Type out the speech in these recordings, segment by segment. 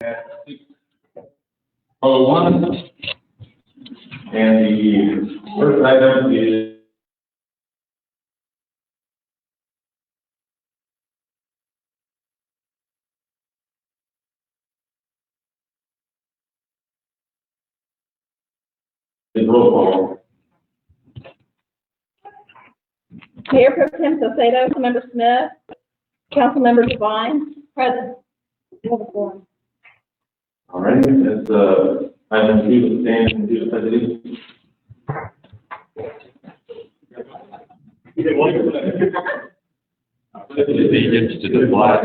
at 6:01. And the first item is roll call. Mayor Pro Tem Salcedo, Councilmember Smith, Councilmember Devine, present. You have the floor. All right, that's, item 2, stand and do the pledge. I pledge allegiance to the flag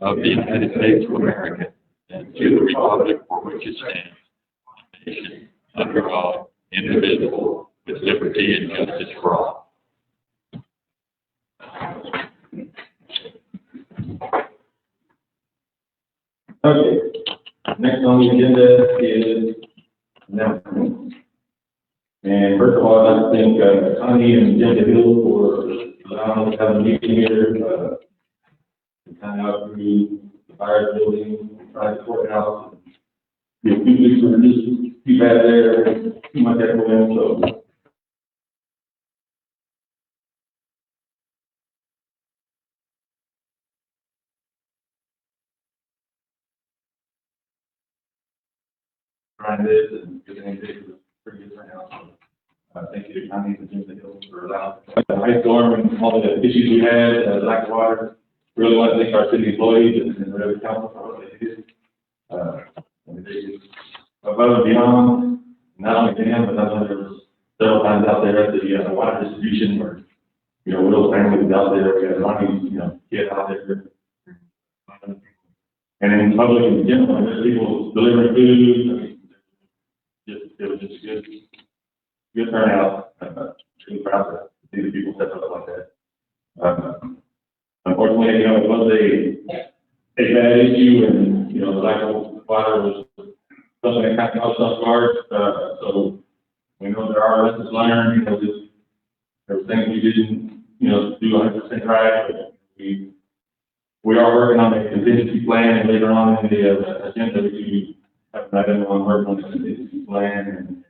of the United States of America and to the republic for which it stands, one nation, under God, indivisible, with liberty and justice for all. Okay, next on the agenda is announcements. And first of all, I'd like to thank, Connie and Jim Hill for allowing us to have a meeting here, kind of out through the fire building, private courthouse. The acoustics were just too bad there, too much echo, so. Trying this and getting this was pretty good right now. Thank you to Connie and Jim Hill for allowing the ice storm and all the issues we had, lack of water. Really want to thank our city employees and the other council for what they did. And they did above and beyond, not only them, but I know there was several times out there at the water distribution where, Will's family was out there, we had Ronnie's, kid out there. And in public in general, and there's people delivering food, it was just a good turnout. Really proud to see the people step up like that. Unfortunately, it was a bad issue, and, the lack of water was something that kind of caught us off guard. So we know there are lessons learned, there were things we didn't, do 100% right, but we are working on a contingency plan, and later on in the agenda, we have an item on working on the contingency plan, and,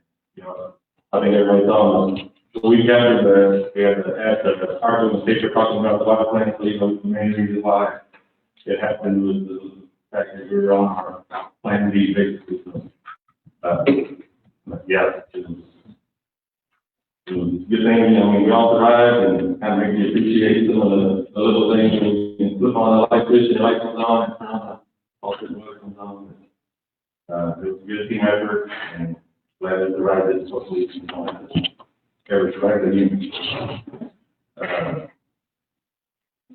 I think everybody saw them. So we gathered we had at the article in the state, talking about the water plant, so the main reason why it happened was the fact that we were on our plan B basically. So, yeah, it was a good thing, we all survived and kind of made you appreciate some of the little things. We can flip on the light switch, the light comes on, and turn on the faucet, the water comes on. It was a good team effort, and glad that the ride is hopefully every Friday.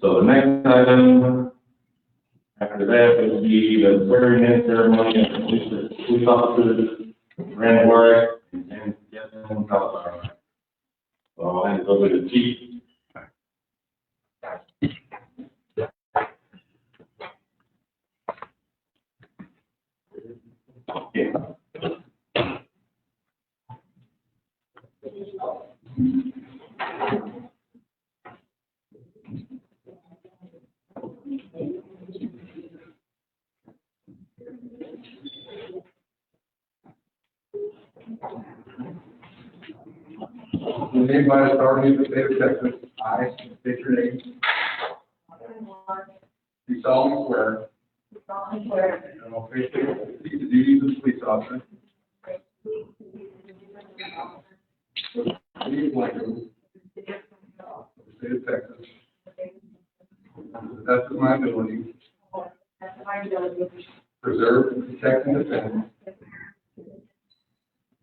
So the next item after that will be the swearing in ceremony of the police officers, Randy Warwick and Justin Colorado. So I'll hand it over to the chief. Yeah. In the name by the authority of the state of Texas, I state your name. Do solemnly swear. That I will faithfully execute the duties of police officer. City of Blanco, the state of Texas. To the best of my ability. Preserve, protect, and defend.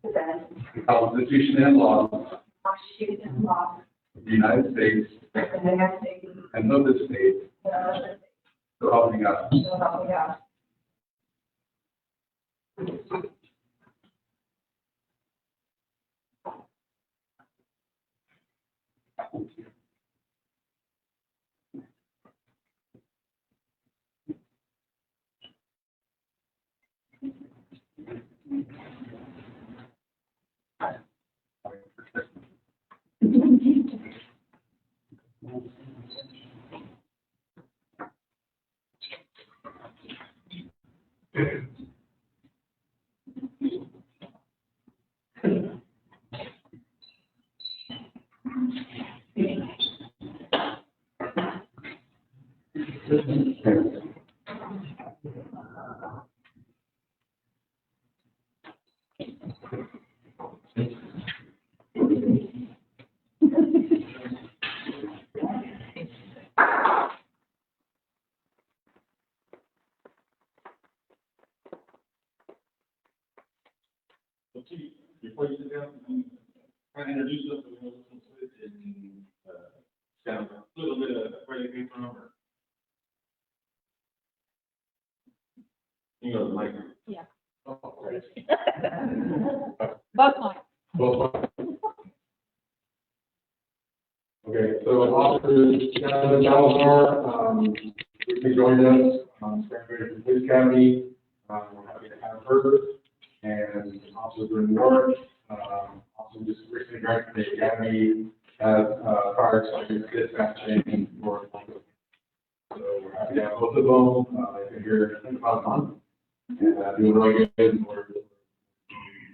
The Constitution and laws of the United States and of this state. So help me God. So, Chief, before you sit down, I'm trying to introduce us, and kind of a little bit of where they came from, or. You know, like. Yeah. Oh, okay. Both mics. Okay, so officers, Captain Salazar, recently joined us, graduated from Police Academy, we're happy to have her, and officers in New York, also just recently graduated from the academy, has, prior experience dispatching for. So we're happy to have both of them, they've been here, I think, about a month, and, doing really good, and we're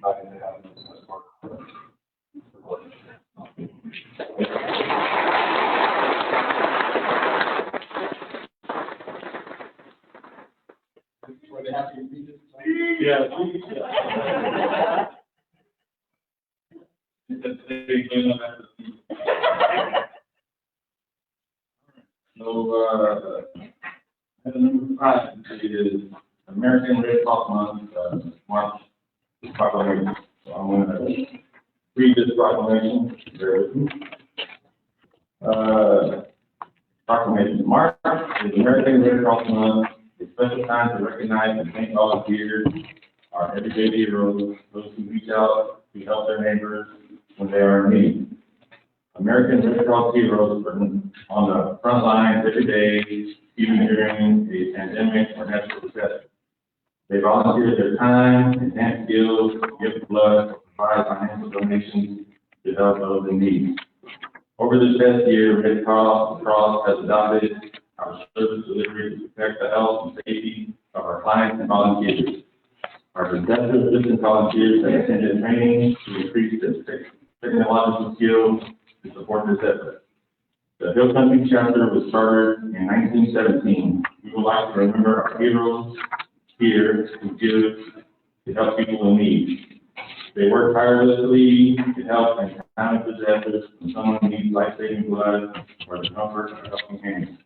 glad to have them as part of the. Yeah. So, item number 5 is American Red Cross Month, March proclamation. So I'm gonna read this proclamation. Bear with me. Proclamation. March is American Red Cross Month. A special time to recognize and thank volunteers, our everyday heroes, those who reach out to help their neighbors when they are in need. American Red Cross heroes are on the front lines every day, even during a pandemic or natural disaster. They volunteer their time, enhance skills, give blood, or provide financial donations to help those in need. Over this past year, Red Cross has adopted our service delivery to protect the health and safety of our clients and volunteers. Our disaster assistance volunteers have attended training to increase their technological skills to support this effort. The Hill Country chapter was started in 1917. We would like to remember our heroes here who give to help people in need. They work tirelessly to help in time of disasters when someone needs life-saving blood or the comfort of a helping hand.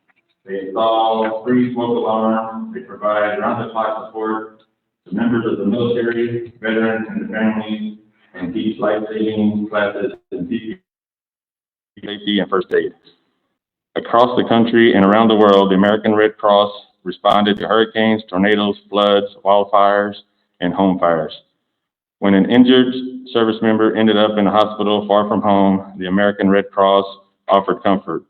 They install free smoke alarms. They provide round-the-clock support to members of the military, veterans, and their families, and teach life-saving classes in safety and first aid. Across the country and around the world, the American Red Cross responded to hurricanes, tornadoes, floods, wildfires, and home fires. When an injured service member ended up in a hospital far from home, the American Red Cross offered comfort.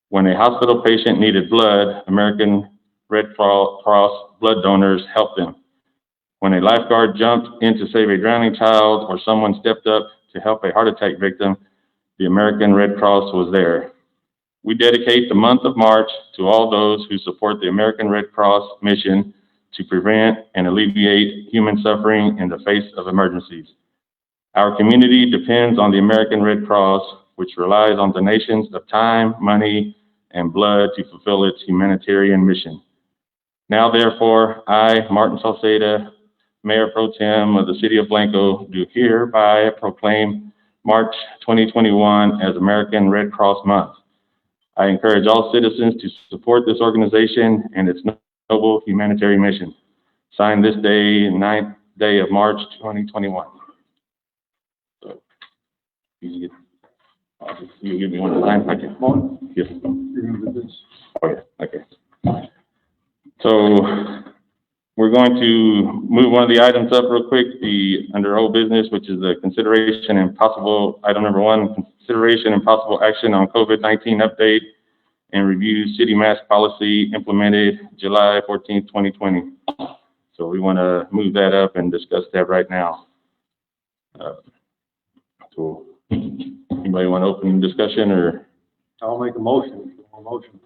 When a hospital patient needed blood, American Red Cross blood donors helped them. When a lifeguard jumped in to save a drowning child or someone stepped up to help a heart attack victim, the American Red Cross was there. We dedicate the month of March to all those who support the American Red Cross mission to prevent and alleviate human suffering in the face of emergencies. Our community depends on the American Red Cross, which relies on donations of time, money, and blood to fulfill its humanitarian mission. Now, therefore, I, Martin Salceda, Mayor Pro Tem of the City of Blanco, do hereby proclaim March 2021 as American Red Cross Month. I encourage all citizens to support this organization and its noble humanitarian mission. Signed this day, 9th day of March 2021. So, you give me one to sign? Okay. Yes. Oh, yeah, okay. So, we're going to move one of the items up real quick, under old business, which is the consideration and possible, item number 1, consideration and possible action on COVID-19 update and review city mask policy implemented July 14th, 2020. So we want to move that up and discuss that right now. So anybody want to open discussion or? I'll make a motion.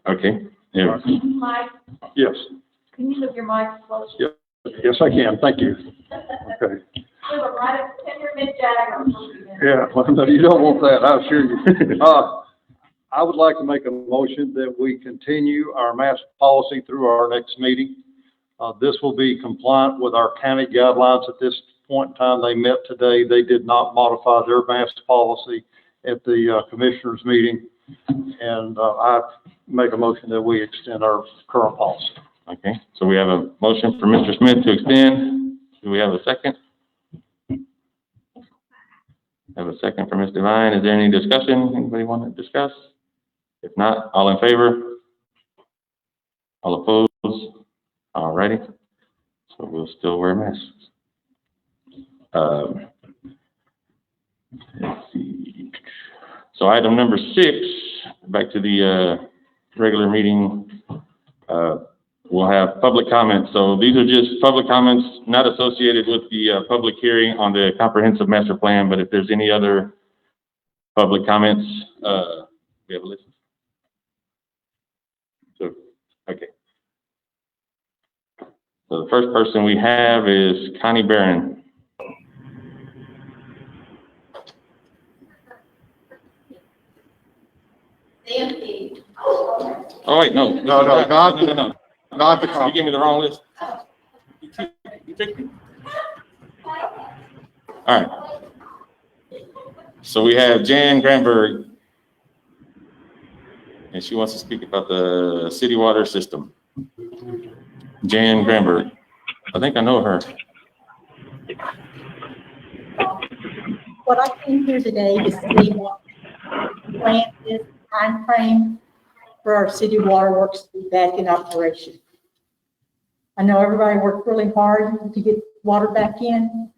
Okay. Yeah. Mike, Yes, can you move your mic closer? yes, I can. Thank you. Okay. We were right up to your Mick Jagger. Yeah, well, no, you don't want that, I assure you. I would like to make a motion that we continue our mask policy through our next meeting. This will be compliant with our county guidelines at this point in time. They met today. They did not modify their mask policy at the commissioners meeting. And I make a motion that we extend our current policy. Okay, so we have a motion for Mr. Smith to extend. Do we have a second? Have a second for Ms. Devine. Is there any discussion? Anybody want to discuss? If not, all in favor? All opposed? All righty. So we'll still wear masks. Let's see. So item number 6, back to the regular meeting. We'll have public comments. So these are just public comments not associated with the public hearing on the comprehensive master plan, but if there's any other public comments, we have a list. So, okay. So the first person we have is Connie Barron. Oh, wait, no. No, not the You gave me the wrong list. You took me. All right. So we have Jan Granberg. And she wants to speak about the city water system. Jan Granberg. I think I know her. What I came here today is to see what the plan is, timeframe for our city waterworks to be back in operation. I know everybody worked really hard to get water back in,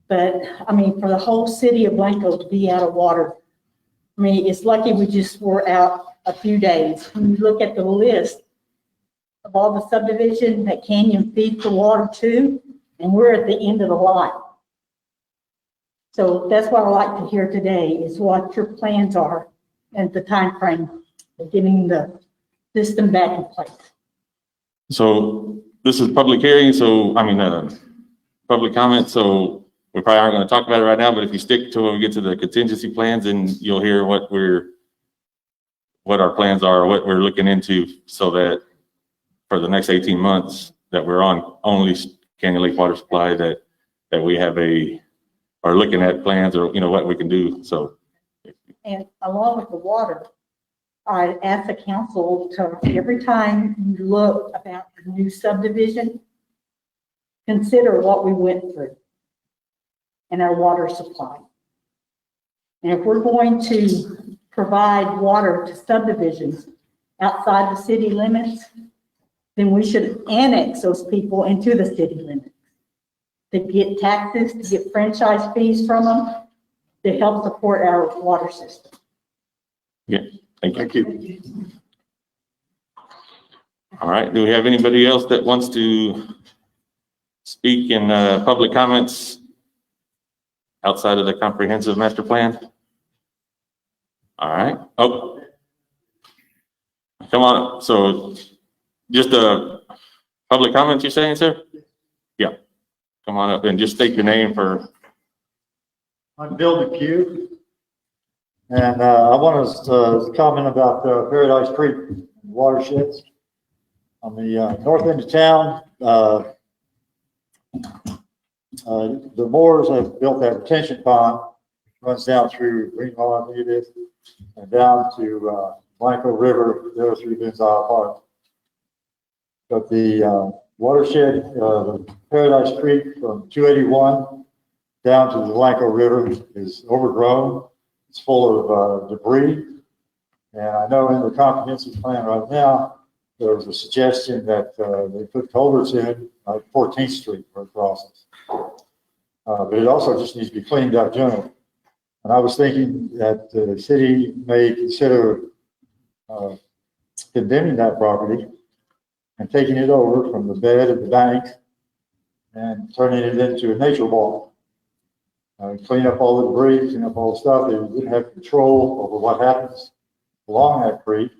but I mean, for the whole city of Blanco to be out of water, I mean, it's lucky we just were out a few days. When you look at the list of all the subdivision that Canyon feeds the water to, and we're at the end of the line. So that's what I'd like to hear today is what your plans are and the time frame of getting the system back in place. So this is public hearing, so, public comment, so we probably aren't gonna talk about it right now, but if you stick to when we get to the contingency plans, then you'll hear what our plans are, what we're looking into, so that for the next 18 months that we're on only Canyon Lake Water Supply, that we have are looking at plans or, what we can do, so. And along with the water, I ask the council to, every time you look about the new subdivision, consider what we went through and our water supply. And if we're going to provide water to subdivisions outside the city limits, then we should annex those people into the city limits. To get taxes, to get franchise fees from them, to help support our water system. Yeah, thank you. Thank you. All right, do we have anybody else that wants to speak in public comments outside of the comprehensive master plan? All right, oh. Come on, so just public comments you're saying, sir? Yeah, come on up and just state your name for. I'm Bill McHugh, and I want to comment about Paradise Creek watersheds. On the north end of town, the Moors have built that retention pond, runs down through Greenlawn, I believe it is, and down to Blanco River, there through Benzile Park. But the watershed, the Paradise Creek from 281 down to the Blanco River is overgrown. It's full of debris. And I know in the comprehensive plan right now, there was a suggestion that they put culverts in like 14th Street where it crosses. But it also just needs to be cleaned up generally. And I was thinking that the city may consider condemning that property and taking it over from the bed of the bank and turning it into a nature walk. Clean up all the debris, clean up all the stuff. They didn't have control over what happens along that creek.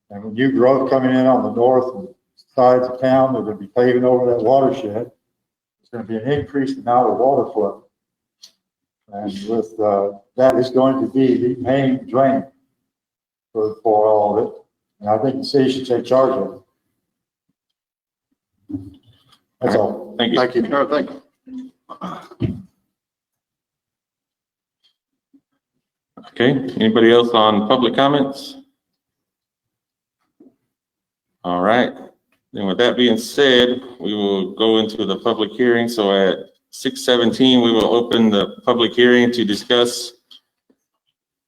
And when new growth coming in on the north sides of town, they're going to be paving over that watershed. There's going to be an increased amount of water flow. And with that is going to be the main drain for all of it. And I think the city should take charge of it. That's all. Thank you. Thank you. No, thank you. Okay, anybody else on public comments? All right, then with that being said, we will go into the public hearing. So at 6:17, we will open the public hearing to discuss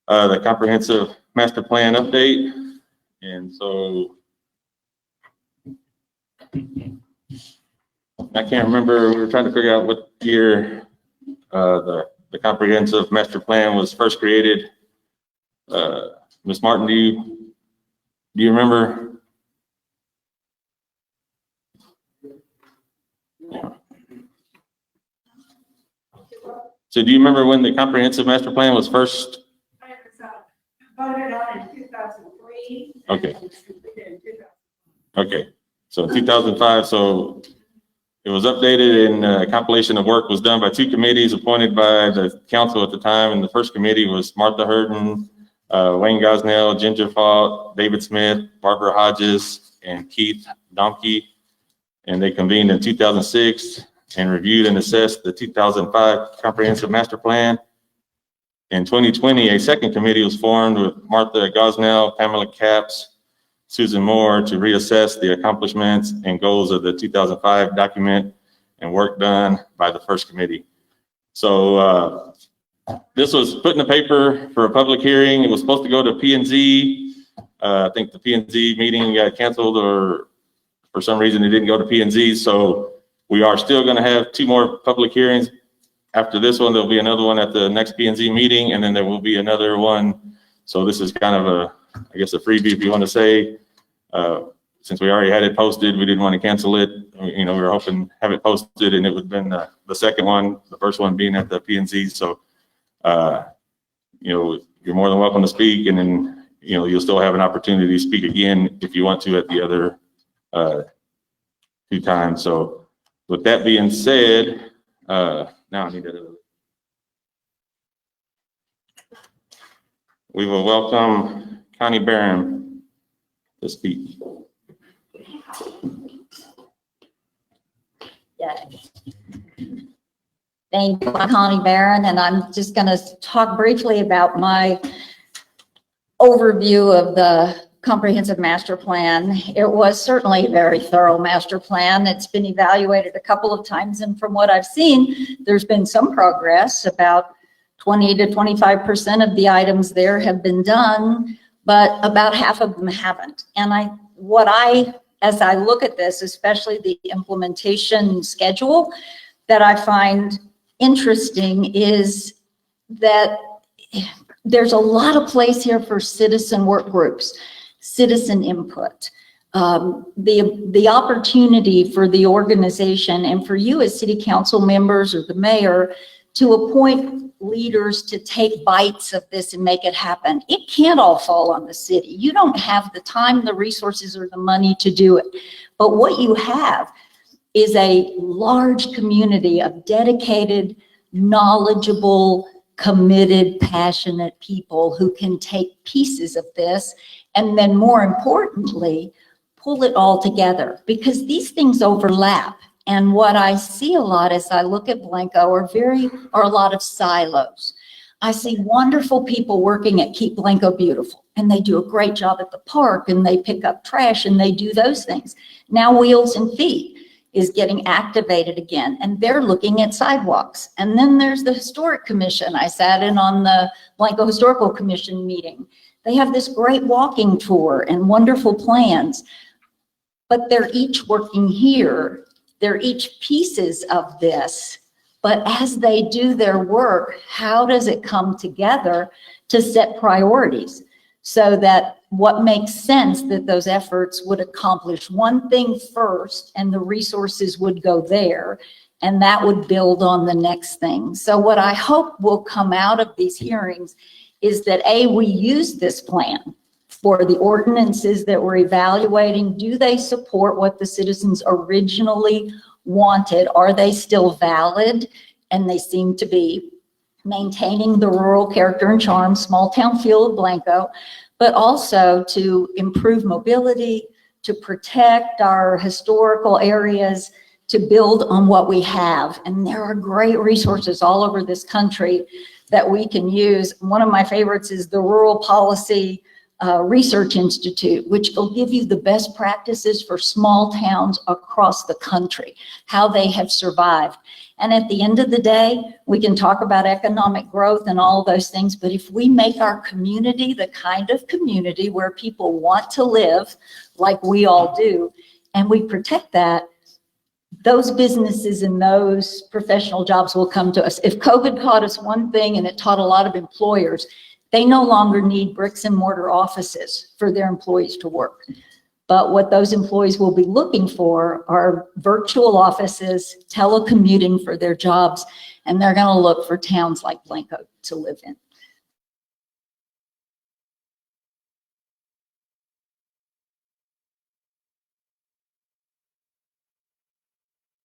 the comprehensive master plan update. And so I can't remember, we were trying to figure out what year the comprehensive master plan was first created. Ms. Martin, do you remember? So do you remember when the comprehensive master plan was first? It was voted on in 2003. Okay. and it was completed in 2000. Okay, so 2005, so it was updated and a compilation of work was done by two committees appointed by the council at the time. And the first committee was Martha Hurton, Wayne Gosnell, Ginger Falk, David Smith, Barbara Hodges, and Keith Domke. And they convened in 2006 and reviewed and assessed the 2005 comprehensive master plan. In 2020, a second committee was formed with Martha Gosnell, Pamela Capps, Susan Moore to reassess the accomplishments and goals of the 2005 document and work done by the first committee. So this was put in the paper for a public hearing. It was supposed to go to P&Z. I think the P&Z meeting got canceled, or for some reason it didn't go to P&Z. So we are still going to have two more public hearings. After this one, there'll be another one at the next P&Z meeting, and then there will be another one. So this is kind of a, I guess, a freebie, if you want to say. Since we already had it posted, we didn't want to cancel it. You know, we were hoping to have it posted, and it would have been the second one, the first one being at the P&Z. So, you know, you're more than welcome to speak, and then, you know, you'll still have an opportunity to speak again if you want to at the other two times. So with that being said, now I need to. We will welcome Connie Barron to speak. Thank you, I'm Connie Barron, and I'm just going to talk briefly about my overview of the comprehensive master plan. It was certainly a very thorough master plan. It's been evaluated a couple of times, and from what I've seen, there's been some progress. About 20 to 25% of the items there have been done, but about half of them haven't. And as I look at this, especially the implementation schedule, that I find interesting is that there's a lot of place here for citizen work groups, citizen input, the opportunity for the organization and for you as city council members or the mayor to appoint leaders to take bites of this and make it happen. It can't all fall on the city. You don't have the time, the resources, or the money to do it. But what you have is a large community of dedicated, knowledgeable, committed, passionate people who can take pieces of this and then, more importantly, pull it all together, because these things overlap. And what I see a lot as I look at Blanco are a lot of silos. I see wonderful people working at Keep Blanco Beautiful, and they do a great job at the park, and they pick up trash, and they do those things. Now Wheels and Feet is getting activated again, and they're looking at sidewalks. And then there's the Historic Commission. I sat in on the Blanco Historical Commission meeting. They have this great walking tour and wonderful plans, but they're each working here. They're each pieces of this, but as they do their work, how does it come together to set priorities so that what makes sense that those efforts would accomplish one thing first and the resources would go there, and that would build on the next thing. So what I hope will come out of these hearings is that we use this plan for the ordinances that we're evaluating. Do they support what the citizens originally wanted? Are they still valid? And they seem to be maintaining the rural character and charm, small town feel of Blanco, but also to improve mobility, to protect our historical areas, to build on what we have. And there are great resources all over this country that we can use. One of my favorites is the Rural Policy Research Institute, which will give you the best practices for small towns across the country, how they have survived. And at the end of the day, we can talk about economic growth and all those things, but if we make our community the kind of community where people want to live like we all do, and we protect that, those businesses and those professional jobs will come to us. If COVID taught us one thing, and it taught a lot of employers, they no longer need bricks and mortar offices for their employees to work. But what those employees will be looking for are virtual offices, telecommuting for their jobs, and they're going to look for towns like Blanco to live in.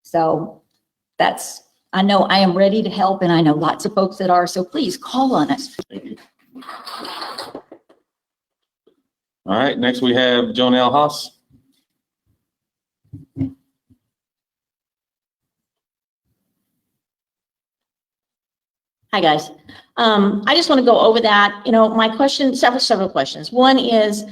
So that's, I know I am ready to help, and I know lots of folks that are, so please call on us. Thank you. All right, next we have Jonelle Haas. Hi, guys. I just want to go over that. You know, my question, several questions. One is,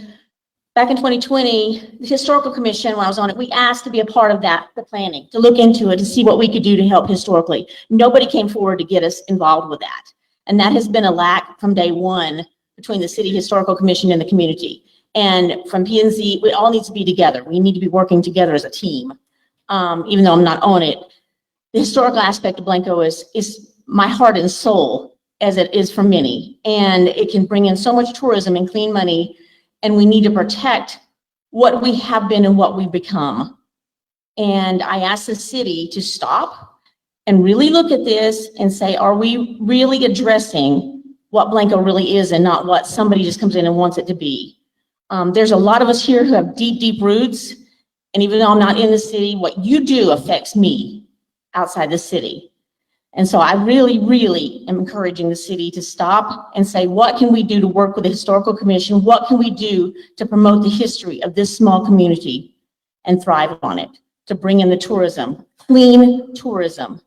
back in 2020, the Historical Commission, when I was on it, we asked to be a part of that, the planning, to look into it, to see what we could do to help historically. Nobody came forward to get us involved with that. And that has been a lack from day one between the City Historical Commission and the community. And from P&Z, we all need to be together. We need to be working together as a team. Even though I'm not on it, the historical aspect of Blanco is my heart and soul, as it is for many. And it can bring in so much tourism and clean money, and we need to protect what we have been and what we've become. And I asked the city to stop and really look at this and say, are we really addressing what Blanco really is and not what somebody just comes in and wants it to be? There's a lot of us here who have deep, deep roots. And even though I'm not in the city, what you do affects me outside the city. And so I really, really am encouraging the city to stop and say, what can we do to work with the Historical Commission? What can we do to promote the history of this small community and thrive on it, to bring in the tourism, clean tourism,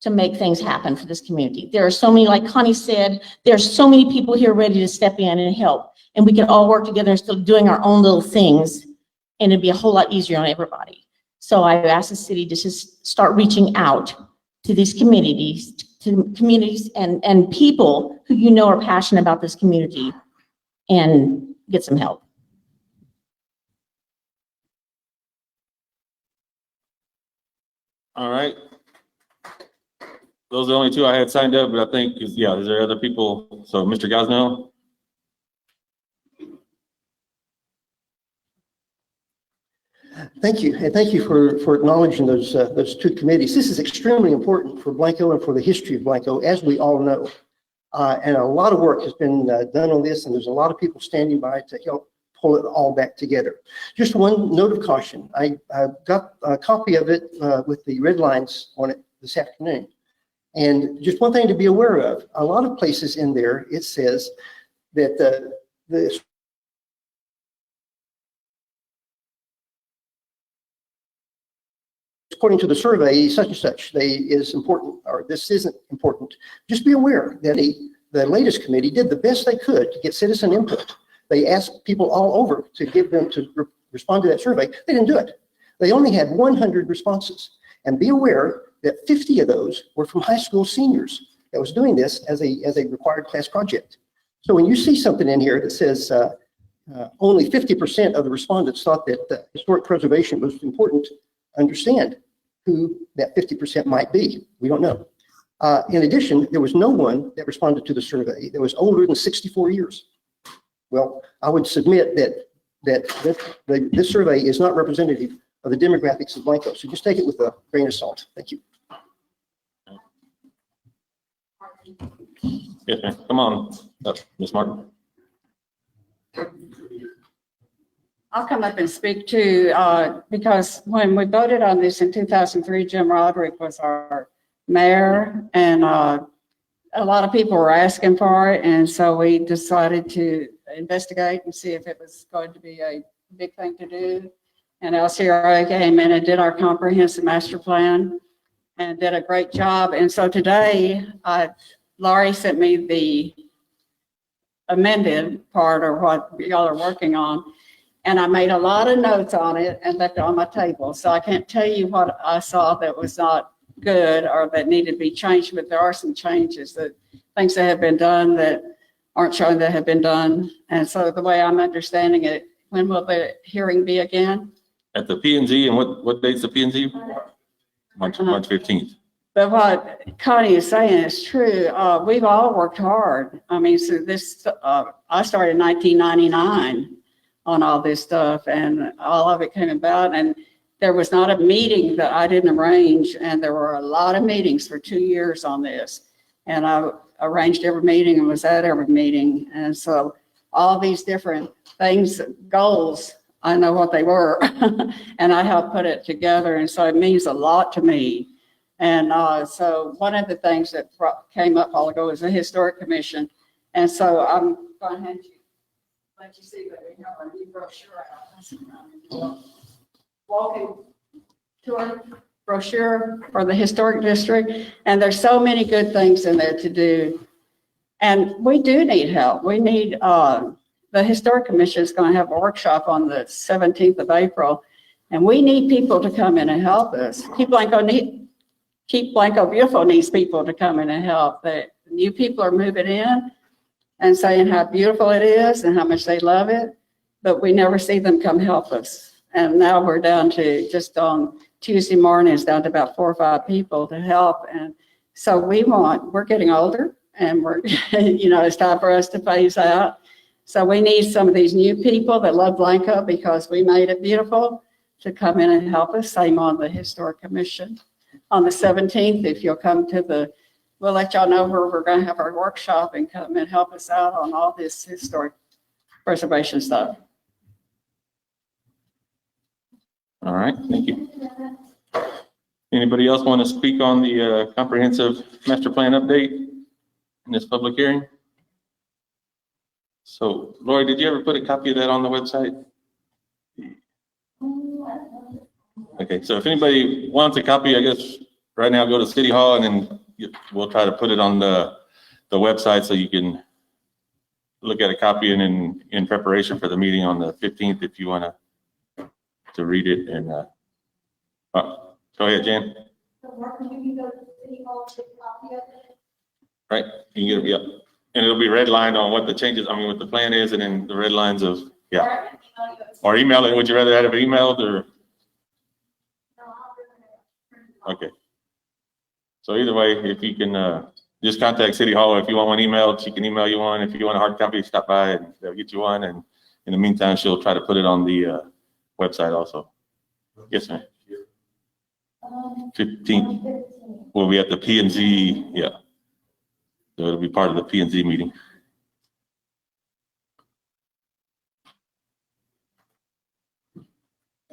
to make things happen for this community? There are so many, like Connie said, there are so many people here ready to step in and help. And we can all work together and still doing our own little things, and it'd be a whole lot easier on everybody. So I asked the city to just start reaching out to these communities, and people who you know are passionate about this community, and get some help. All right. Those are the only two I had signed up, but I think, yeah, is there other people? So Mr. Gosnell? Thank you, and thank you for acknowledging those two committees. This is extremely important for Blanco and for the history of Blanco, as we all know. And a lot of work has been done on this, and there's a lot of people standing by to help pull it all back together. Just one note of caution. I got a copy of it with the red lines on it this afternoon. And just one thing to be aware of, a lot of places in there, it says that the according to the survey, such and such, is important, or this isn't important. Just be aware that the latest committee did the best they could to get citizen input. They asked people all over to give them to respond to that survey. They didn't do it. They only had 100 responses. And be aware that 50 of those were from high school seniors that was doing this as a required class project. So when you see something in here that says only 50% of the respondents thought that historic preservation was important, understand who that 50% might be. We don't know. In addition, there was no one that responded to the survey that was older than 64 years. Well, I would submit that this survey is not representative of the demographics of Blanco. So just take it with a grain of salt. Thank you. Yes, ma'am. Come on up, Ms. Martin. I'll come up and speak too, because when we voted on this in 2003, Jim Roderick was our mayor, and a lot of people were asking for it, and so we decided to investigate and see if it was going to be a big thing to do. And LCRA came in and did our comprehensive master plan and did a great job. And so today, Laurie sent me the amended part or what y'all are working on. And I made a lot of notes on it and left it on my table. So I can't tell you what I saw that was not good or that needed to be changed, but there are some changes, that things that have been done that aren't showing that have been done. And so the way I'm understanding it, when will the hearing be again? At the P and Z, and what date's the P and Z? March 15th. But what Connie is saying is true. We've all worked hard. I mean, so this, I started in 1999 on all this stuff, and all of it came about, and there was not a meeting that I didn't arrange, and there were a lot of meetings for 2 years on this. And I arranged every meeting and was at every meeting. And so all these different things, goals, I know what they were, and I helped put it together. And so it means a lot to me. And so one of the things that came up a while ago was the Historic Commission. And so I'm going to let you see that we have our new brochure out. Walking tour brochure for the Historic District. And there's so many good things in there to do. And we do need help. We need, the Historic Commission is going to have a workshop on the 17th of April. And we need people to come in and help us. Keep Blanco Beautiful needs people to come in and help. The new people are moving in and saying how beautiful it is and how much they love it, but we never see them come help us. And now we're down to, just on Tuesday mornings, down to about 4 or 5 people to help. And so we're getting older, and we're, it's time for us to phase out. So we need some of these new people that love Blanco because we made it beautiful to come in and help us. Same on the Historic Commission. On the 17th, if you'll come to we'll let y'all know where we're going to have our workshop and come and help us out on all this historic preservation stuff. All right, thank you. Anybody else want to speak on the comprehensive master plan update in this public hearing? So, Lori, did you ever put a copy of that on the website? Okay, so if anybody wants a copy, I guess right now go to City Hall, and then we'll try to put it on the website so you can look at a copy, and in preparation for the meeting on the 15th, if you want to read it. And go ahead, Jan. Right, you can get it, yeah. And it'll be redlined on what the changes, what the plan is, and then the red lines of, yeah. Or email it. Would you rather have it emailed or? Okay. So either way, if you can just contact City Hall. If you want one emailed, she can email you one. If you want a hard copy, stop by and they'll get you one. And in the meantime, she'll try to put it on the website also. Yes, ma'am. 15th. We'll be at the P and Z, yeah. So it'll be part of the P and Z meeting.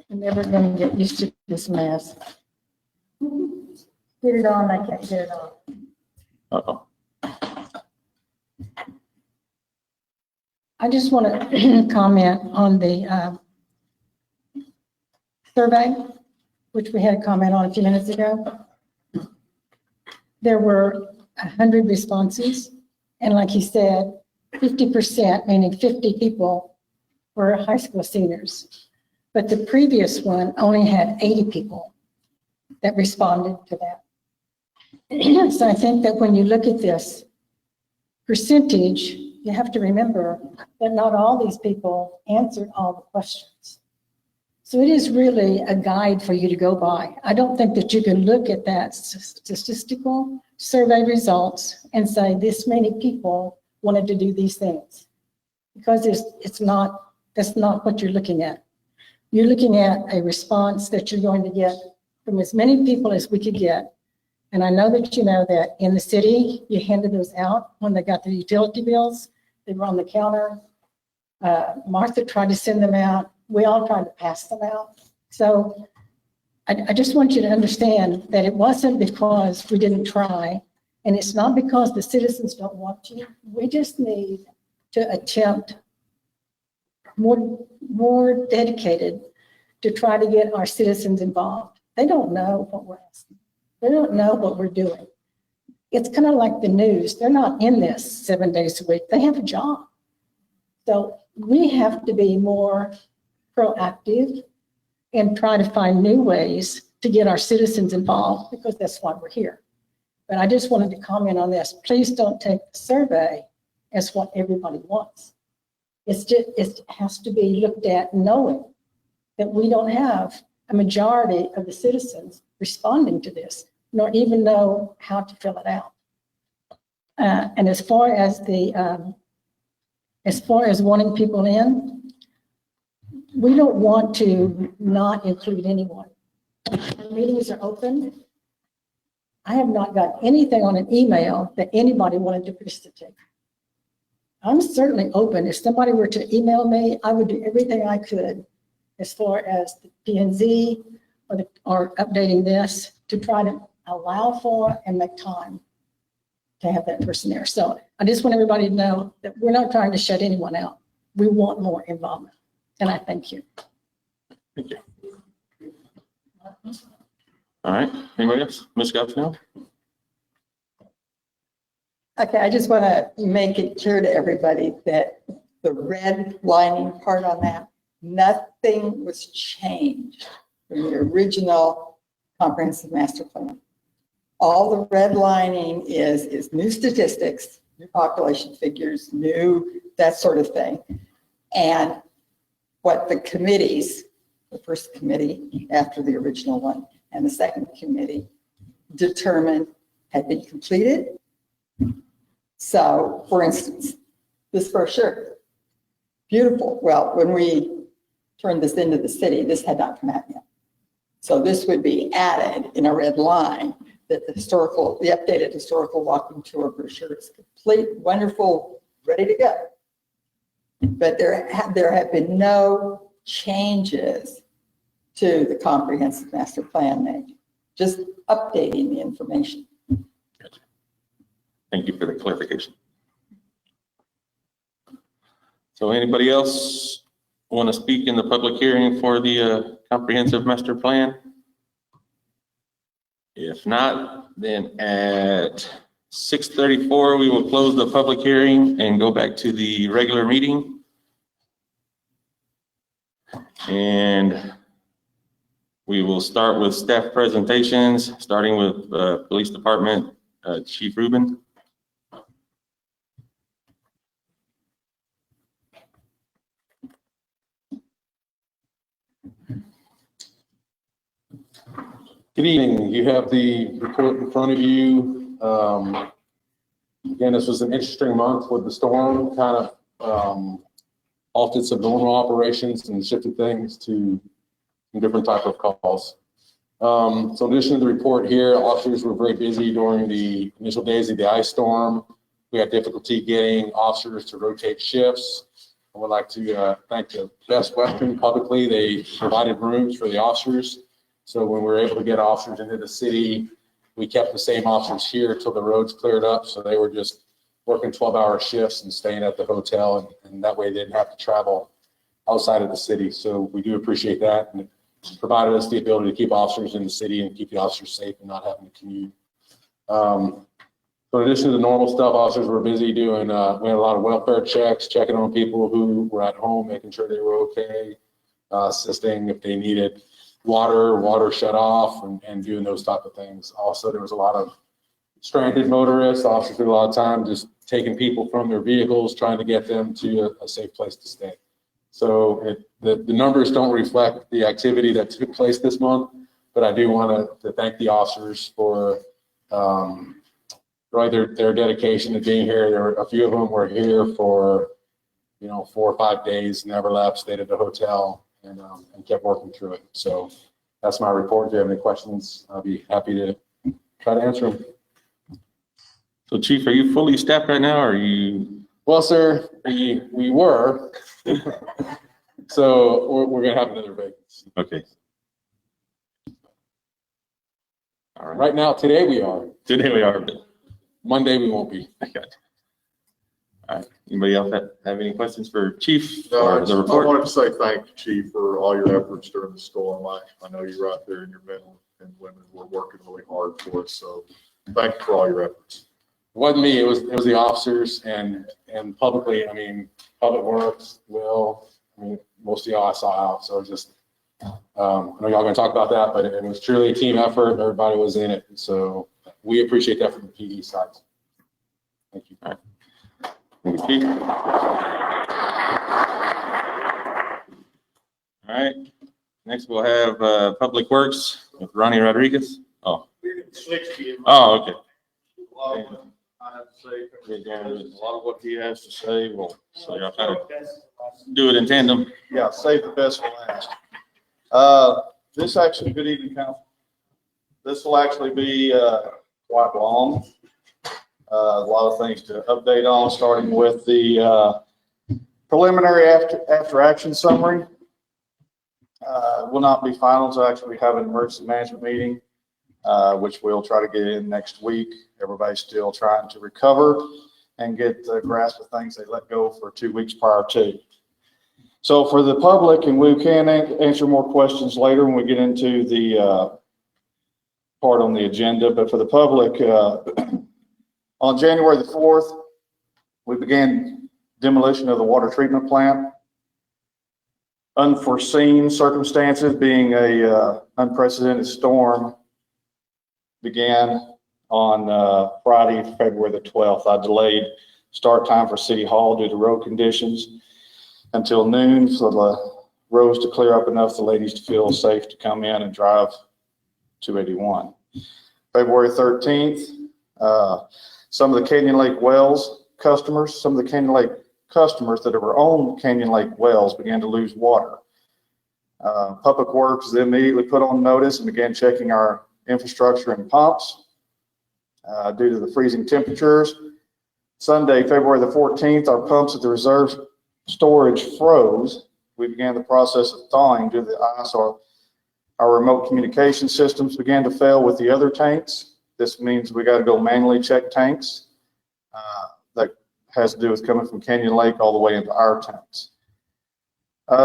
I'm never gonna get used to this mess. Get it on, I can't get it on. Uh-oh. I just want to comment on the survey, which we had a comment on a few minutes ago. There were 100 responses, and like he said, 50%, meaning 50 people, were high school seniors. But the previous one only had 80 people that responded to that. So I think that when you look at this percentage, you have to remember that not all these people answered all the questions. So it is really a guide for you to go by. I don't think that you can look at that statistical survey results and say this many people wanted to do these things, because that's not what you're looking at. You're looking at a response that you're going to get from as many people as we could get. And I know that you know that in the city, you handed those out when they got their utility bills. They were on the counter. Martha tried to send them out. We all tried to pass them out. So I just want you to understand that it wasn't because we didn't try, and it's not because the citizens don't want to. We just need to attempt more dedicated to try to get our citizens involved. They don't know what we're asking. They don't know what we're doing. It's kind of like the news. They're not in this 7 days a week. They have a job. So we have to be more proactive and try to find new ways to get our citizens involved, because that's why we're here. But I just wanted to comment on this. Please don't take the survey as what everybody wants. It's just, it has to be looked at knowing that we don't have a majority of the citizens responding to this, nor even know how to fill it out. And as far as wanting people in, we don't want to not include anyone. Our meetings are open. I have not got anything on an email that anybody wanted to participate. I'm certainly open. If somebody were to email me, I would do everything I could as far as the P&Z or updating this to try to allow for and make time to have that person there. So I just want everybody to know that we're not trying to shut anyone out. We want more involvement. And I thank you. Thank you. All right, anybody else? Ms. Gopsnell? Okay, I just want to make it clear to everybody that the red lining part on that, nothing was changed from the original comprehensive master plan. All the red lining is new statistics, new population figures, new, that sort of thing. And what the committees, the first committee after the original one and the second committee determined had been completed. So, for instance, this brochure, beautiful. Well, when we turned this into the city, this had not come out yet. So this would be added in a red line that the updated historical walking tour brochure is complete, wonderful, ready to go. But there have been no changes to the comprehensive master plan made, just updating the information. Thank you for the clarification. So anybody else want to speak in the public hearing for the comprehensive master plan? If not, then at 6:34, we will close the public hearing and go back to the regular meeting. And we will start with staff presentations, starting with Police Department, Chief Rubin. Good evening. You have the report in front of you. Again, this was an interesting month with the storm, kind of altered some normal operations and shifted things to some different type of calls. So in addition to the report here, officers were very busy during the initial days of the ice storm. We had difficulty getting officers to rotate shifts. I would like to thank the Best Western publicly. They provided rooms for the officers. So when we were able to get officers into the city, we kept the same officers here till the roads cleared up. So they were just working 12-hour shifts and staying at the hotel, and that way they didn't have to travel outside of the city. So we do appreciate that. And it provided us the ability to keep officers in the city and keep the officers safe and not having to commute. So in addition to the normal stuff, officers were busy doing, we had a lot of welfare checks, checking on people who were at home, making sure they were okay, assisting if they needed water shut off, and doing those type of things. Also, there was a lot of stranded motorists. Officers did a lot of time just taking people from their vehicles, trying to get them to a safe place to stay. So the numbers don't reflect the activity that took place this month, but I do want to thank the officers for really their dedication to being here. There were a few of them were here for 4 or 5 days, never left, stayed at the hotel, and kept working through it. So that's my report. If you have any questions, I'll be happy to try to answer them. So Chief, are you fully staffed right now, or are you? Well, sir, we were. So we're going to have another vacancy. Okay. All right. Right now, today we are. Today we are, but Monday we won't be. I got you. All right, anybody else have any questions for Chief No, I or the report? wanted to say thank you, Chief, for all your efforts during the storm. I know you're out there and your men and women were working really hard for us, so thank you for all your efforts. It wasn't me, it was the officers and publicly, I mean, Public Works, Will, I mean, most of y'all I saw out, so just, I know y'all gonna talk about that, but it was truly a team effort. Everybody was in it. So we appreciate that from the PD side. Thank you. All right. Thank you, Chief. All right, next we'll have Public Works with Ronnie Rodriguez. Oh. Oh, okay. I have to say, a lot of what he has to say will. So y'all kind of do it in tandem. Yeah, save the best for last. This actually, good evening, Council. This will actually be quite long. A lot of things to update on, starting with the preliminary after action summary. Will not be final until actually we have an emergency management meeting, which we'll try to get in next week. Everybody's still trying to recover and get a grasp of things they let go for 2 weeks prior to. So for the public, and we can answer more questions later when we get into the part on the agenda, but for the public, on January the 4th, we began demolition of the water treatment plant. Unforeseen circumstances, being a unprecedented storm, began on Friday, February the 12th. I delayed start time for City Hall due to road conditions until noon for the roads to clear up enough for the ladies to feel safe to come in and drive 281. February 13th, some of the Canyon Lake wells customers, some of the Canyon Lake customers that are on Canyon Lake wells began to lose water. Public Works then immediately put on notice and began checking our infrastructure and pumps due to the freezing temperatures. Sunday, February the 14th, our pumps at the reserve storage froze. We began the process of thawing due to the ice. Our remote communication systems began to fail with the other tanks. This means we got to go manually check tanks. That has to do with coming from Canyon Lake all the way into our tanks.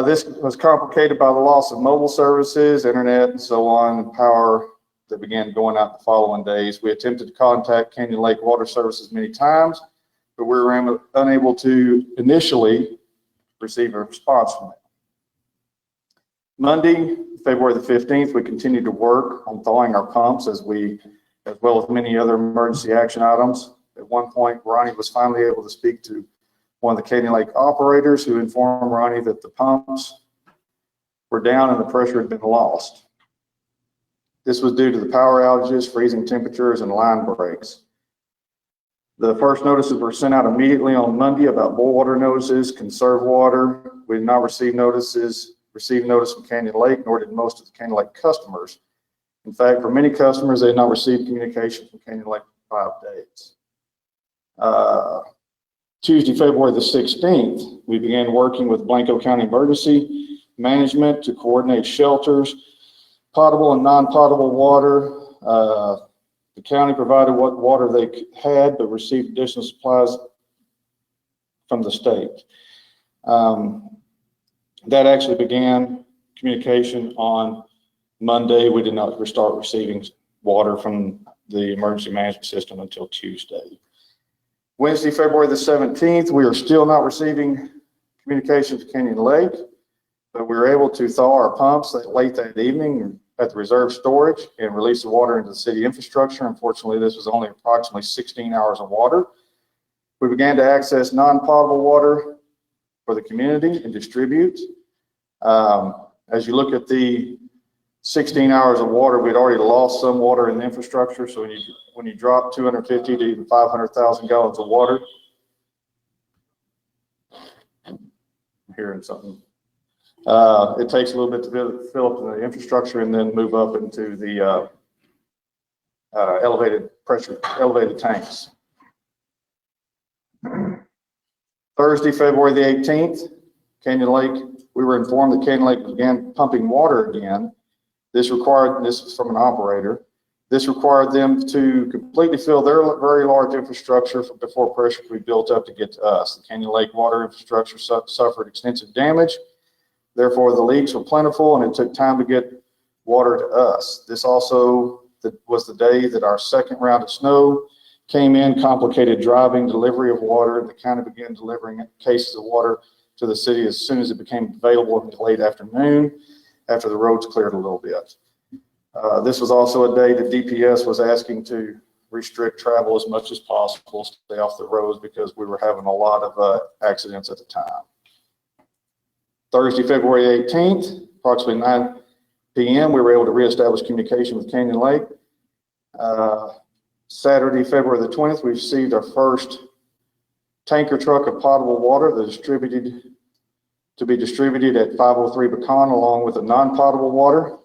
This was complicated by the loss of mobile services, internet, and so on, and power that began going out the following days. We attempted to contact Canyon Lake Water Services many times, but we were unable to initially receive a response from them. Monday, February the 15th, we continued to work on thawing our pumps as well as many other emergency action items. At one point, Ronnie was finally able to speak to one of the Canyon Lake operators who informed Ronnie that the pumps were down and the pressure had been lost. This was due to the power outages, freezing temperatures, and line breaks. The first notices were sent out immediately on Monday about boil water notices, conserve water. We did not receive notice from Canyon Lake, nor did most of the Canyon Lake customers. In fact, for many customers, they had not received communication from Canyon Lake for 5 days. Tuesday, February the 16th, we began working with Blanco County Emergency Management to coordinate shelters, potable and non-potable water. The county provided what water they had, but received additional supplies from the state. That actually began communication on Monday. We did not start receiving water from the emergency management system until Tuesday. Wednesday, February the 17th, we are still not receiving communication from Canyon Lake, but we were able to thaw our pumps late that evening at the reserve storage and release the water into the city infrastructure. Unfortunately, this was only approximately 16 hours of water. We began to access non-potable water for the community and distribute. As you look at the 16 hours of water, we'd already lost some water in the infrastructure. So when you drop 250 to even 500,000 gallons of water, I'm hearing something. It takes a little bit to fill up the infrastructure and then move up into the elevated tanks. Thursday, February the 18th, Canyon Lake, we were informed that Canyon Lake began pumping water again. This was from an operator. This required them to completely fill their very large infrastructure before pressure could be built up to get to us. The Canyon Lake water infrastructure suffered extensive damage. Therefore, the leaks were plentiful and it took time to get water to us. This also was the day that our second round of snow came in, complicated driving, delivery of water. The county began delivering cases of water to the city as soon as it became available in the late afternoon after the roads cleared a little bit. This was also a day that DPS was asking to restrict travel as much as possible, stay off the roads because we were having a lot of accidents at the time. Thursday, February 18th, approximately 9 p.m., we were able to reestablish communication with Canyon Lake. Saturday, February the 20th, we received our first tanker truck of potable water to be distributed at 503 Pecan along with the non-potable water.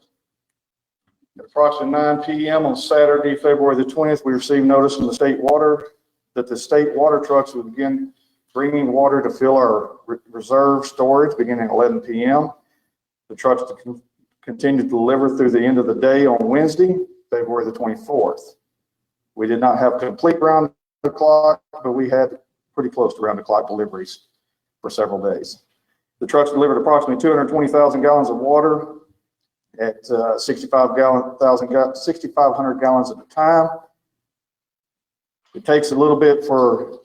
At approximately 9 p.m. on Saturday, February the 20th, we received notice from the state water that the state water trucks would begin bringing water to fill our reserve storage beginning at 11 p.m. The trucks continued to deliver through the end of the day on Wednesday, February the 24th. We did not have complete round the clock, but we had pretty close to round the clock deliveries for several days. The trucks delivered approximately 220,000 gallons of water at 6,500 gallons at a time. It takes a little bit for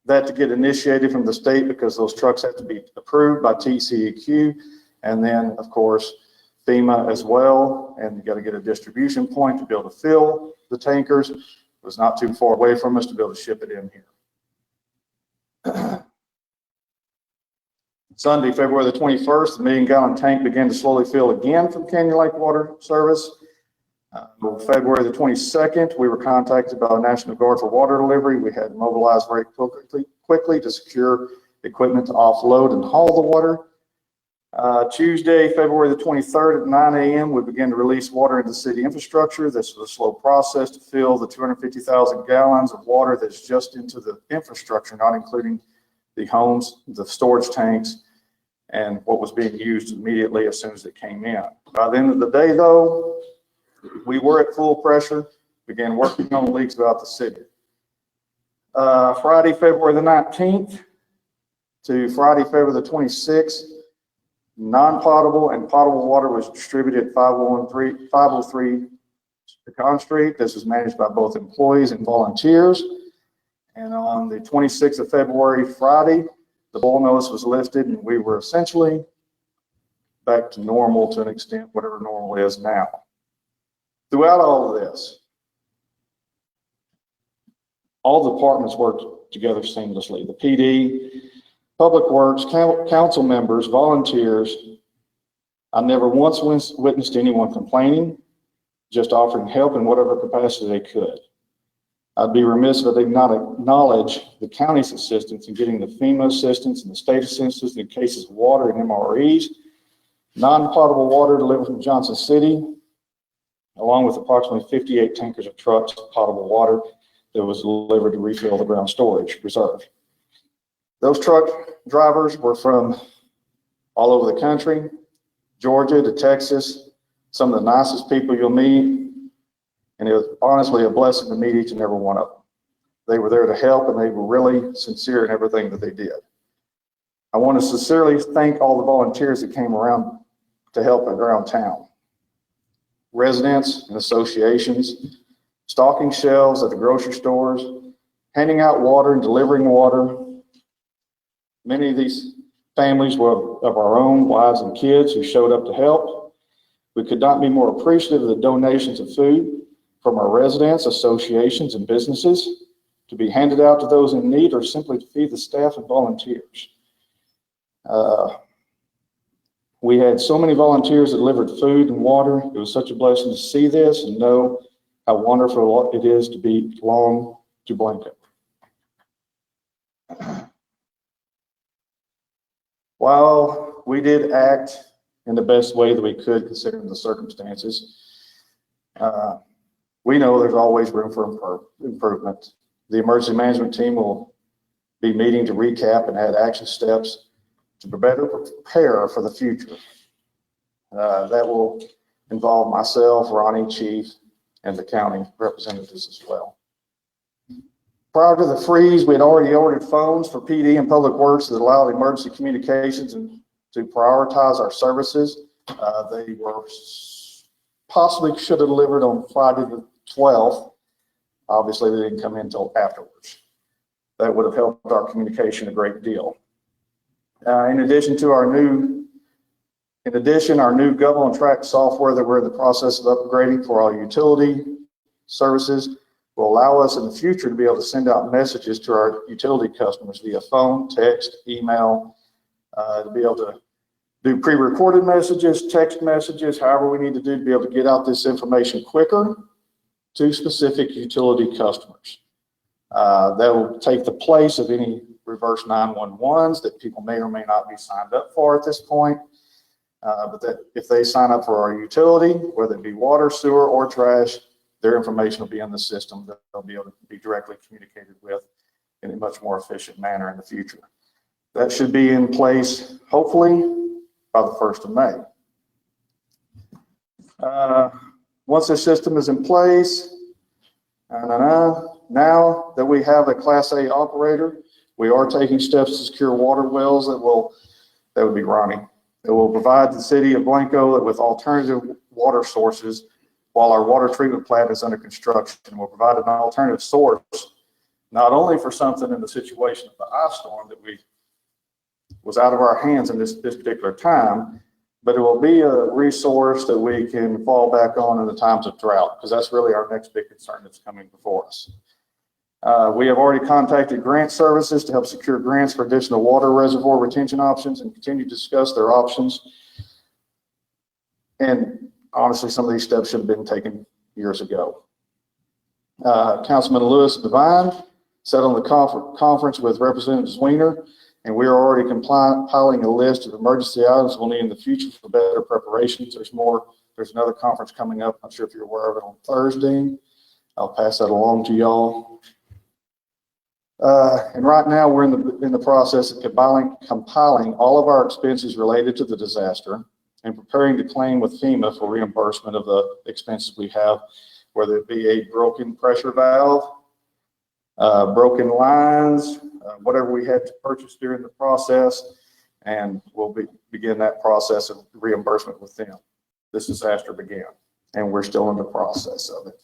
that to get initiated from the state because those trucks have to be approved by TCEQ and then, of course, FEMA as well. And you got to get a distribution point to be able to fill the tankers. It was not too far away from us to be able to ship it in here. Sunday, February the 21st, the 1 million gallon tank began to slowly fill again from Canyon Lake Water Service. February the 22nd, we were contacted by the National Guard for water delivery. We had mobilized very quickly to secure equipment to offload and haul the water. Tuesday, February the 23rd at 9 a.m., we began to release water into city infrastructure. This was a slow process to fill the 250,000 gallons of water that's just into the infrastructure, not including the homes, the storage tanks, and what was being used immediately as soon as it came in. By the end of the day, though, we were at full pressure, began working on leaks throughout the city. Friday, February the 19th to Friday, February the 26th, non-potable and potable water was distributed at 503 Pecan Street. This was managed by both employees and volunteers. And on the 26th of February, Friday, the boil notice was lifted and we were essentially back to normal to an extent, whatever normal is now. Throughout all of this, all departments worked together seamlessly. The PD, Public Works, council members, volunteers. I never once witnessed anyone complaining, just offering help in whatever capacity they could. I'd be remiss if I did not acknowledge the county's assistance in getting the FEMA assistance and the state assistance in cases of water and MREs, non-potable water delivered from Johnson City, along with approximately 58 tankers of trucks of potable water that was delivered to refill the ground storage reserve. Those truck drivers were from all over the country, Georgia to Texas, some of the nicest people you'll meet. And it was honestly a blessing to meet each and every one of them. They were there to help and they were really sincere in everything that they did. I want to sincerely thank all the volunteers that came around to help around town. Residents and associations, stocking shelves at the grocery stores, handing out water and delivering water. Many of these families were of our own wives and kids who showed up to help. We could not be more appreciative of the donations of food from our residents, associations, and businesses to be handed out to those in need or simply to feed the staff and volunteers. We had so many volunteers that delivered food and water. It was such a blessing to see this and know how wonderful it is to belong to Blanket. While we did act in the best way that we could considering the circumstances, we know there's always room for improvement. The emergency management team will be meeting to recap and add action steps to better prepare for the future. That will involve myself, Ronnie, Chief, and the county representatives as well. Prior to the freeze, we had already ordered phones for PD and Public Works that allowed emergency communications and to prioritize our services. They were possibly should have delivered on Friday the 12th. Obviously, they didn't come in until afterwards. That would have helped our communication a great deal. In addition, our new Government on Track software that we're in the process of upgrading for our utility services will allow us in the future to be able to send out messages to our utility customers via phone, text, email, to be able to do pre-recorded messages, text messages, however we need to do to be able to get out this information quicker to specific utility customers. That will take the place of any reverse 911s that people may or may not be signed up for at this point. But that if they sign up for our utility, whether it be water, sewer, or trash, their information will be in the system that they'll be able to be directly communicated with in a much more efficient manner in the future. That should be in place, hopefully, by the 1st of May. Once this system is in place, now that we have a Class A operator, we are taking steps to secure water wells that would be running. It will provide the city of Blanco with alternative water sources while our water treatment plant is under construction. We'll provide an alternative source, not only for something in the situation of the ice storm that was out of our hands in this particular time, but it will be a resource that we can fall back on in the times of drought, because that's really our next big concern that's coming before us. We have already contacted grant services to help secure grants for additional water reservoir retention options and continue to discuss their options. And honestly, some of these steps should have been taken years ago. Councilman Lewis Devine sat on the conference with Representative Weiner, and we are already compiling a list of emergency items we'll need in the future for better preparations. There's another conference coming up. I'm not sure if you're aware of it, on Thursday. I'll pass that along to y'all. And right now we're in the process of compiling all of our expenses related to the disaster and preparing to claim with FEMA for reimbursement of the expenses we have, whether it be a broken pressure valve, broken lines, whatever we had to purchase during the process, and we'll begin that process of reimbursement with them. This disaster began, and we're still in the process of it.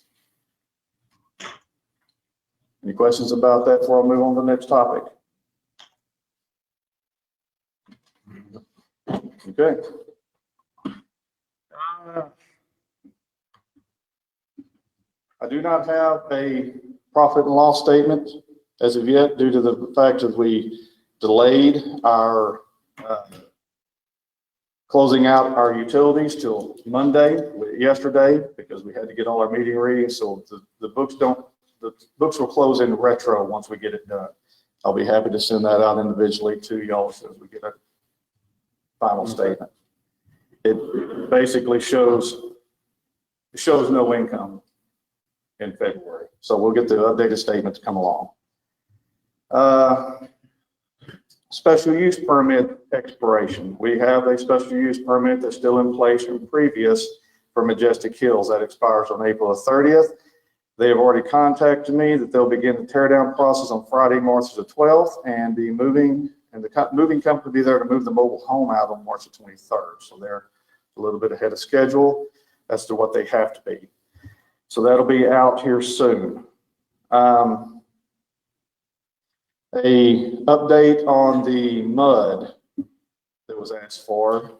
Any questions about that before I move on to the next topic? Okay. I do not have a profit and loss statement as of yet, due to the fact that we delayed our closing out our utilities till yesterday, because we had to get all our meeting readings. So the books will close in retro once we get it done. I'll be happy to send that out individually to y'all as soon as we get a final statement. It basically shows no income in February. So we'll get the updated statement to come along. Special use permit expiration. We have a special use permit that's still in place from previous for Majestic Hills that expires on April the 30th. They have already contacted me that they'll begin the tear down process on Friday, March the 12th, and the moving company will be there to move the mobile home out on March the 23rd. So they're a little bit ahead of schedule as to what they have to be. So that'll be out here soon. A update on the mud that was asked for,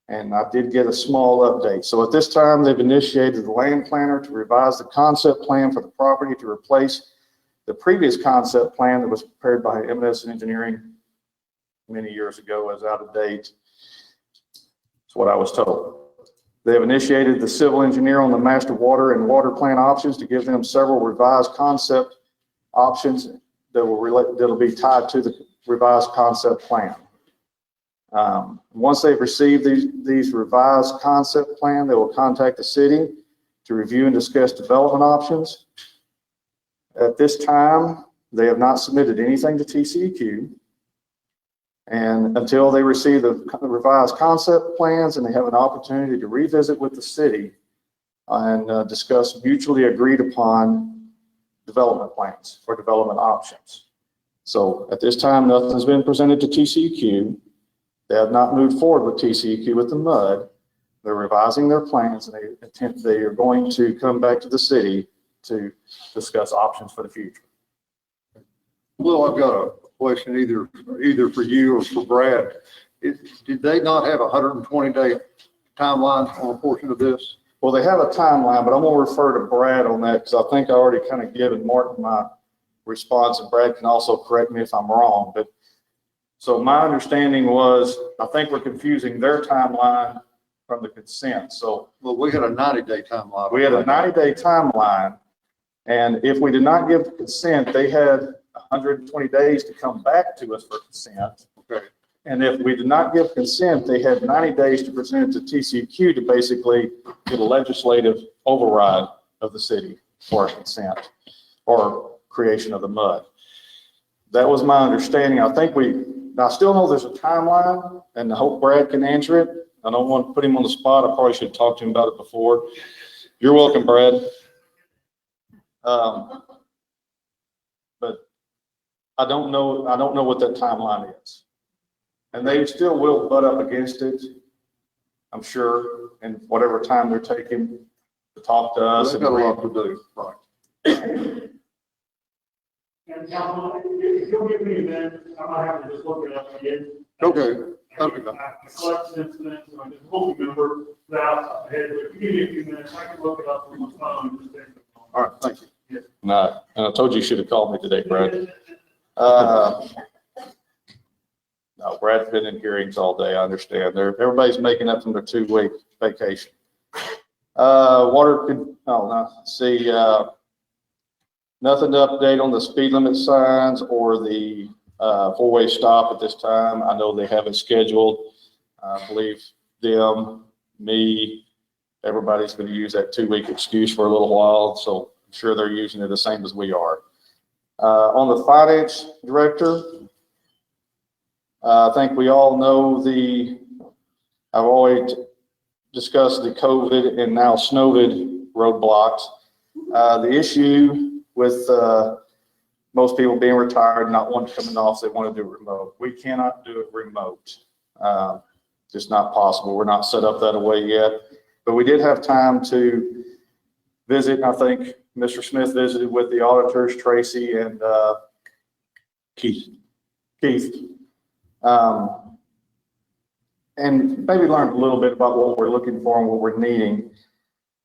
and I did get a small update. So at this time, they've initiated the land planner to revise the concept plan for the property to replace the previous concept plan that was prepared by M&S Engineering many years ago as out of date. That's what I was told. They have initiated the civil engineer on the master water and water plan options to give them several revised concept options that'll be tied to the revised concept plan. Once they've received these revised concept plan, they will contact the city to review and discuss development options. At this time, they have not submitted anything to TCEQ. And until they receive the revised concept plans and they have an opportunity to revisit with the city, and discuss mutually agreed upon development plans for development options. So at this time, nothing's been presented to TCEQ. They have not moved forward with TCEQ with the MUD. They're revising their plans, and they are going to come back to the city to discuss options for the future. Well, I've got a question either for you or for Brad. Did they not have a 120-day timeline on a portion of this? Well, they have a timeline, but I'm going to refer to Brad on that because I think I already kind of given Martin my response, and Brad can also correct me if I'm wrong. But so my understanding was, I think we're confusing their timeline from the consent. So Well, we had a 90-day timeline. we had a 90-day timeline, and if we did not give consent, they had 120 days to come back to us for consent. Okay. And if we did not give consent, they had 90 days to present it to TCEQ to basically get a legislative override of the city for consent or creation of the MUD. That was my understanding. I still know there's a timeline, and I hope Brad can answer it. I don't want to put him on the spot. I probably should have talked to him about it before. You're welcome, Brad. But I don't know what that timeline is. And they still will butt up against it, I'm sure, in whatever time they're taking to talk to us. They've got a lot to do, right? And Councilman, if you'll give me a minute, I might have to just look it up again. Okay. I collect incidents, and I just won't remember that ahead, but if you give me a few minutes, I can look it up on my phone. Just take it. All right, thank you. No, and I told you you should have called me today, Brad. No, Brad's been in hearings all day, I understand. Everybody's making up from their 2-week vacation. Nothing to update on the speed limit signs or the four-way stop at this time. I know they have it scheduled. I believe them, me, everybody's going to use that 2-week excuse for a little while, so I'm sure they're using it the same as we are. On the finance director, I think we all know I've always discussed the COVID and now snowed roadblocks. The issue with most people being retired, not wanting to come in the office, they want to do it remote. We cannot do it remote. Just not possible. We're not set up that way yet. But we did have time to visit. I think Mr. Smith visited with the auditors, Tracy and Keith. And maybe learned a little bit about what we're looking for and what we're needing.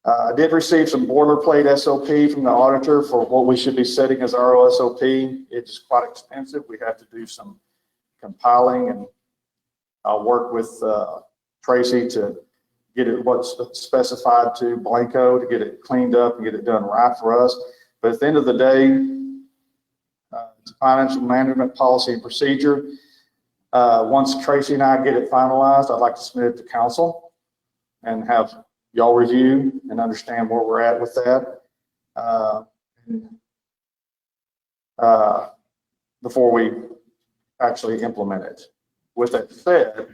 I did receive some boilerplate SOP from the auditor for what we should be setting as our SOP. It's quite expensive. We have to do some compiling, and I'll work with Tracy to get it what's specified to Blanco to get it cleaned up and get it done right for us. But at the end of the day, it's a financial management policy and procedure. Once Tracy and I get it finalized, I'd like to submit it to council and have y'all review and understand where we're at with that before we actually implement it. With that said,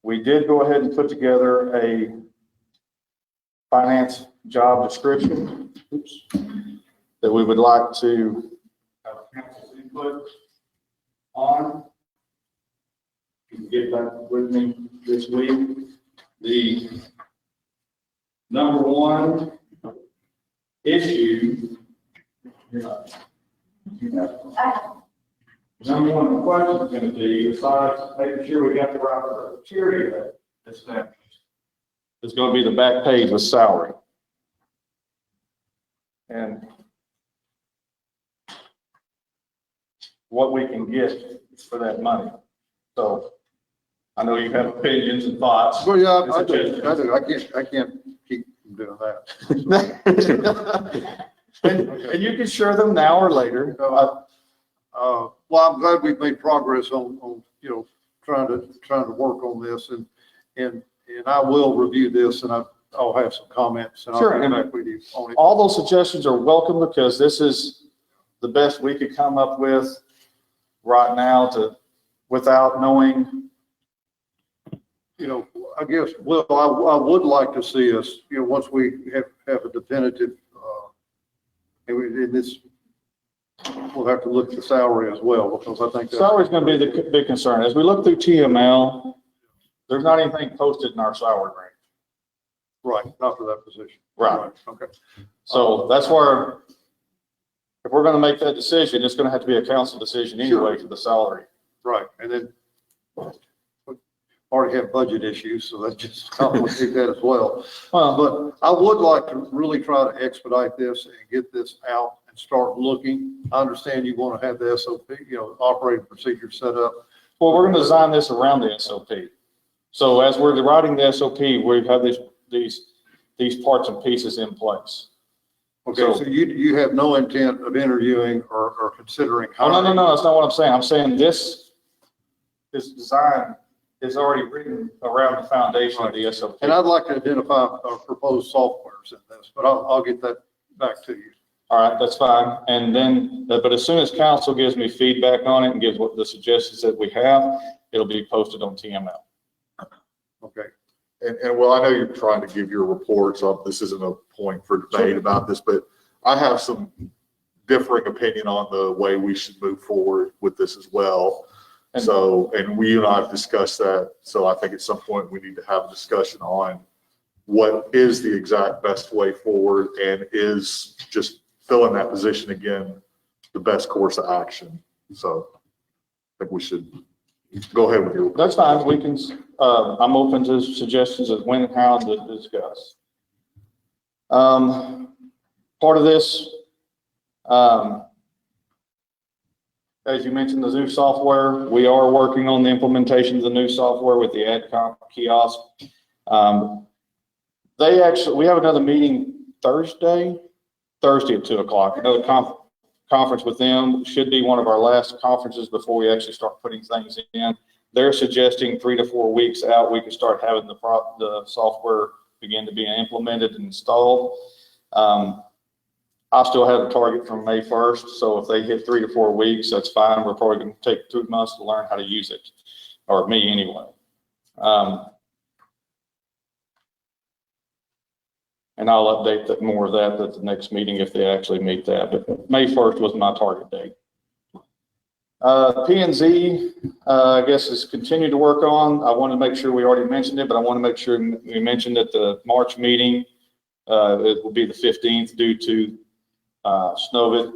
we did go ahead and put together a finance job description that we would like to have council's input on. You can get that with me this week. The number one issue, number one question is going to be, besides making sure we got the right criteria established, it's going to be the back page with salary. And what we can get for that money. So I know you have opinions and thoughts. Well, yeah, I do. I can't keep doing that. And you can share them now or later. Well, I'm glad we've made progress on trying to work on this, and I will review this, and I'll have some comments, and I'll Sure. come back with you on it. All those suggestions are welcome because this is the best we could come up with right now without knowing you know, I guess, well, I would like to see us, you know, once we have a definitive, in this, we'll have to look at the salary as well, because I think. Salary's gonna be the big concern. As we look through TML, there's not anything posted in our salary range. Right, not for that position. Right. Okay. So that's where, if we're gonna make that decision, it's gonna have to be a council decision anyway for the salary. Right, and then we already have budget issues, so that just complicates that as well. Well, But I would like to really try to expedite this and get this out and start looking. I understand you want to have the SOP, you know, operating procedure set up. well, we're gonna design this around the SOP. So as we're writing the SOP, we have these parts and pieces in place. Okay, so you have no intent of interviewing or considering Oh, hiring? no, that's not what I'm saying. I'm saying this design is already written around the foundation of the SOP. And I'd like to identify proposed softwares in this, but I'll get that back to you. All right, that's fine. And then, but as soon as council gives me feedback on it and gives what the suggestions that we have, it'll be posted on TML. Okay. And well, I know you're trying to give your reports up. This isn't a point for debate about this, but I have some differing opinion on the way we should move forward with this as well. So, and you and I have discussed that. So I think at some point we need to have a discussion on what is the exact best way forward, and is just filling that position again the best course of action. So I think we should go ahead with your. That's fine. We can, I'm open to suggestions of when and how to discuss. Part of this, as you mentioned, the new software, we are working on the implementation of the new software with the AdComp kiosk. We have another meeting Thursday at 2 o'clock. Another conference with them. Should be one of our last conferences before we actually start putting things in. They're suggesting 3 to 4 weeks out, we can start having the software begin to be implemented and installed. I still have a target from May 1st, so if they hit 3 to 4 weeks, that's fine. We're probably going to take 2 months to learn how to use it, or me anyway. And I'll update more of that at the next meeting if they actually meet that. But May 1st was my target date. P&Z, I guess, is continued to work on. I want to make sure we already mentioned it, but I want to make sure we mentioned at the March meeting, it will be the 15th due to Snowvid.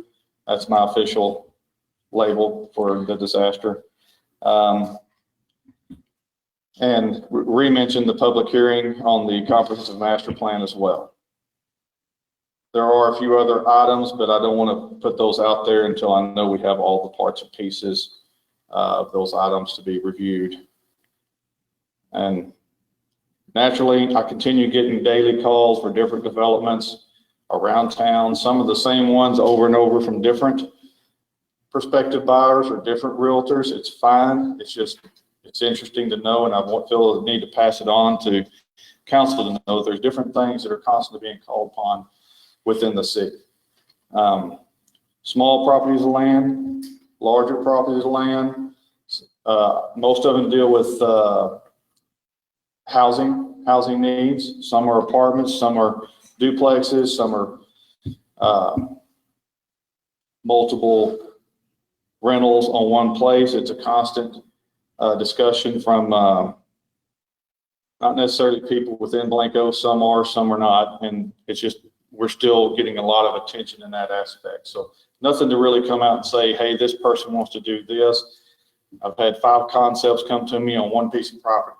That's my official label for the disaster. And re-mention the public hearing on the comprehensive master plan as well. There are a few other items, but I don't want to put those out there until I know we have all the parts and pieces of those items to be reviewed. And naturally, I continue getting daily calls for different developments around town, some of the same ones over and over from different prospective buyers or different realtors. It's fine. It's just, it's interesting to know, and I feel the need to pass it on to council to know there's different things that are constantly being called upon within the city. Small properties of land, larger properties of land. Most of them deal with housing needs. Some are apartments, some are duplexes, some are multiple rentals on one place. It's a constant discussion from not necessarily people within Blanco. Some are, some are not, and it's just we're still getting a lot of attention in that aspect. So nothing to really come out and say, hey, this person wants to do this. I've had 5 concepts come to me on one piece of property.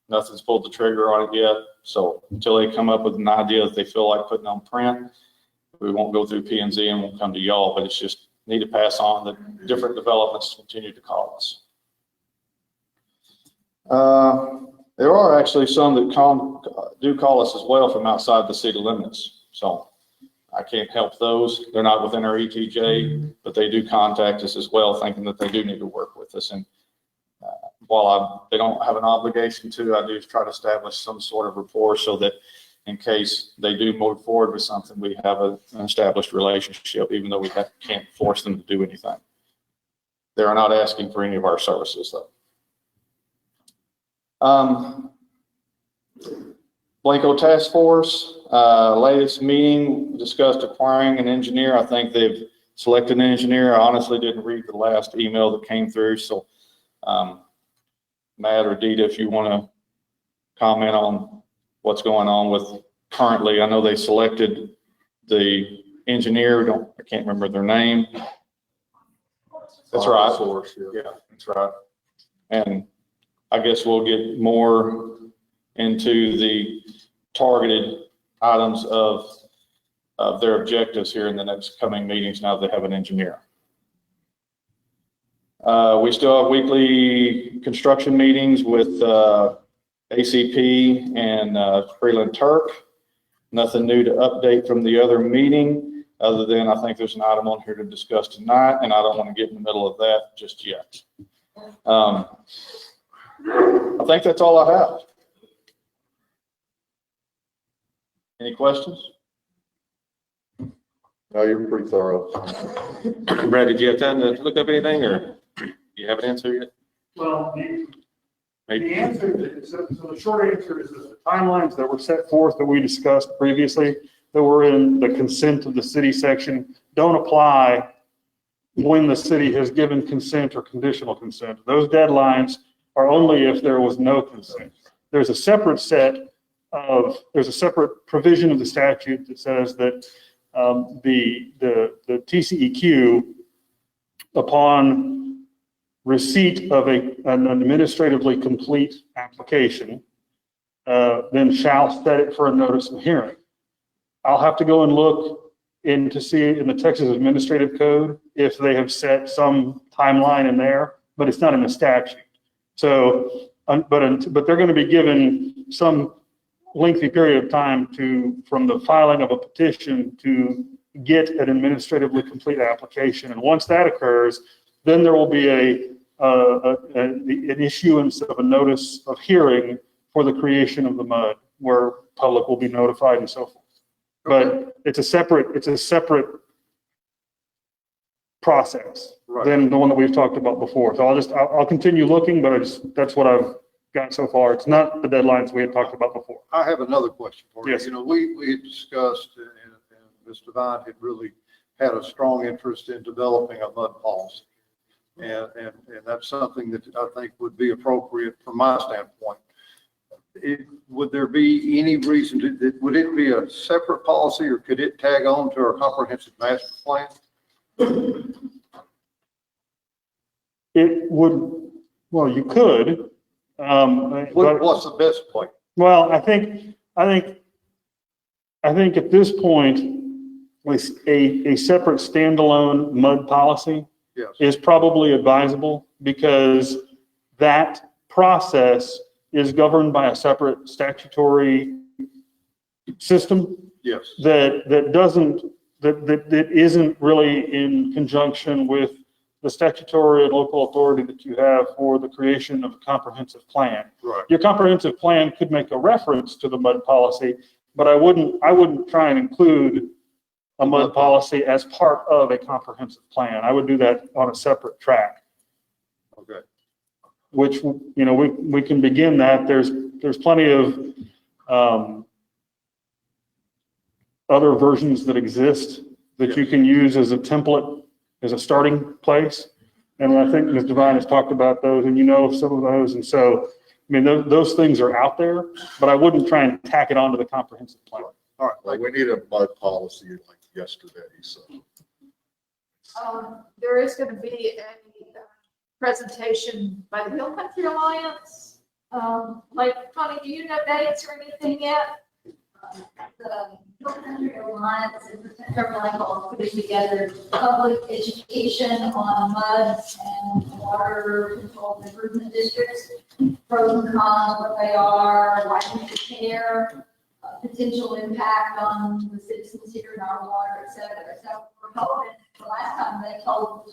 Nothing's pulled the trigger on it yet. So until they come up with an idea that they feel like putting on print, we won't go through P&Z and won't come to y'all, but it's just need to pass on the different developments continue to call us. There are actually some that do call us as well from outside the city limits. So I can't help those. They're not within our ETJ, but they do contact us as well, thinking that they do need to work with us. And while they don't have an obligation to, I do try to establish some sort of rapport so that in case they do move forward with something, we have an established relationship, even though we can't force them to do anything. They are not asking for any of our services, though. Blanco Task Force, latest meeting discussed acquiring an engineer. I think they've selected an engineer. I honestly didn't read the last email that came through, so Matt or Dita, if you want to comment on what's going on with currently. I know they selected the engineer. I can't remember their name. That's right. Source, Yeah, that's right. And I guess we'll get more into the targeted items of their objectives here in the next coming meetings now that they have an engineer. We still have weekly construction meetings with ACP and Freeland Turk. Nothing new to update from the other meeting, other than I think there's an item on here to discuss tonight, and I don't want to get in the middle of that just yet. I think that's all I have. Any questions? No, you're pretty thorough. Brad, did you have time to look up anything, or do you have an answer yet? Well, the answer, so the short answer is that the timelines that were set forth that we discussed previously, that were in the consent of the city section, don't apply when the city has given consent or conditional consent. Those deadlines are only if there was no consent. There's a separate provision of the statute that says that the TCEQ, upon receipt of an administratively complete application, then shall set it for a notice of hearing. I'll have to go and look in to see in the Texas Administrative Code if they have set some timeline in there, but it's not in the statute. So, but they're going to be given some lengthy period of time from the filing of a petition to get an administratively complete application. And once that occurs, then there will be an issuance of a notice of hearing for the creation of the MUD, where public will be notified and so forth. But it's a separate process than the one that we've talked about before. So I'll continue looking, but that's what I've got so far. It's not the deadlines we had talked about before. I have another question for you. Yes. You know, we had discussed, and Ms. Devine had really had a strong interest in developing a MUD policy. And that's something that I think would be appropriate from my standpoint. Would there be any reason would it be a separate policy, or could it tag on to our comprehensive master plan? It would, well, you could. What's the best point? Well, I think at this point, with a separate standalone MUD policy is probably advisable, because that process is governed by a separate statutory system. Yes. That isn't really in conjunction with the statutory and local authority that you have for the creation of a comprehensive plan. Right. Your comprehensive plan could make a reference to the MUD policy, but I wouldn't try and include a MUD policy as part of a comprehensive plan. I would do that on a separate track. Okay. Which, you know, we can begin that. There's plenty of other versions that exist that you can use as a template, as a starting place. And I think Ms. Devine has talked about those, and you know some of those. And so, I mean, those things are out there, but I wouldn't try and tack it onto the comprehensive plan. All right, like we need a MUD policy like yesterday, so. There is going to be a presentation by the Hill Country Alliance. Like, Connie, do you know dates or anything yet? The Hill Country Alliance and Protect Michael putting together public education on MUD and water control improvement districts, pros and cons, what they are, why we should care, potential impact on the citizens here in our water, et cetera. So we're hoping, the last time they talked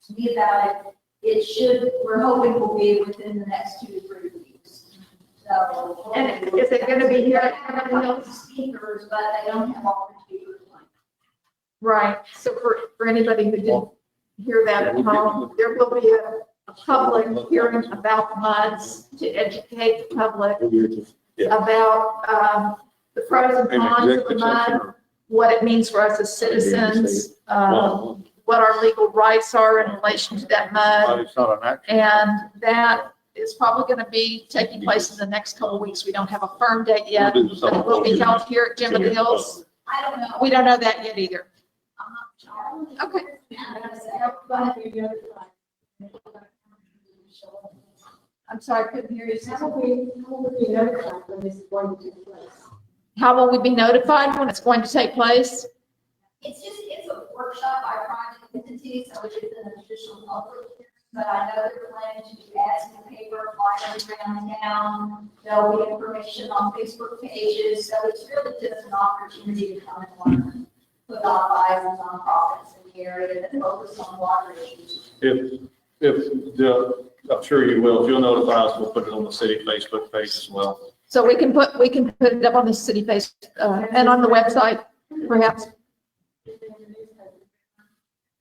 to me about it, we're hoping will be within the next 2 to 3 weeks. So, And is it going to be here? Speakers, but they don't have all the speakers. Right. So for anybody who didn't hear that at home, there will be a public hearing about MUDs to educate the public. Yeah. about, the pros and cons of the mud, what it means for us as citizens, what our legal rights are in relation to that mud. It's not an action. And that is probably going to be taking place in the next couple of weeks. We don't have a firm date yet, but it will be held here at Jim Hills. I don't know. We don't know that yet either. Okay. I'm sorry, I couldn't hear you. How will we be notified when it's going to take place? It's a workshop by private entities, so it is an official public hearing, but I know they're planning to do ads in the paper, flyers around town. There'll be information on Facebook pages, so it's really just an opportunity to come and learn about eyes and nonprofits in the area that focus on water issues. I'm sure you will. If you'll notify us, we'll put it on the city Facebook page as well. So we can put it up on the city page, and on the website, perhaps.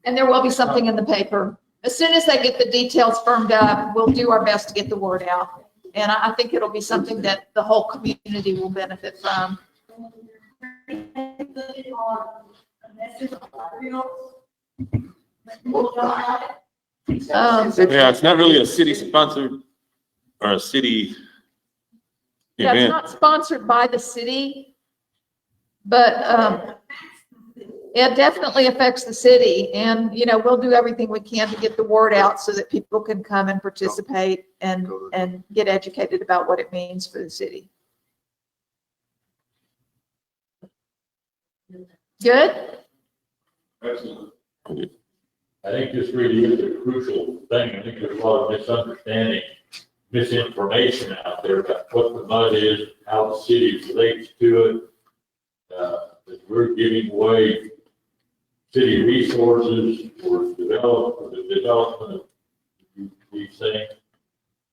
And there will be something in the paper. As soon as they get the details firmed up, we'll do our best to get the word out. And I think it'll be something that the whole community will benefit from. Yeah, it's not really a city sponsored or a city Yeah, it's event. not sponsored by the city, but it definitely affects the city. And, you know, we'll do everything we can to get the word out so that people can come and participate and get educated about what it means for the city. Good? Excellent. I think this really is a crucial thing. I think there's a lot of misunderstanding, misinformation out there about what the mud is, how the city relates to it. That we're giving away city resources for the development of these things.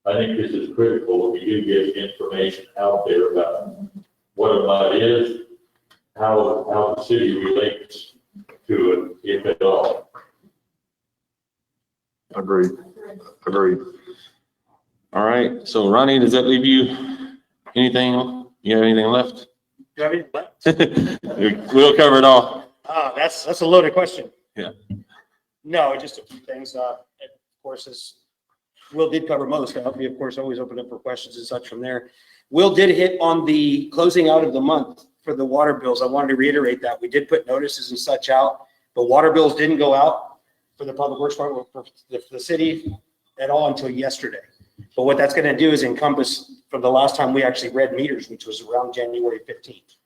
I think this is critical that we do get information out there about what a mud is, how the city relates to it, if at all. Agreed. All right, so Ronnie, does that leave you anything? You have anything left? Do you have anything left? We'll cover it all. That's a loaded question. Yeah. No, just a few things. Of course, as Will did cover most. I'll be, of course, always open up for questions and such from there. Will did hit on the closing out of the month for the water bills. I wanted to reiterate that. We did put notices and such out, but water bills didn't go out for the public works department, for the city at all until yesterday. But what that's going to do is encompass from the last time we actually read meters, which was around January 15th.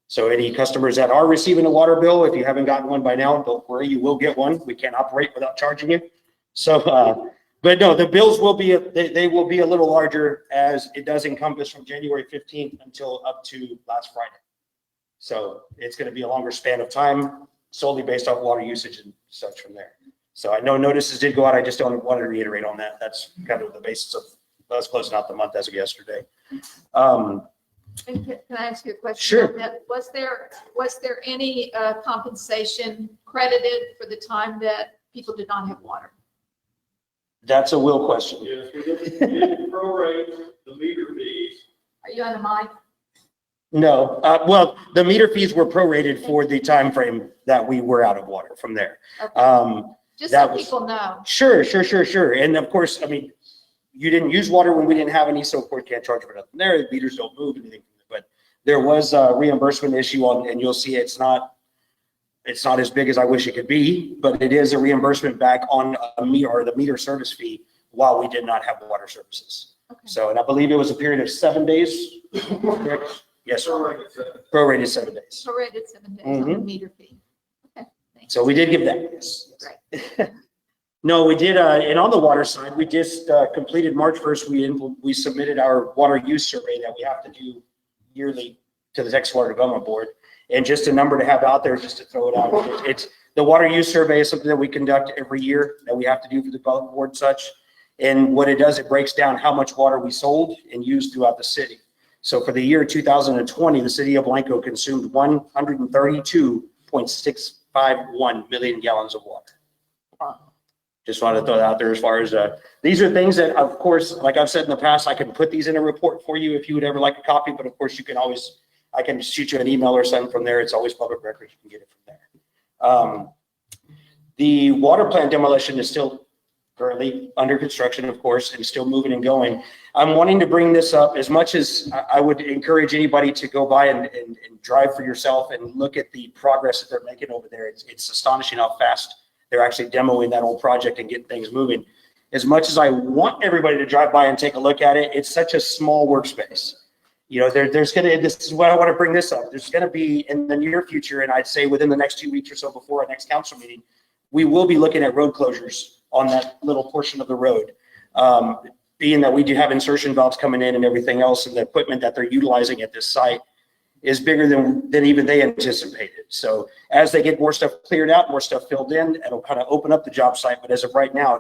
So any customers that are receiving a water bill, if you haven't gotten one by now, don't worry, you will get one. We can't operate without charging you. So, but no, the bills will be, they will be a little larger, as it does encompass from January 15th until up to last Friday. So it's going to be a longer span of time solely based off water usage and such from there. So I know notices did go out. I just don't want to reiterate on that. That's kind of the basis of us closing out the month as of yesterday. And can I ask you a question? Sure. about that? Was there any compensation credited for the time that people did not have water? That's a Will question. Yes, we did prorate the meter fees. Are you on the mic? No, well, the meter fees were prorated for the time frame that we were out of water from there. Okay. Just so that was- people know. Sure. And of course, I mean, you didn't use water when we didn't have any, so of course can't charge for nothing there. The meters don't move anything. But there was a reimbursement issue on, and you'll see it's not as big as I wish it could be, but it is a reimbursement back on a meter, or the meter service fee, while we did not have water services. Okay. So, and I believe it was a period of 7 days. Correct? Yes, sir. Prorated 7 days. Prorated 7 days on the meter fee. Okay. Thanks. So we did give that, yes. Right. No, we did, and on the water side, we just completed March 1st, we submitted our water use survey that we have to do yearly to the Texas Water Development Board. And just a number to have out there, just to throw it out. It's the water use survey is something that we conduct every year that we have to do for the development board and such. And what it does, it breaks down how much water we sold and used throughout the city. So for the year 2020, the city of Blanco consumed 132.651 million gallons of water. Just wanted to throw that out there as far as, these are things that, of course, like I've said in the past, I can put these in a report for you if you would ever like a copy, but of course you can always, I can shoot you an email or something from there. It's always public record. You can get it from there. The water plant demolition is still currently under construction, of course, and still moving and going. I'm wanting to bring this up as much as I would encourage anybody to go by and drive for yourself and look at the progress that they're making over there. It's astonishing how fast they're actually demoing that whole project and getting things moving. As much as I want everybody to drive by and take a look at it, it's such a small workspace. You know, this is what I want to bring this up. There's going to be in the near future, and I'd say within the next 2 weeks or so before our next council meeting, we will be looking at road closures on that little portion of the road. Being that we do have insertion valves coming in and everything else, and the equipment that they're utilizing at this site is bigger than even they anticipated. So as they get more stuff cleared out, more stuff filled in, it'll kind of open up the job site. But as of right now,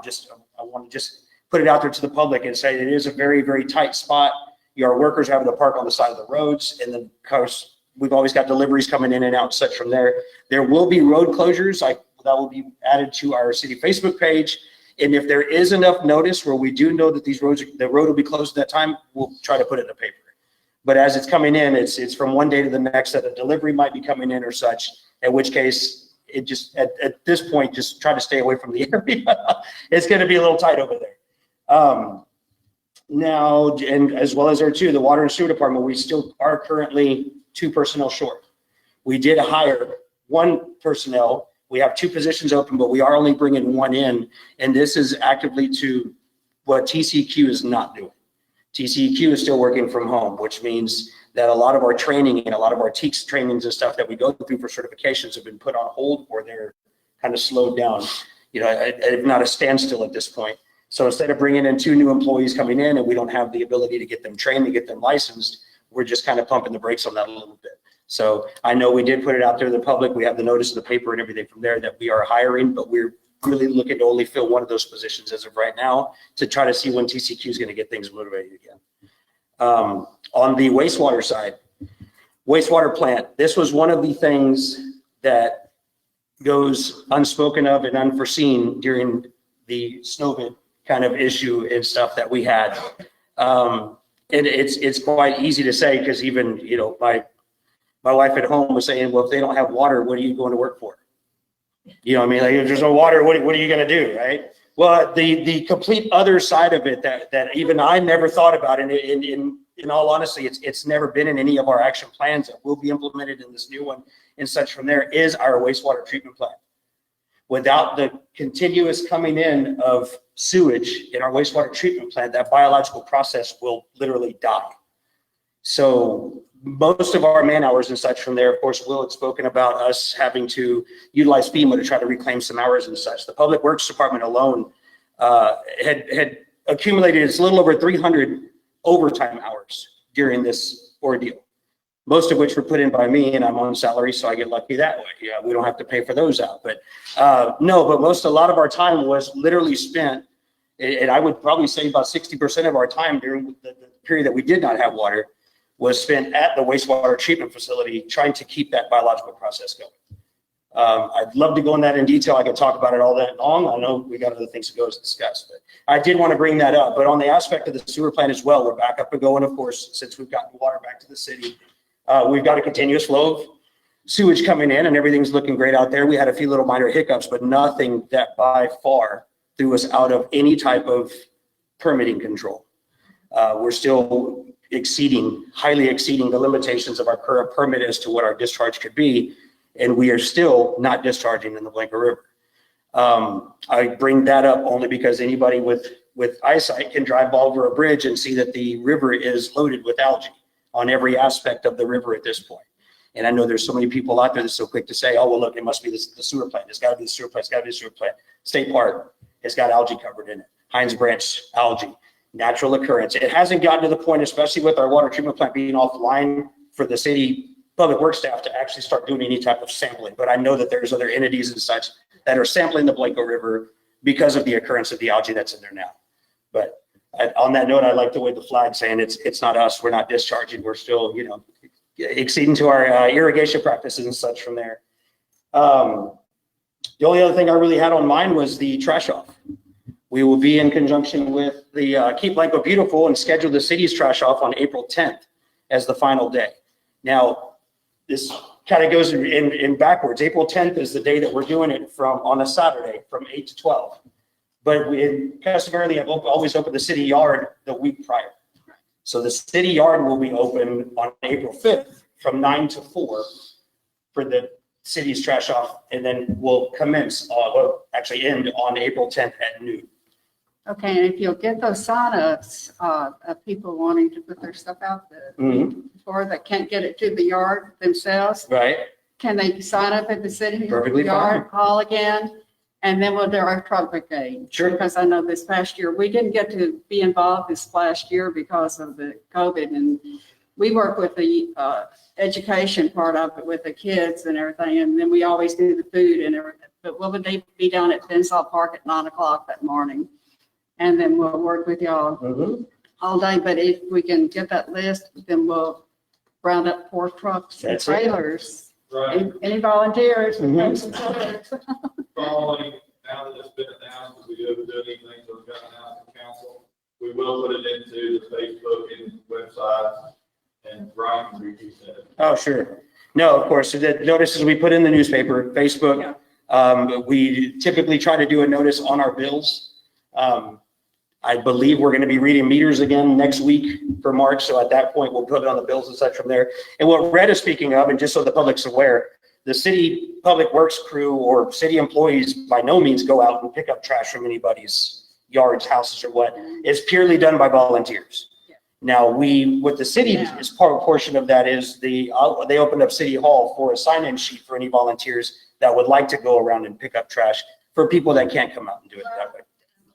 I want to just put it out there to the public and say it is a very, very tight spot. Your workers are having to park on the side of the roads, and then of course we've always got deliveries coming in and out and such from there. There will be road closures. That will be added to our city Facebook page. And if there is enough notice where we do know that the road will be closed at that time, we'll try to put it in the paper. But as it's coming in, it's from one day to the next that a delivery might be coming in or such, in which case it just, at this point, just try to stay away from the area. It's going to be a little tight over there. Now, and as well as there too, the water and sewer department, we still are currently 2 personnel short. We did hire 1 personnel. We have 2 positions open, but we are only bringing 1 in. And this is actively to what TCEQ is not doing. TCEQ is still working from home, which means that a lot of our training and a lot of our TEACS trainings and stuff that we go through for certifications have been put on hold, or they're kind of slowed down, you know, if not a standstill at this point. So instead of bringing in 2 new employees coming in and we don't have the ability to get them trained, to get them licensed, we're just kind of pumping the brakes on that a little bit. So I know we did put it out there to the public. We have the notice of the paper and everything from there that we are hiring, but we're really looking to only fill 1 of those positions as of right now to try to see when TCEQ is going to get things motivated again. On the wastewater side, wastewater plant, this was one of the things that goes unspoken of and unforeseen during the Snowbit kind of issue and stuff that we had. And it's quite easy to say, because even, you know, my wife at home was saying, well, if they don't have water, what are you going to work for? You know what I mean? Like, if there's no water, what are you going to do, right? Well, the complete other side of it that even I never thought about, and in all honesty, it's never been in any of our action plans that will be implemented in this new one and such from there, is our wastewater treatment plant. Without the continuous coming in of sewage in our wastewater treatment plant, that biological process will literally die. So most of our man hours and such from there, of course, Will had spoken about us having to utilize FEMA to try to reclaim some hours and such. The Public Works Department alone had accumulated, it's a little over 300 overtime hours during this ordeal, most of which were put in by me, and I'm on salary, so I get lucky that way. Yeah, we don't have to pay for those out. But no, but a lot of our time was literally spent, and I would probably say about 60% of our time during the period that we did not have water was spent at the wastewater treatment facility trying to keep that biological process going. I'd love to go in that in detail. I could talk about it all that long. I know we got other things to go to discuss, but I did want to bring that up. But on the aspect of the sewer plant as well, we're back up and going, of course, since we've gotten water back to the city. We've got a continuous flow of sewage coming in and everything's looking great out there. We had a few little minor hiccups, but nothing that by far threw us out of any type of permitting control. We're still highly exceeding the limitations of our current permit as to what our discharge could be. And we are still not discharging in the Blanco River. I bring that up only because anybody with eyesight can drive over a bridge and see that the river is loaded with algae on every aspect of the river at this point. And I know there's so many people out there that's so quick to say, oh, well, look, it must be the sewer plant. It's got to be the sewer plant. It's got to be the sewer plant. State Park has got algae covered in it. Hines Branch algae, natural occurrence. It hasn't gotten to the point, especially with our water treatment plant being offline, for the city public works staff to actually start doing any type of sampling. But I know that there's other entities and such that are sampling the Blanco River because of the occurrence of the algae that's in there now. But on that note, I'd like to wave the flag saying it's not us. We're not discharging. We're still, you know, exceeding to our irrigation practices and such from there. The only other thing I really had on mind was the trash off. We will be in conjunction with the Keep Blanco Beautiful and schedule the city's trash off on April 10th as the final day. Now, this kind of goes in backwards. April 10th is the day that we're doing it on a Saturday from 8 to 12. But we customarily have always opened the city yard the week prior. So the city yard will be open on April 5th from 9 to 4 for the city's trash off, and then we'll commence, actually end on April 10th at noon. Okay, and if you'll get those signups of people wanting to put their stuff out there, or that can't get it to the yard themselves, Right? can they sign up at the city Perfectly yard, call again, and then we'll do our truck brigade? Sure. Because I know this past year, we didn't get to be involved this last year because of the COVID, and we work with the education part of it with the kids and everything, and then we always do the food and everything. But we'll be down at Bensall Park at 9 o'clock that morning, and then we'll work with y'all all day. But if we can get that list, then we'll round up 4 trucks and That's it. trailers. Right. Any volunteers? Mhm. Following, now that it's been announced, we haven't done anything, so it's got announced to council. We will put it into the Facebook and website, and Brian can review that. Oh, sure. No, of course. So the notices we put in the newspaper, Facebook. We typically try to do a notice on our bills. I believe we're going to be reading meters again next week for March. So at that point, we'll put it on the bills and such from there. And what Red is speaking of, and just so the public's aware, the city public works crew or city employees by no means go out and pick up trash from anybody's yards, houses, or what. It's purely done by volunteers. Now, what the city is portion of that is they opened up City Hall for a sign-in sheet for any volunteers that would like to go around and pick up trash for people that can't come out and do it that way.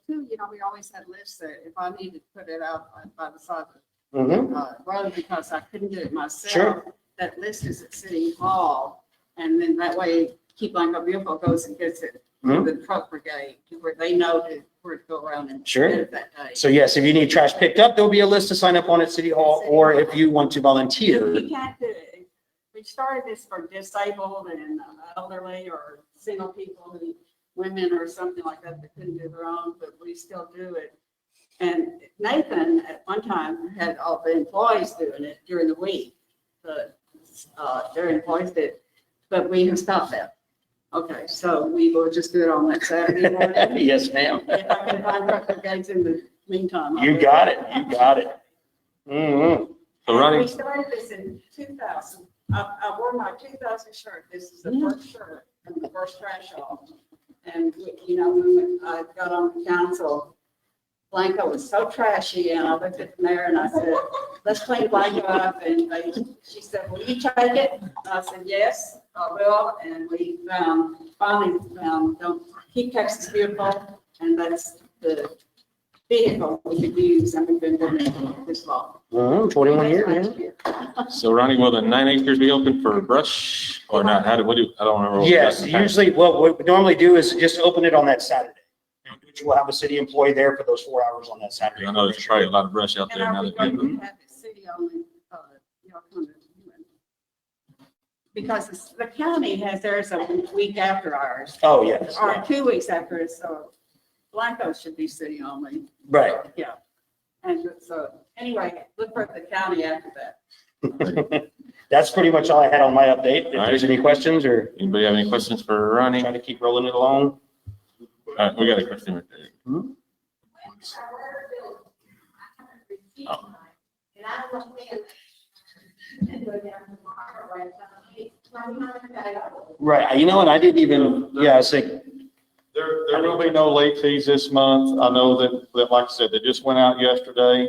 You know, we always had lists that if I needed to put it out by the side of Mhm. the road because I couldn't do it myself. Sure. That list is at City Hall, and then that way Keep Blanco Beautiful goes and gets it to Mhm. the truck brigade, where they know where to go around and Sure. get it that day. So yes, if you need trash picked up, there'll be a list to sign up on at City Hall, or if you want to volunteer. You can't do it. We started this for disabled and elderly or single people, women or something like that couldn't do their own, but we still do it. And Nathan at one time had all the employees doing it during the week, but their employees did, but we have stopped that. Okay, so we will just do it on that Saturday morning. Yes, ma'am. If I can find truck brigades in the meantime. I'll You do got it. You got it. Mhm. So Ronnie, We started this in 2000. I wore my 2000 shirt. This is the first shirt and the first trash off. And, you know, when I got on the council, Blanco was so trashy, and I looked at the mayor and I said, let's clean Blanco up. And she said, will you take it? And I said, yes, I will. And we finally found Don't Keep Texas Beautiful, and that's the vehicle we could use, and we've been doing it this fall. 21 years, yeah. so Ronnie, will the 9 acres be open for brush or not? I don't remember. what we Yes, got. usually what we normally do is just open it on that Saturday. Which we'll have a city employee there for those 4 hours on that Saturday. I know there's probably a lot of brush out And there are now we that going people. to have the city only, y'all come to- because the county has theirs a week after ours. Oh, yes. Or 2 weeks after us, so Blanco should be city only. Right. Yeah. And so, anyway, look for the county after that. That's pretty much all I had on my update. If All there's right. any questions or Anybody have any questions for Ronnie? try to keep rolling it along. We got a question right there. Oh. Right. You know what? I didn't even, yeah, I was like, There will be no late fees this month. I know that, like I said, they just went out yesterday.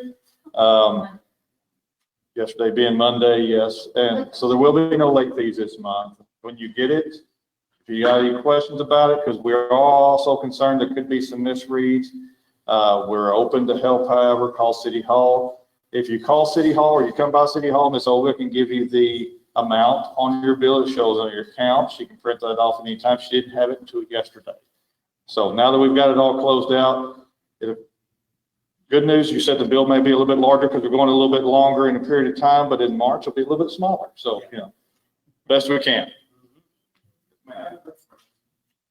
Yesterday being Monday, yes. And so there will be no late fees this month. When you get it, if you got any questions about it, because we're also concerned there could be some misreads. We're open to help, however, call City Hall. If you call City Hall or you come by City Hall, Ms. Olga can give you the amount on your bill. It shows on your account. She can print that off anytime. She didn't have it until yesterday. So now that we've got it all closed out, good news, you said the bill may be a little bit larger because we're going a little bit longer in a period of time, but in March it'll be a little bit smaller. So, best we can.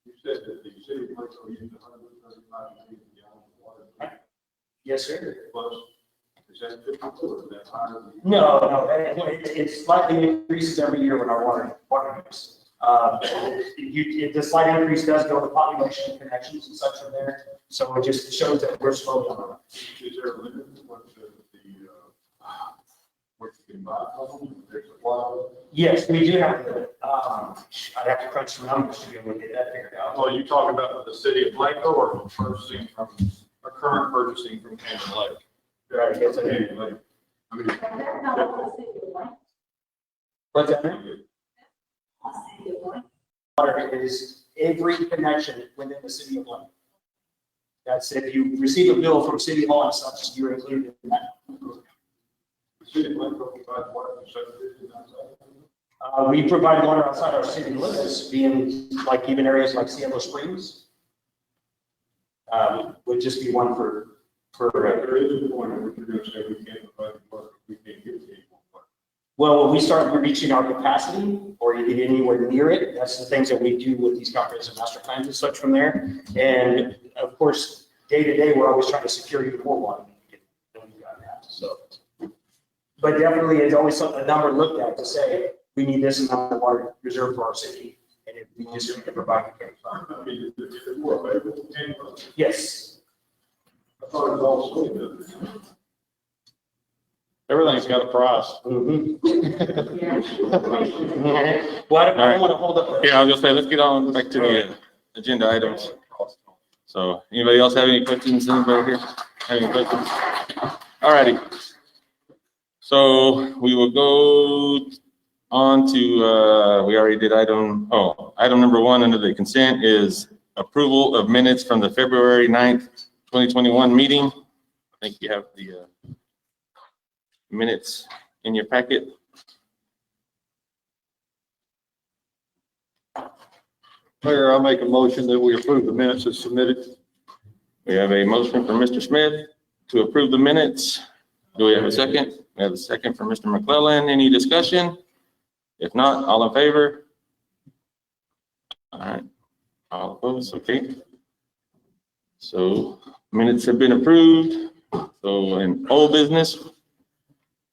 You said that the city of Bristol used 135 million gallons of water. Yes, sir. Plus, is that typical or is that higher? No, it's slightly increases every year with our water use. The slight increase does go to population connections and such from there, so it just shows that we're slowly on the rise. Is there a limit to what what you can buy from them? There's a lot. Yes, we do have to, I'd have to crunch some numbers to be able to get that figured out. Oh, you talking about the city of Blanco or purchasing from, or current purchasing from Canyon Lake? Right, yes, I do. Canyon Lake. I mean, What's that mean? Water is every connection within the city of London. That's if you receive a bill from City Hall and such, you're included in that. the city of Blanco provides water for subdivisions outside. We provide water outside our city limits, being like even areas like Cielo Springs. Would just be one for. There is a point at which you're going to say we can't provide water, we can't give people water. Well, when we start reaching our capacity or you get anywhere near it, that's the things that we do with these comprehensive master plans and such from there. And of course, day to day, we're always trying to secure even more water. So, but definitely it's always a number looked at to say, we need this amount of water reserved for our city. And if we just can provide it. Yes. I thought it was all city. Everything's got a price. Well, I don't want to hold up. Yeah, I was gonna say, let's get on back to the agenda items. So, anybody else have any questions? Anybody here have any questions? All righty. So, we will go on to, we already did item number 1 under the consent is approval of minutes from the February 9th, 2021 meeting. I think you have the minutes in your packet. Mayor, I'll make a motion that we approve the minutes as submitted. We have a motion from Mr. Smith to approve the minutes. Do we have a second? We have a second from Mr. McClellan. Any discussion? If not, all in favor? All right, all opposed, okay. So minutes have been approved. So in old business,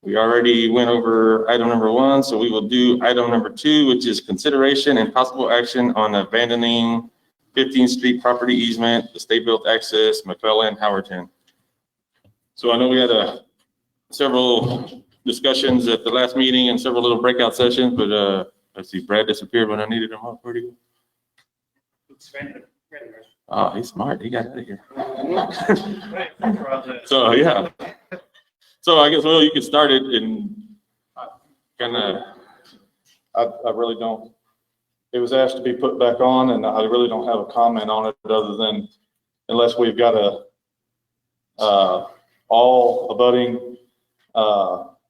we already went over item number 1, so we will do item number 2, which is consideration and possible action on abandoning 15th Street property easement, the state-built access, McClellan, Howerton. So I know we had several discussions at the last meeting and several little breakout sessions, but let's see, Brad disappeared when I needed him. Where'd he go? Oh, he's smart. He got out of here. So, yeah. So I guess, well, you can start it and kind of. I really don't. It was asked to be put back on and I really don't have a comment on it other than unless we've got all abutting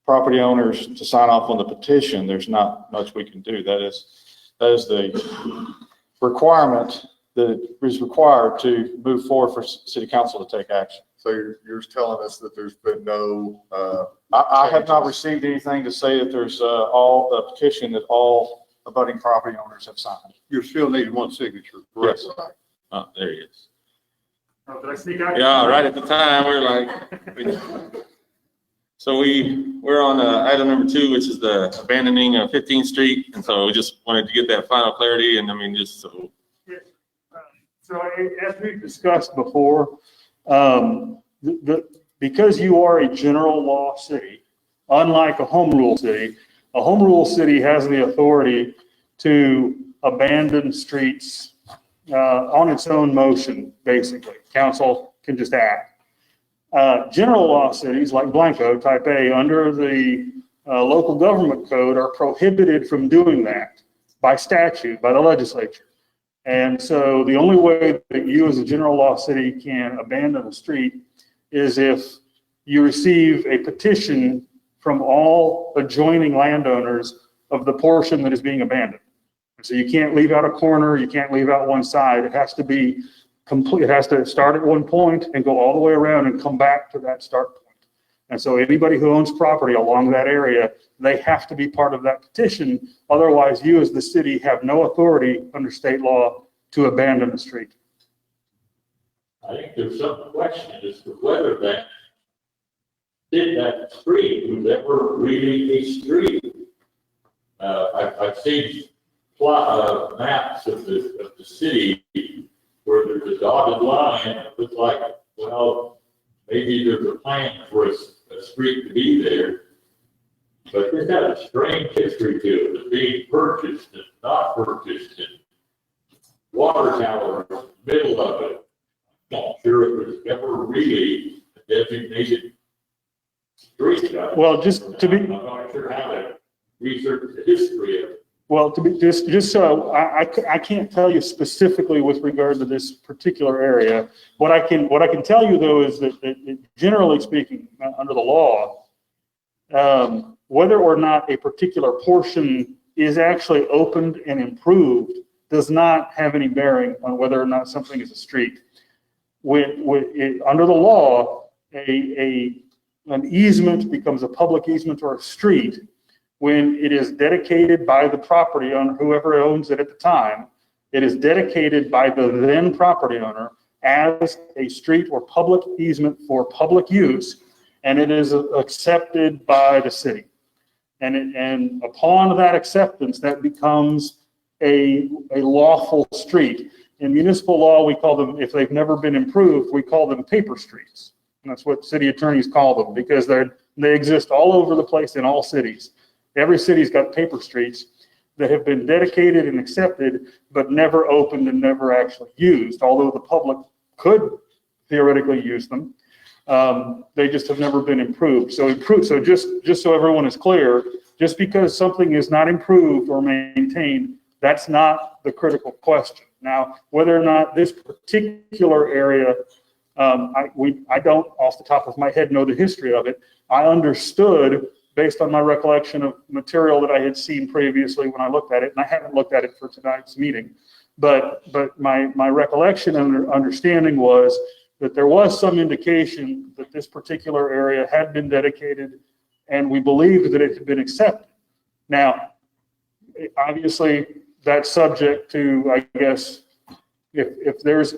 property owners to sign off on the petition, there's not much we can do. That is the requirement that is required to move forward for city council to take action. So you're telling us that there's been no, I have not received anything to say that there's a petition that all abutting property owners have signed. You still need one signature. Yes. Oh, there he is. Oh, did I sneak out? Yeah, right at the time, we're like. So we're on item number 2, which is the abandoning of 15th Street. And so we just wanted to get that final clarity and I mean, just so. So as we've discussed before, because you are a general law city, unlike a home rule city has the authority to abandon streets on its own motion, basically. Council can just act. General law cities like Blanco, type A, under the local government code are prohibited from doing that by statute, by the legislature. And so the only way that you as a general law city can abandon a street is if you receive a petition from all adjoining landowners of the portion that is being abandoned. So you can't leave out a corner, you can't leave out one side. It has to be complete. It has to start at one point and go all the way around and come back to that start point. And so anybody who owns property along that area, they have to be part of that petition. Otherwise, you as the city have no authority under state law to abandon the street. I think there's some question as to whether that street was ever really a street. I've seen maps of the city where there's a dotted line, and it looks like, well, maybe there's a plan for a street to be there. But it's got a strange history to it, of being purchased and not purchased, and water tower in the middle of it. I'm not sure it was ever really a designated street. Well, just to be, I'm not sure how to research the history of it. well, to be, just so, I can't tell you specifically with regard to this particular area. What I can tell you though is that generally speaking, under the law, whether or not a particular portion is actually opened and improved does not have any bearing on whether or not something is a street. Under the law, an easement becomes a public easement or a street when it is dedicated by the property owner, whoever owns it at the time. It is dedicated by the then property owner as a street or public easement for public use, and it is accepted by the city. And upon that acceptance, that becomes a lawful street. In municipal law, we call them, if they've never been improved, we call them paper streets. And that's what city attorneys call them, because they exist all over the place in all cities. Every city's got paper streets that have been dedicated and accepted, but never opened and never actually used, although the public could theoretically use them. They just have never been improved. So just so everyone is clear, just because something is not improved or maintained, that's not the critical question. Now, whether or not this particular area, I don't off the top of my head know the history of it. I understood based on my recollection of material that I had seen previously when I looked at it, and I haven't looked at it for tonight's meeting, but my recollection and understanding was that there was some indication that this particular area had been dedicated, and we believed that it had been accepted. Now, obviously, that's subject to, I guess, if there's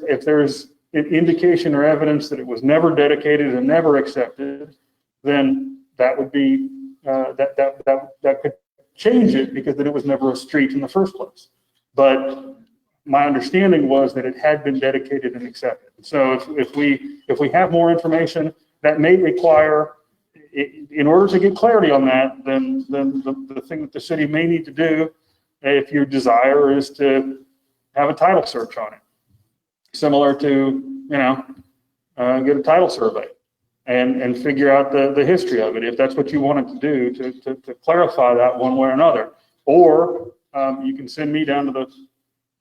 an indication or evidence that it was never dedicated and never accepted, then that would be that could change it, because then it was never a street in the first place. But my understanding was that it had been dedicated and accepted. So if we have more information, that may require, in order to get clarity on that, then the thing that the city may need to do, if your desire is to have a title search on it, similar to, get a title survey and figure out the history of it, if that's what you wanted to do, to clarify that one way or another. Or you can send me down to the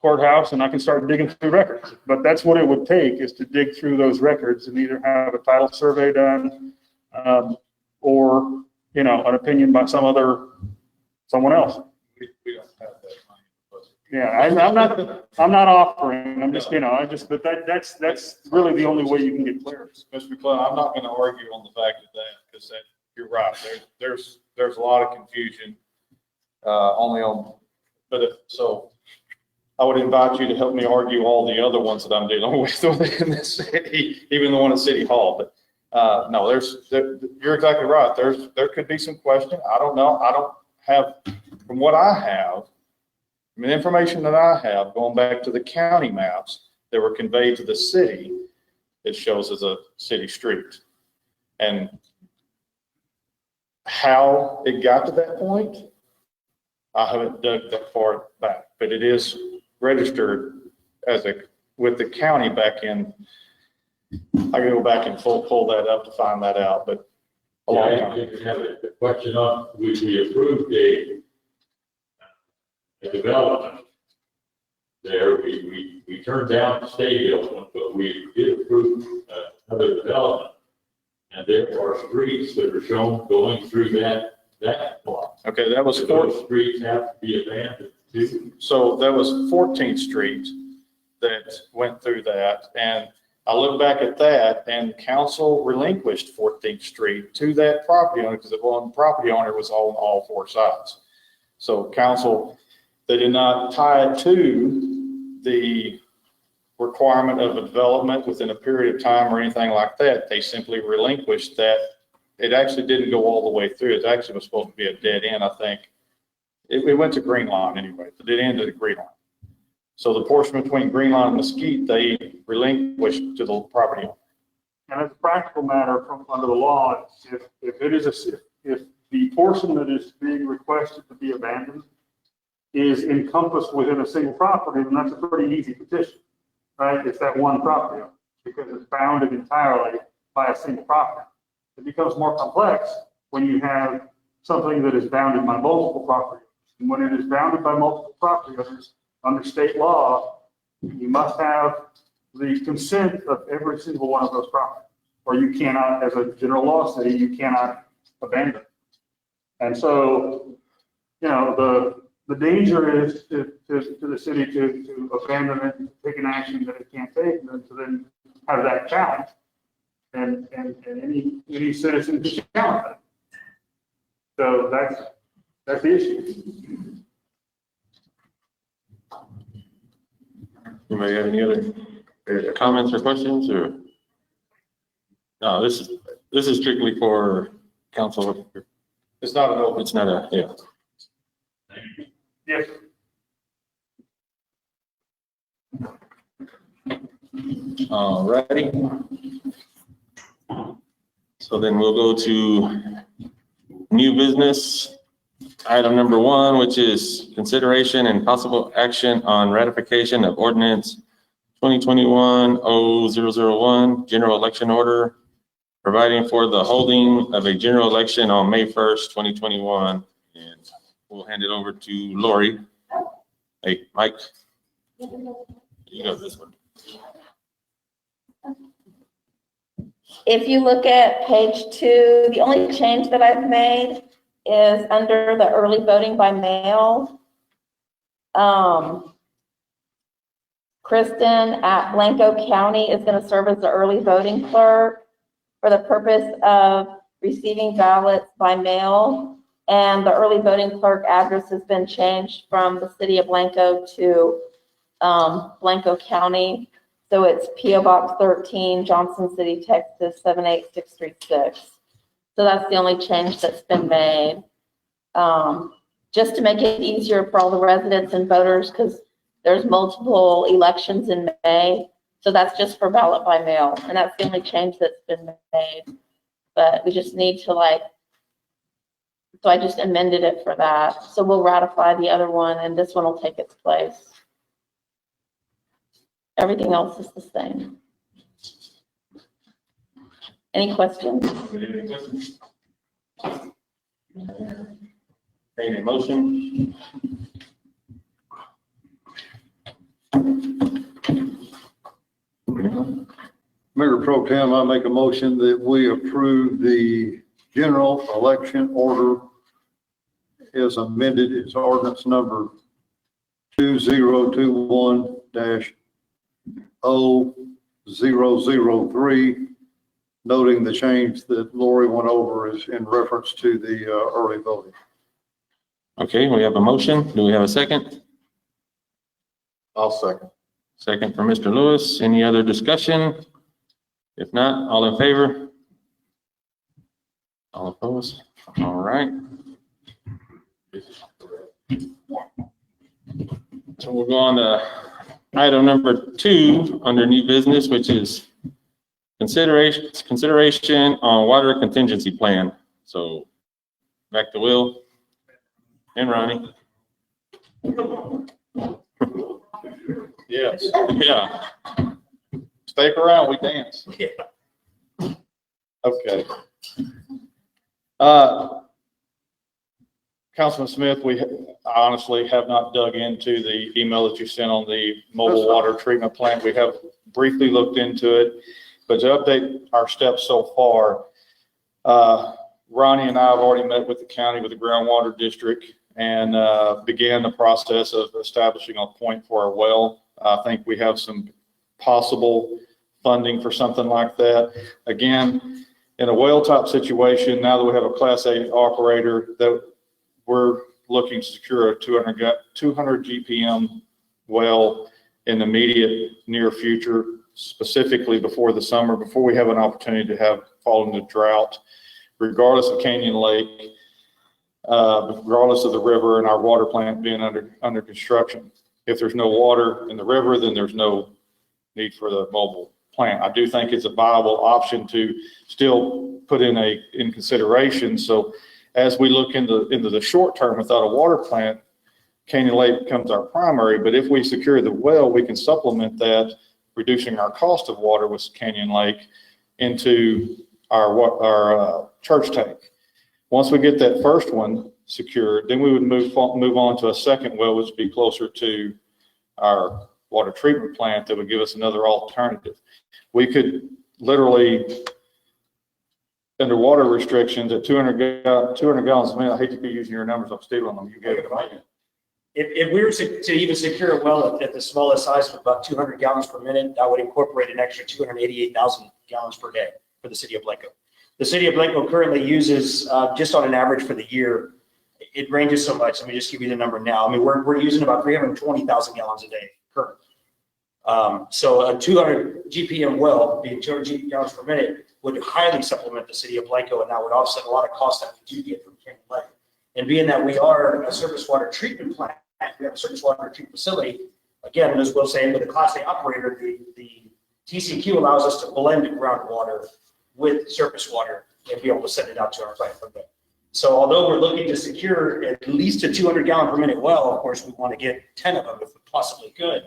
courthouse and I can start digging through records. But that's what it would take, is to dig through those records and either have a title survey done, or, an opinion by someone else. We don't have that money. Yeah, I'm not offering, I'm just, but that's really the only way you can get clarity. Mr. McClellan, I'm not going to argue on the fact of that, because you're right. There's a lot of confusion, so I would invite you to help me argue all the other ones that I'm dealing with in this city, even the one at City Hall. But no, you're exactly right. There could be some question. I don't know. I don't have, from what I have, the information that I have, going back to the county maps that were conveyed to the city, it shows as a city street. And how it got to that point, I haven't dug that far back, but it is registered with the county back in. I can go back and pull that up to find that out, but a long time. I have a question on, we approved a development there. We turned down the stadium one, but we did approve another development. And there are streets that are shown going through that block. Okay, that was those streets have to be abandoned too. So that was 14th Street that went through that. And I look back at that, and council relinquished 14th Street to that property owner, because the one property owner was on all four sides. So council, they did not tie it to the requirement of a development within a period of time or anything like that. They simply relinquished that. It actually didn't go all the way through. It actually was supposed to be a dead end, I think. It went to Green Line anyway, but it ended at Green Line. So the portion between Green Line and Mesquite, they relinquished to the property owner. And as a practical matter, from under the law, if the portion that is being requested to be abandoned is encompassed within a single property, then that's a pretty easy petition, right? It's that one property owner, because it's bounded entirely by a single property. It becomes more complex when you have something that is bounded by multiple property owners. And when it is bounded by multiple property owners, under state law, you must have the consent of every single one of those properties, or you cannot, as a general law city, you cannot abandon. And so, you know, the danger is to the city to abandon it, to take an action that it can't take, and then to then have that challenge. And any citizen can challenge that. So that's the issue. Anybody have any other comments or questions, or? No, this is strictly for council. It's not an open. It's not a, yeah. Yes. All righty. So then we'll go to new business. Item number 1, which is consideration and possible action on ratification of ordinance 2021-0001, general election order, providing for the holding of a general election on May 1st, 2021. And we'll hand it over to Lori. Hey, Mike, you got this one. If you look at page 2, the only change that I've made is under the early voting by mail. Kristen at Blanco County is going to serve as the early voting clerk for the purpose of receiving ballots by mail. And the early voting clerk address has been changed from the city of Blanco to Blanco County. So it's P.O. Box 13, Johnson City, Texas, 78636. So that's the only change that's been made. Just to make it easier for all the residents and voters, because there's multiple elections in May. So that's just for ballot by mail. And that's the only change that's been made. But we just need to so I just amended it for that. So we'll ratify the other one and this one will take its place. Everything else is the same. Any questions? Any questions? Any motion? Mayor Pro Tem, I make a motion that we approve the general election order as amended. It's ordinance number 2021-0003, noting the change that Lori went over is in reference to the early voting. Okay, we have a motion. Do we have a second? I'll second. Second for Mr. Lewis. Any other discussion? If not, all in favor? All opposed? All right. So we'll go on to item number 2 under new business, which is consideration on water contingency plan. So back to Will and Ronnie. Yes. Yeah. Stick around, we dance. Okay. Councilman Smith, I honestly have not dug into the email that you sent on the mobile water treatment plant. We have briefly looked into it, but to update our steps so far, Ronnie and I have already met with the county, with the groundwater district, and began the process of establishing a point for our well. I think we have some possible funding for something like that. Again, in a well top situation, now that we have a Class A operator, that we're looking to secure a 200 GPM well in the immediate near future, specifically before the summer, before we have an opportunity to have fall into drought, regardless of Canyon Lake, regardless of the river and our water plant being under construction. If there's no water in the river, then there's no need for the mobile plant. I do think it's a viable option to still put in consideration. So as we look into the short term without a water plant, Canyon Lake becomes our primary, but if we secure the well, we can supplement that, reducing our cost of water with Canyon Lake into our church tank. Once we get that first one secured, then we would move on to a second well, which would be closer to our water treatment plant that would give us another alternative. We could literally, under water restrictions at 200 gallons a minute, I hate to be using your numbers, I'm stealing them. You gave it right. If we were to even secure a well at the smallest size of about 200 gallons per minute, that would incorporate an extra 288,000 gallons per day for the city of Blanco. The city of Blanco currently uses, just on an average for the year, it ranges so much. Let me just give you the number now. I mean, we're using about 320,000 gallons a day currently. So a 200 GPM well, being 200 gallons per minute, would highly supplement the city of Blanco, and that would offset a lot of costs that we do get from Canyon Lake. And being that we are a surface water treatment plant, we have a surface water treatment facility. Again, as Will saying, with a Class A operator, the TCQ allows us to blend groundwater with surface water and be able to send it out to our plant from there. So although we're looking to secure at least a 200 gallon per minute well, of course, we want to get 10 of them if we possibly could.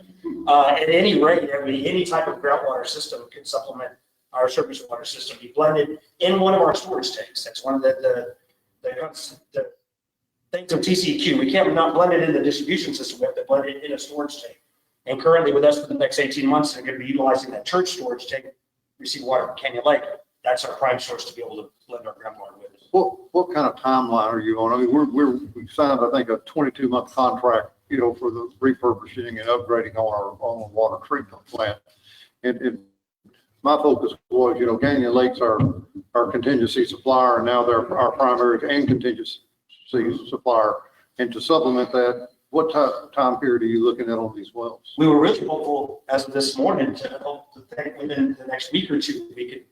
At any rate, any type of groundwater system can supplement our surface water system, be blended in one of our storage tanks. That's one of the things of TCQ. We can't not blend it in the distribution system. We have to blend it in a storage tank. And currently with us for the next 18 months, they're going to be utilizing that church storage tank, receive water from Canyon Lake. That's our prime source to be able to blend our groundwater with. What kind of timeline are you on? I mean, we've signed, I think, a 22-month contract, for the refurbishing and upgrading on our own water treatment plant. And my focus was, Canyon Lake's our contingency supplier, and now they're our primary and contingency supplier. And to supplement that, what time period are you looking at on these wells? We were really hopeful as of this morning to hope that within the next week or two, we could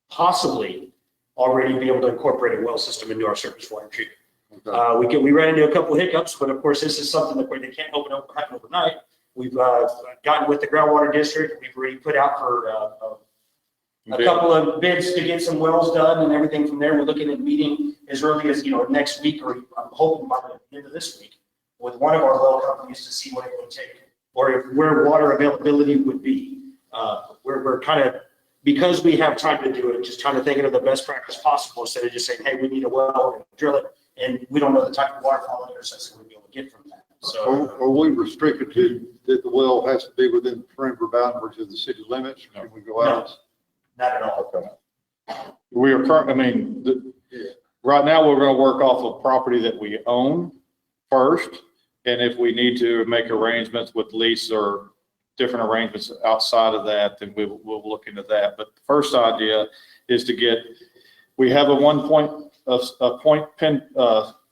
possibly already be able to incorporate a well system into our surface water treatment. Okay. We ran into a couple of hiccups, but of course, this is something that they can't happen overnight. We've gotten with the groundwater district. We've already put out for a couple of bids to get some wells done and everything from there. We're looking at meeting as early as, next week, or I'm hoping by the end of this week, with one of our well companies to see what it would take, or where water availability would be. We're kind of, because we have time to do it, just trying to think of the best practice possible instead of just saying, hey, we need a well and drill it, and we don't know the type of water quality or something we'll be able to get from that. So are we restricted to that the well has to be within the perimeter boundaries of the city limits? Or can we go out? No, not at all. Okay. We are right now we're going to work off of property that we own first. And if we need to make arrangements with lease or different arrangements outside of that, then we'll look into that. But the first idea is we have a point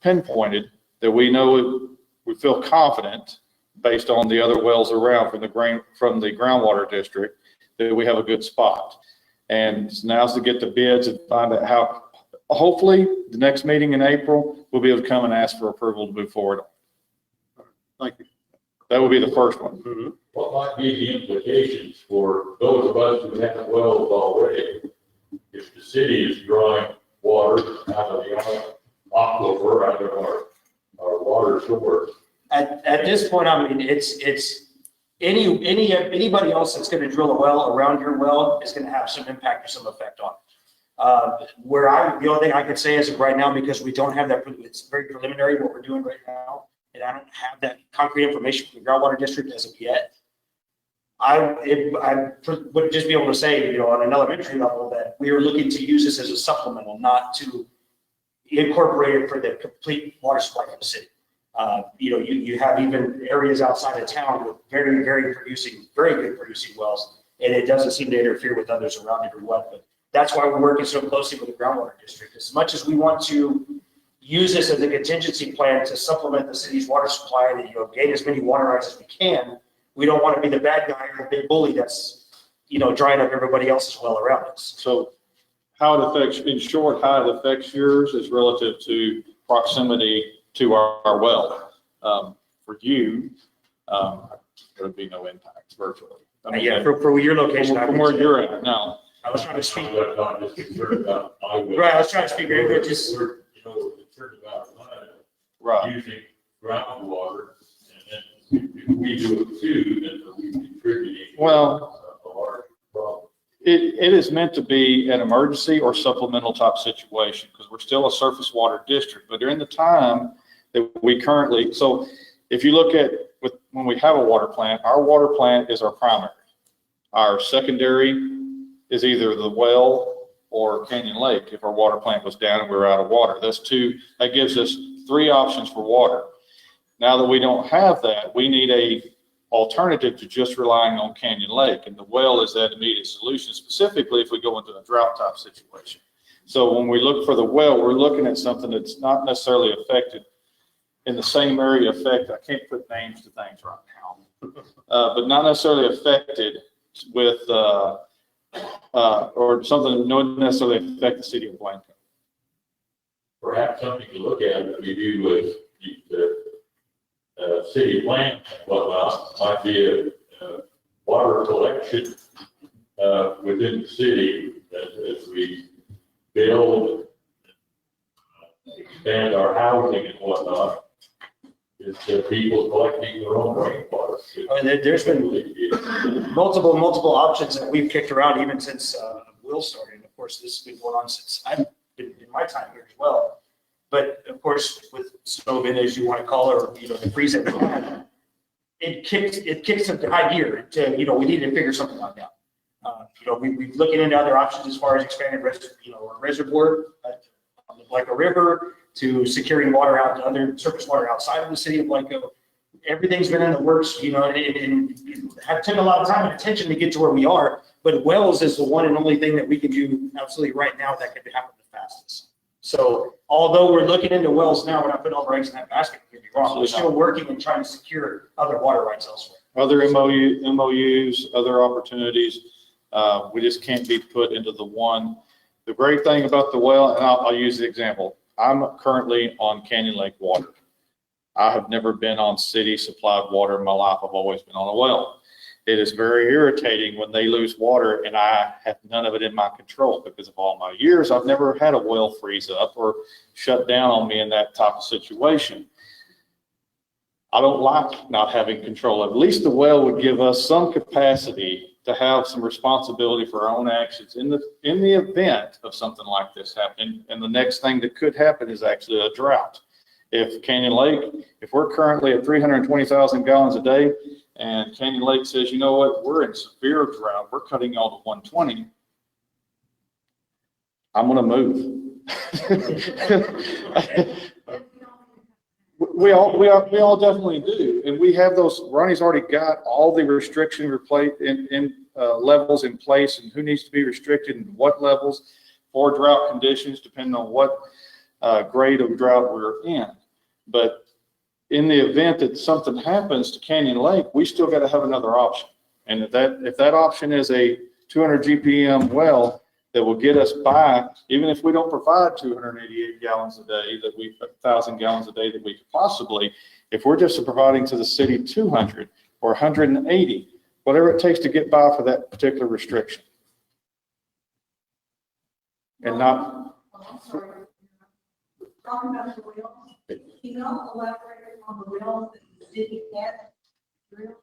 pinpointed that we know we feel confident based on the other wells around from the groundwater district that we have a good spot. And now's to get the bids and find out how, hopefully the next meeting in April, we'll be able to come and ask for approval to move forward. Thank you. That would be the first one. Mm-hmm. What might be the implications for those of us who have wells already? If the city is drawing water out of the aquifer, out of our water source. At this point, I mean, it's anybody else that's going to drill a well around your well is going to have some impact or some effect on it. The only thing I could say as of right now, because we don't have that, it's very preliminary what we're doing right now, and I don't have that concrete information from the groundwater district as of yet. I would just be able to say, on an elementary level, that we are looking to use this as a supplemental, not to incorporate it for the complete water supply for the city. You have even areas outside of town with very good producing wells, and it doesn't seem to interfere with others around it or what. But that's why we're working so closely with the groundwater district. As much as we want to use this as a contingency plan to supplement the city's water supply and gain as many water rights as we can, we don't want to be the bad guy or the big bully that's, you know, drying up everybody else's well around us. So how it affects, in short, how it affects yours is relative to proximity to our well. For you, there would be no impact virtually. I mean, Yeah, for your location. From where you're at now. I was trying to speak. I'm just concerned about my well. Right, I was trying to speak very good, just. You know, concerned about Right. using groundwater, and then if we do it too, then we contributing. Well, A large problem. it is meant to be an emergency or supplemental type situation because we're still a surface water district. But during the time that we currently, so if you look at when we have a water plant, our water plant is our primary. Our secondary is either the well or Canyon Lake if our water plant goes down and we're out of water. That gives us 3 options for water. Now that we don't have that, we need a alternative to just relying on Canyon Lake, and the well is that immediate solution, specifically if we go into a drought type situation. So when we look for the well, we're looking at something that's not necessarily affected in the same area affected. I can't put names to things right now, but not necessarily affected with, or something that don't necessarily affect the city of Blanco. Perhaps something to look at if we do with the city plan and whatnot, might be a water collection within the city as we build, expand our housing and whatnot. Is people collecting their own rainwater. I mean, there's been multiple options that we've kicked around even since Will started. Of course, this has been going on since I've been in my time here as well. But of course, with Snowbin, as you want to call it, or, you know, the freeze that we had, it kicks into high gear to, you know, we need to figure something like that. You know, we're looking into other options as far as expanding, a reservoir on the Blanco River, to securing water out to other surface water outside of the city of Blanco. Everything's been in the works, you know, and it had taken a lot of time and attention to get to where we are. But wells is the one and only thing that we can do absolutely right now that could happen the fastest. So although we're looking into wells now, we're not putting all our eggs in that basket. Don't get me wrong. We're still working and trying to secure other water rights elsewhere. Other MOUs, other opportunities, we just can't be put into the one. The great thing about the well, and I'll use the example. I'm currently on Canyon Lake water. I have never been on city supplied water in my life. I've always been on a well. It is very irritating when they lose water and I have none of it in my control because of all my years. I've never had a well freeze up or shut down on me in that type of situation. I don't like not having control. At least the well would give us some capacity to have some responsibility for our own actions in the event of something like this happening. And the next thing that could happen is actually a drought. If Canyon Lake, if we're currently at 320,000 gallons a day and Canyon Lake says, you know what, we're in severe drought, we're cutting y'all to 120, I'm gonna move. We all definitely do. And we have those, Ronnie's already got all the restriction levels in place and who needs to be restricted and what levels for drought conditions, depending on what grade of drought we're in. But in the event that something happens to Canyon Lake, we still got to have another option. And if that option is a 200 GPM well that will get us by, even if we don't provide 288 gallons a day, 1,000 gallons a day that we could possibly, if we're just providing to the city 200 or 180, whatever it takes to get by for that particular restriction. And not. Talking about the wells, can you elaborate on the wells that the city had drilled?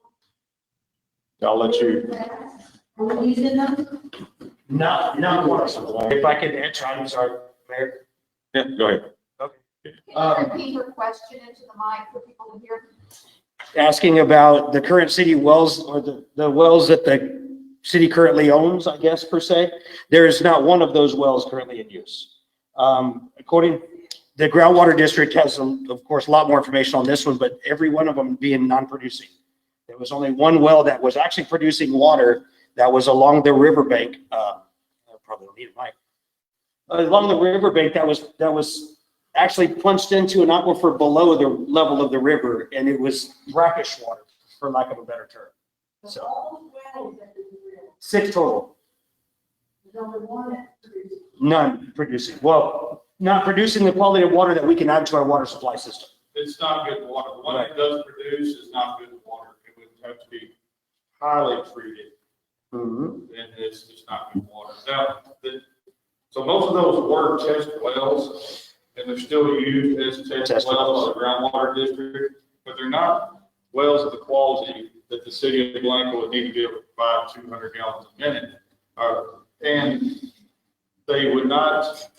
I'll let you. Are we using them? Not once. If I could answer, I'm sorry, Mayor. Yeah, go ahead. Okay. Can you repeat your question into the mic for people to hear? Asking about the current city wells or the wells that the city currently owns, I guess, per se. There is not one of those wells currently in use. According, the groundwater district has, of course, a lot more information on this one, but every one of them being non-producing. There was only one well that was actually producing water that was along the riverbank. I probably don't need a mic. Along the riverbank that was actually plunged into an aquifer below the level of the river, and it was brackish water, for lack of a better term. So 6 total. None producing. Well, not producing the quality of water that we can add to our water supply system. It's not good water. The one that does produce is not good water. It would have to be highly treated, and it's just not good water. Now, so most of those were test wells, and they're still used as test wells by the groundwater district, but they're not wells of the quality that the city of Blanco would need to be able to provide 200 gallons a minute. And they would not,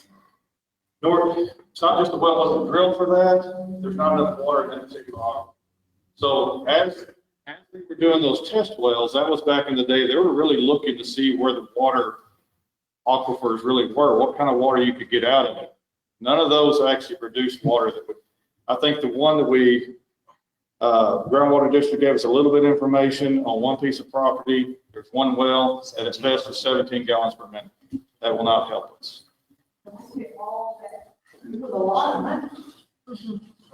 nor, it's not just the well wasn't drilled for that, there's not enough water in that particular aquifer. So as we were doing those test wells, that was back in the day, they were really looking to see where the water aquifers really were, what kind of water you could get out of it. None of those actually produced water that would, I think the one that we, groundwater district gave us a little bit of information on one piece of property. There's one well at its best for 17 gallons per minute. That will not help us.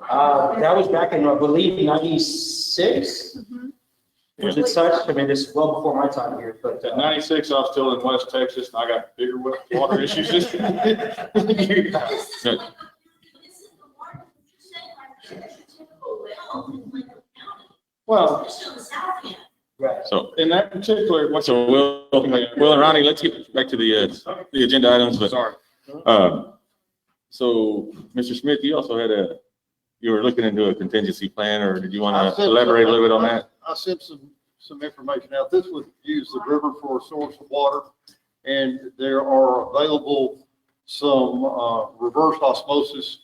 That was back in, I believe, 96. Was it such? I mean, this is well before my time here, but. At 96, I was still in West Texas, and I got bigger water issues. Well, right. So, in that particular, so Will and Ronnie, let's get back to the agenda items, but, sorry. So, Mr. Smith, you also had you were looking into a contingency plan, or did you want I to sent elaborate a little bit on some- that? I sent some information out. This would use the river for a source of water, and there are available some reverse osmosis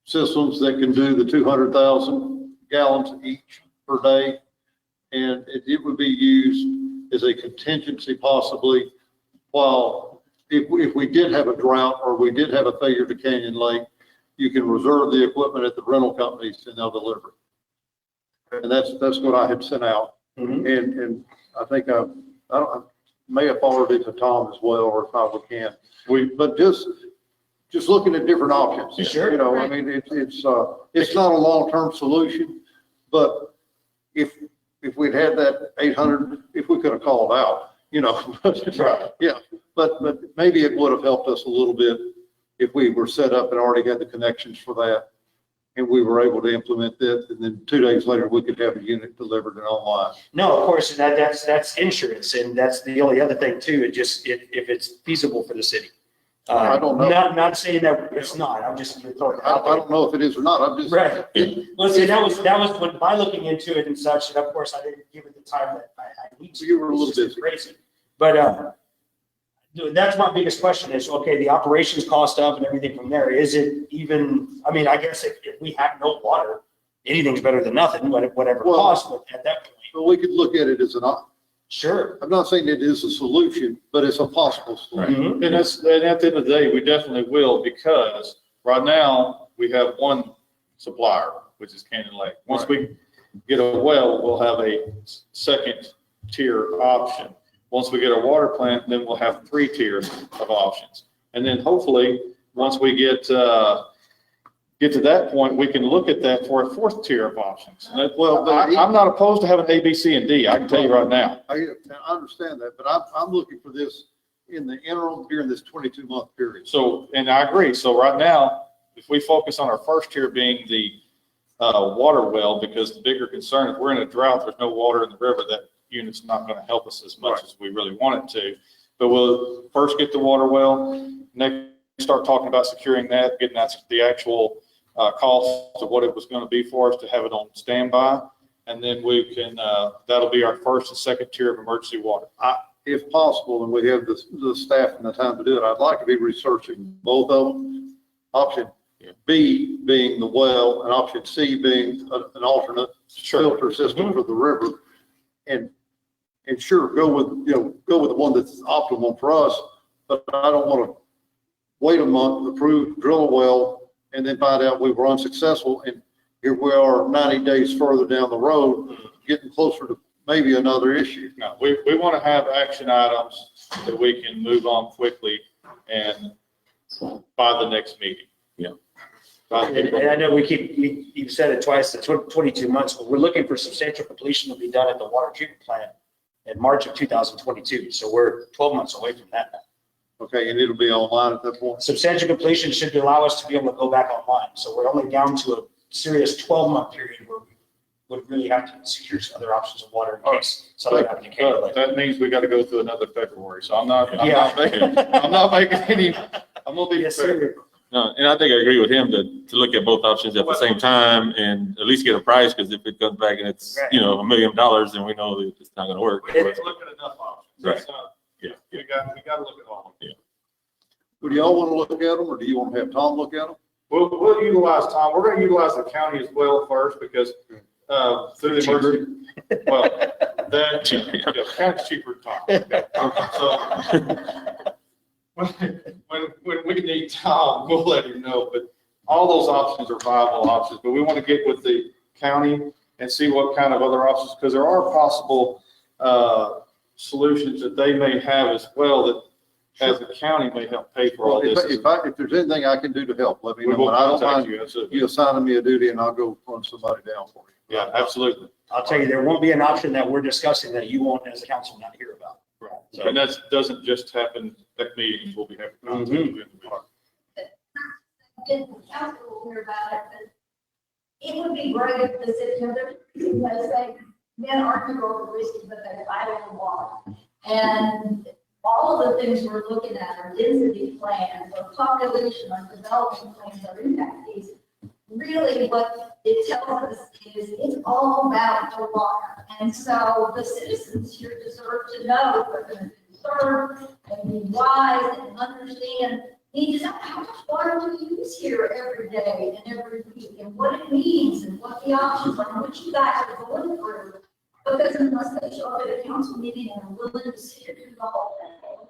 systems that can do the 200,000 gallons each per day. And it would be used as a contingency possibly while, if we did have a drought or we did have a failure to Canyon Lake, you can reserve the equipment at the rental companies and they'll deliver. And that's what I had sent out. And I think I may have forwarded it to Tom as well, or if I can. But just looking at different options. Sure. You know, I mean, it's not a long-term solution, but if we'd had that 800, if we could have called out, you know, yeah, but maybe it would have helped us a little bit if we were set up and already had the connections for that. And we were able to implement that, and then 2 days later, we could have a unit delivered and online. No, of course, that's insurance, and that's the only other thing too. If it's feasible for the city. I don't know. Not saying that it's not. I'm just throwing it out there. I don't know if it is or not. I'm just. Right. Well, see, that was when by looking into it and such, and of course, I didn't give it the time that I need to. You were a little busy. Crazy. But that's my biggest question is, okay, the operations cost of and everything from there, is it even, I mean, I guess if we have no water, anything's better than nothing, whatever it costs, but at that point. But we could look at it as an option. Sure. I'm not saying it is a solution, but it's a possible solution. And at the end of the day, we definitely will, because right now we have one supplier, which is Canyon Lake. Once we get a well, we'll have a second tier option. Once we get a water plant, then we'll have 3 tiers of options. And then hopefully, once we get to that point, we can look at that for a 4th tier of options. Well, I'm not opposed to having A, B, C, and D. I can tell you right now. I understand that, but I'm looking for this in the interim during this 22-month period. So, and I agree. So right now, if we focus on our first tier being the water well, because the bigger concern, if we're in a drought, there's no water in the river, that unit's not going to help us as much as we really want it to. But we'll first get the water well, next start talking about securing that, getting that the actual cost of what it was going to be for us to have it on standby. And then we can, that'll be our first and second tier of emergency water. If possible, and we have the staff and the time to do it, I'd like to be researching both of them. Option B being the well, and option C being an alternate filter system for the river. And sure, go with the one that's optimal for us, but I don't want to wait a month, drill a well, and then find out we were unsuccessful, and here we are 90 days further down the road, getting closer to maybe another issue. No, we want to have action items that we can move on quickly and by the next meeting. Yeah. And I know you've said it twice, the 22 months, but we're looking for substantial completion to be done at the water treatment plant in March of 2022. So we're 12 months away from that now. Okay, and it'll be online at that point? Substantial completion should allow us to be able to go back online. So we're only down to a serious 12-month period where we would really have to secure some other options of water in case something happened to Canada. That means we got to go through another February, so I'm not Yeah. making any, I'm gonna be Yes, prepared. sir. No, and I think I agree with him to look at both options at the same time and at least get a price, because if it comes back and it's, Right. $1 million, then we know that it's not gonna work. Let's look at enough options. Right. That's not- Yeah. We gotta look at all of them. Would y'all want to look at them, or do you want to have Tom look at them? We'll utilize Tom. We're gonna utilize the county as well first because, through the emergency, well, that, yeah, county's cheaper than Tom. So, when we need Tom, we'll let him know, but all those options are viable options, but we want to get with the county and see what kind of other options, because there are possible, solutions that they may have as well that as a county may help pay for all Well, this. if there's anything I can do to help, let me We know. will And I don't contact mind you, absolutely. you assigning me a duty and I'll go run somebody down for you. Yeah, absolutely. I'll tell you, there won't be an option that we're discussing that you won't, as a council, not hear about. Right. So- And that doesn't just happen at meetings, we'll be having contact with individuals. And the council will hear about it, but it would be great if the city, because men aren't going to risk it, but they fight over water. And all of the things we're looking at are density plans, or population, or development plans, or impact fees. Really what it tells us is it's all about the water. And so the citizens here deserve to know if they're going to conserve and be wise and understand, need to know how much water we use here every day and every week, and what it means, and what the options are, and what you guys are going through. Because unless they show up at a council meeting and are willing to sit through the whole thing,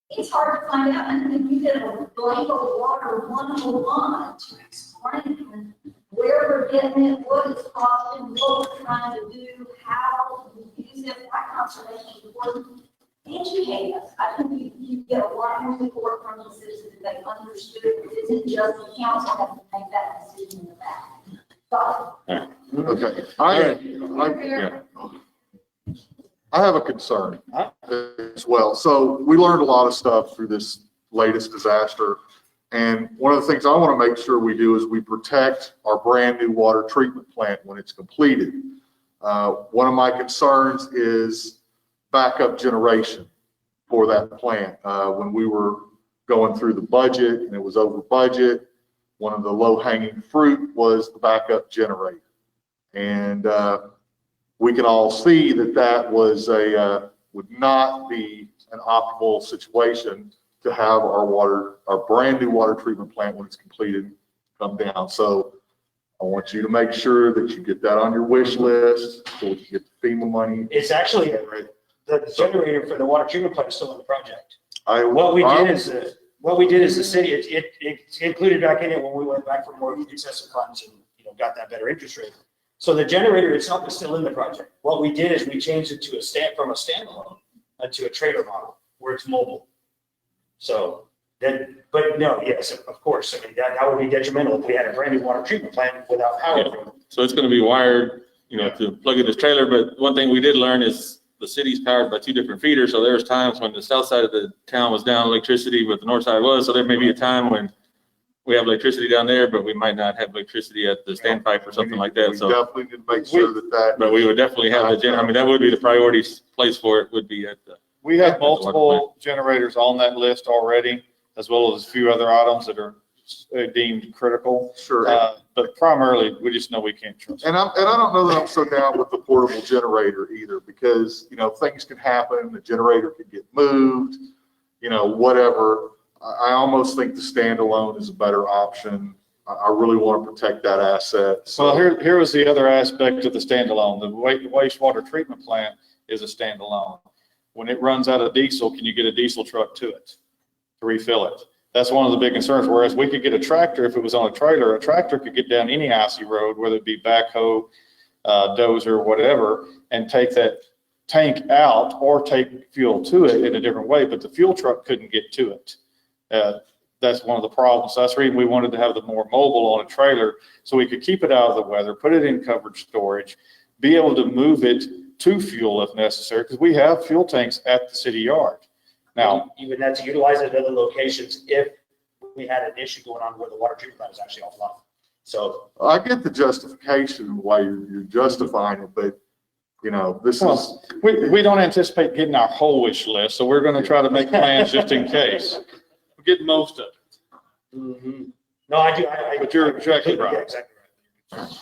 it's hard to find out. And then you get a Blanco Water 101 to explain where we're getting it, what it's costing, what we're trying to do, how we use it, why conservation is important. Educate us. I think you get a lot more support from the citizens if they understood it isn't just the council that has to make that decision in the back. Okay, I have a concern as well. So we learned a lot of stuff through this latest disaster. And one of the things I want to make sure we do is we protect our brand new water treatment plant when it's completed. One of my concerns is backup generation for that plant. When we were going through the budget and it was over budget, one of the low-hanging fruit was the backup generator. And we can all see that that was would not be an optimal situation to have our brand new water treatment plant when it's completed come down. So I want you to make sure that you get that on your wish list so we can get the FEMA money. It's actually, the generator for the water treatment plant is still in the project. What we did is the city, it's included back in it when we went back for more excessive funds and, got that better interest rate. So the generator itself is still in the project. What we did is we changed it to from a standalone to a trailer model where it's mobile. So then, but no, yes, of course. I mean, that would be detrimental if we had a brand new water treatment plant without power. Yeah. So it's gonna be wired, to plug in this trailer, but one thing we did learn is the city's powered by two different feeders. So there was times when the south side of the town was down electricity, but the north side was. So there may be a time when we have electricity down there, but we might not have electricity at the standpipe or something like that. So definitely need to make sure that. But we would definitely have that would be the priority place for it, would be at the. We have multiple generators on that list already, as well as a few other items that are deemed critical. Sure. But primarily, we just know we can't trust. And I don't know that I'm so down with the portable generator either, because, things can happen, the generator could get moved, whatever. I almost think the standalone is a better option. I really want to protect that asset. So here was the other aspect of the standalone. The wastewater treatment plant is a standalone. When it runs out of diesel, can you get a diesel truck to it to refill it? That's one of the big concerns. Whereas we could get a tractor if it was on a tractor could get down any icy road, whether it be backhoe, dozer, whatever, and take that tank out or take fuel to it in a different way, but the fuel truck couldn't get to it. that's one of the problems. So that's the reason we wanted to have the more mobile on a trailer, so we could keep it out of the weather, put it in covered storage, be able to move it to fuel if necessary, because we have fuel tanks at the city yard. Now, Even that to utilize it at other locations if we had an issue going on where the water treatment plant is actually offline. So, I get the justification why you're justifying it, but, you know, this is, we don't anticipate getting our whole wish list, so we're gonna try to make plans just in case. We'll get most of it. no, I do. But you're exactly right. Yeah, exactly right.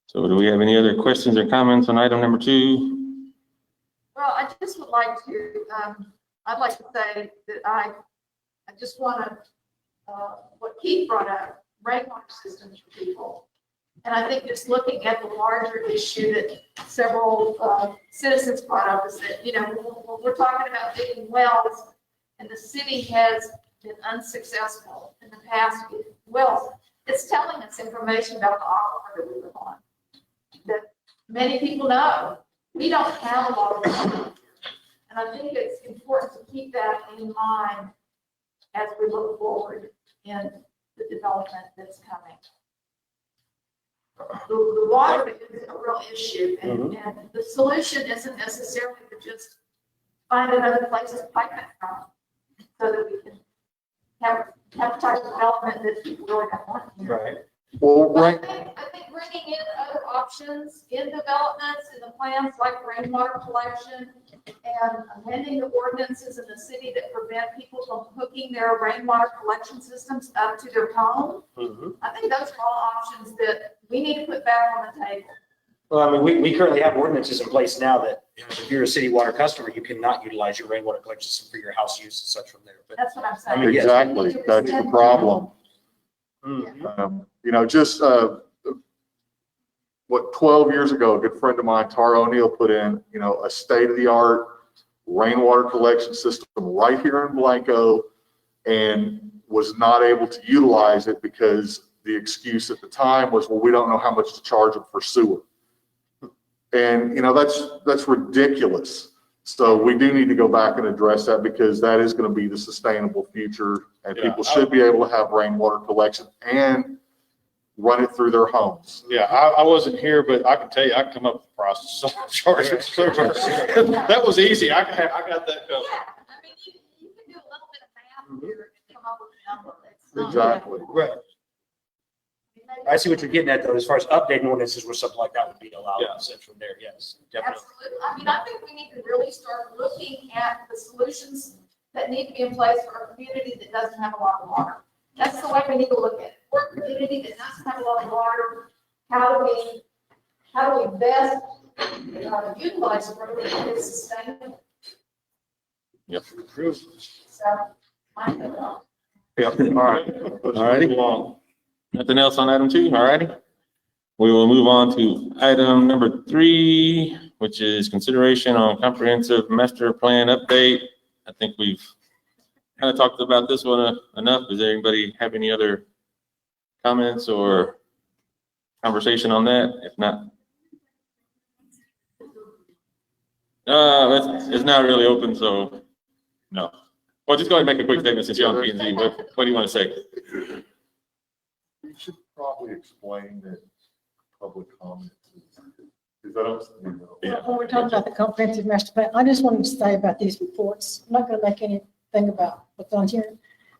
So do we have any other questions or comments on item number 2? Well, I just would like to, I'd like to say that I just want to, what Keith brought up, rainwater systems for people. And I think just looking at the larger issue that several citizens brought up is that, you know, when we're talking about digging wells and the city has been unsuccessful in the past with wells, it's telling us information about the aquifer that we live on, that many people know. We don't have a lot of water. And I think it's important to keep that in mind as we look forward in the development that's coming. The water is a real issue, and the solution isn't necessarily to just find another place to pipe it from, so that we can have type of development that people really don't want here. Right. well, But right, I think bringing in other options in developments, in the plans like rainwater collection and amending the ordinances in the city that prevent people from hooking their rainwater collection systems up to their home. I think those are all options that we need to put back on the table. Well, I mean, we currently have ordinances in place now that if you're a city water customer, you cannot utilize your rainwater collection system for your house use and such from there. But That's what I'm saying. I mean, yes. exactly, that's the problem. You know, just, what, 12 years ago, a good friend of mine, Tara O'Neill, put in, you know, a state-of-the-art rainwater collection system right here in Blanco, and was not able to utilize it because the excuse at the time was, well, we don't know how much to charge them for sewer. And, you know, that's ridiculous. So we do need to go back and address that, because that is going to be the sustainable future, and people should be able to have rainwater collection and run it through their homes. Yeah, I wasn't here, but I can tell you, I can come up with the process. That was easy. I got that covered. Yeah, I mean, you can do a little bit of math here and come up with a number. It's not- Exactly. Right. I see what you're getting at though, as far as updating ordinances where something like that would be allowed, Yeah. and such from there, yes, definitely. Absolutely. I mean, I think we need to really start looking at the solutions that need to be in place for a community that doesn't have a lot of water. That's the way we need to look at it. We're a community that doesn't have a lot of water. How do we best utilize it for it's sustainable? So, my opinion. Yep. All right. All righty. Nothing else on item 2? All righty. We will move on to item number 3, which is consideration on comprehensive master plan update. I think we've kind of talked about this one enough. Does anybody have any other comments or conversation on that? If not, it's not really open, so no. Well, just go ahead and make a quick statement since you're on P&Z. What do you want to say? You should probably explain that public comment is that understanding? When we're talking about the comprehensive master plan, I just wanted to say about these reports, I'm not going to make anything about what's on here.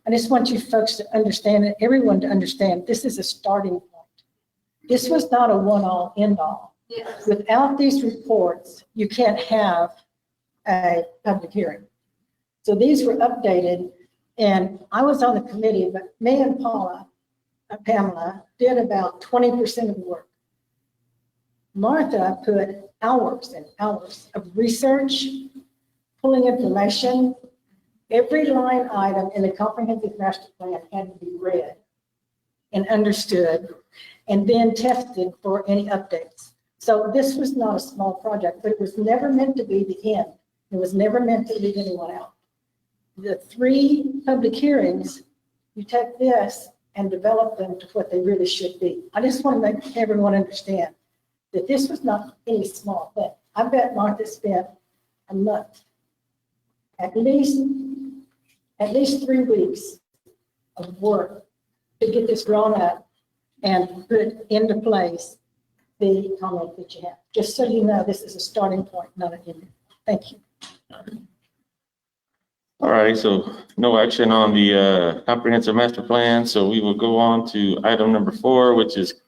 I just want you folks to understand it, everyone to understand, this is a starting point. This was not a one-all, end-all. Yes. Without these reports, you can't have a public hearing. So these were updated, and I was on the committee, but me and Pamela did about 20% of the work. Martha put hours and hours of research, pulling information. Every line item in the comprehensive master plan had to be read and understood, and then tested for any updates. So this was not a small project, but it was never meant to be the end. It was never meant to leave anyone out. The 3 public hearings, you take this and develop them to what they really should be. I just want to make everyone understand that this was not any small thing. I bet Martha spent a month, at least 3 weeks, of work to get this drawn up and put into place the comment that you have. Just so you know, this is a starting point, not an end. Thank you. All right, so no action on the comprehensive master plan. So we will go on to item number 4, which is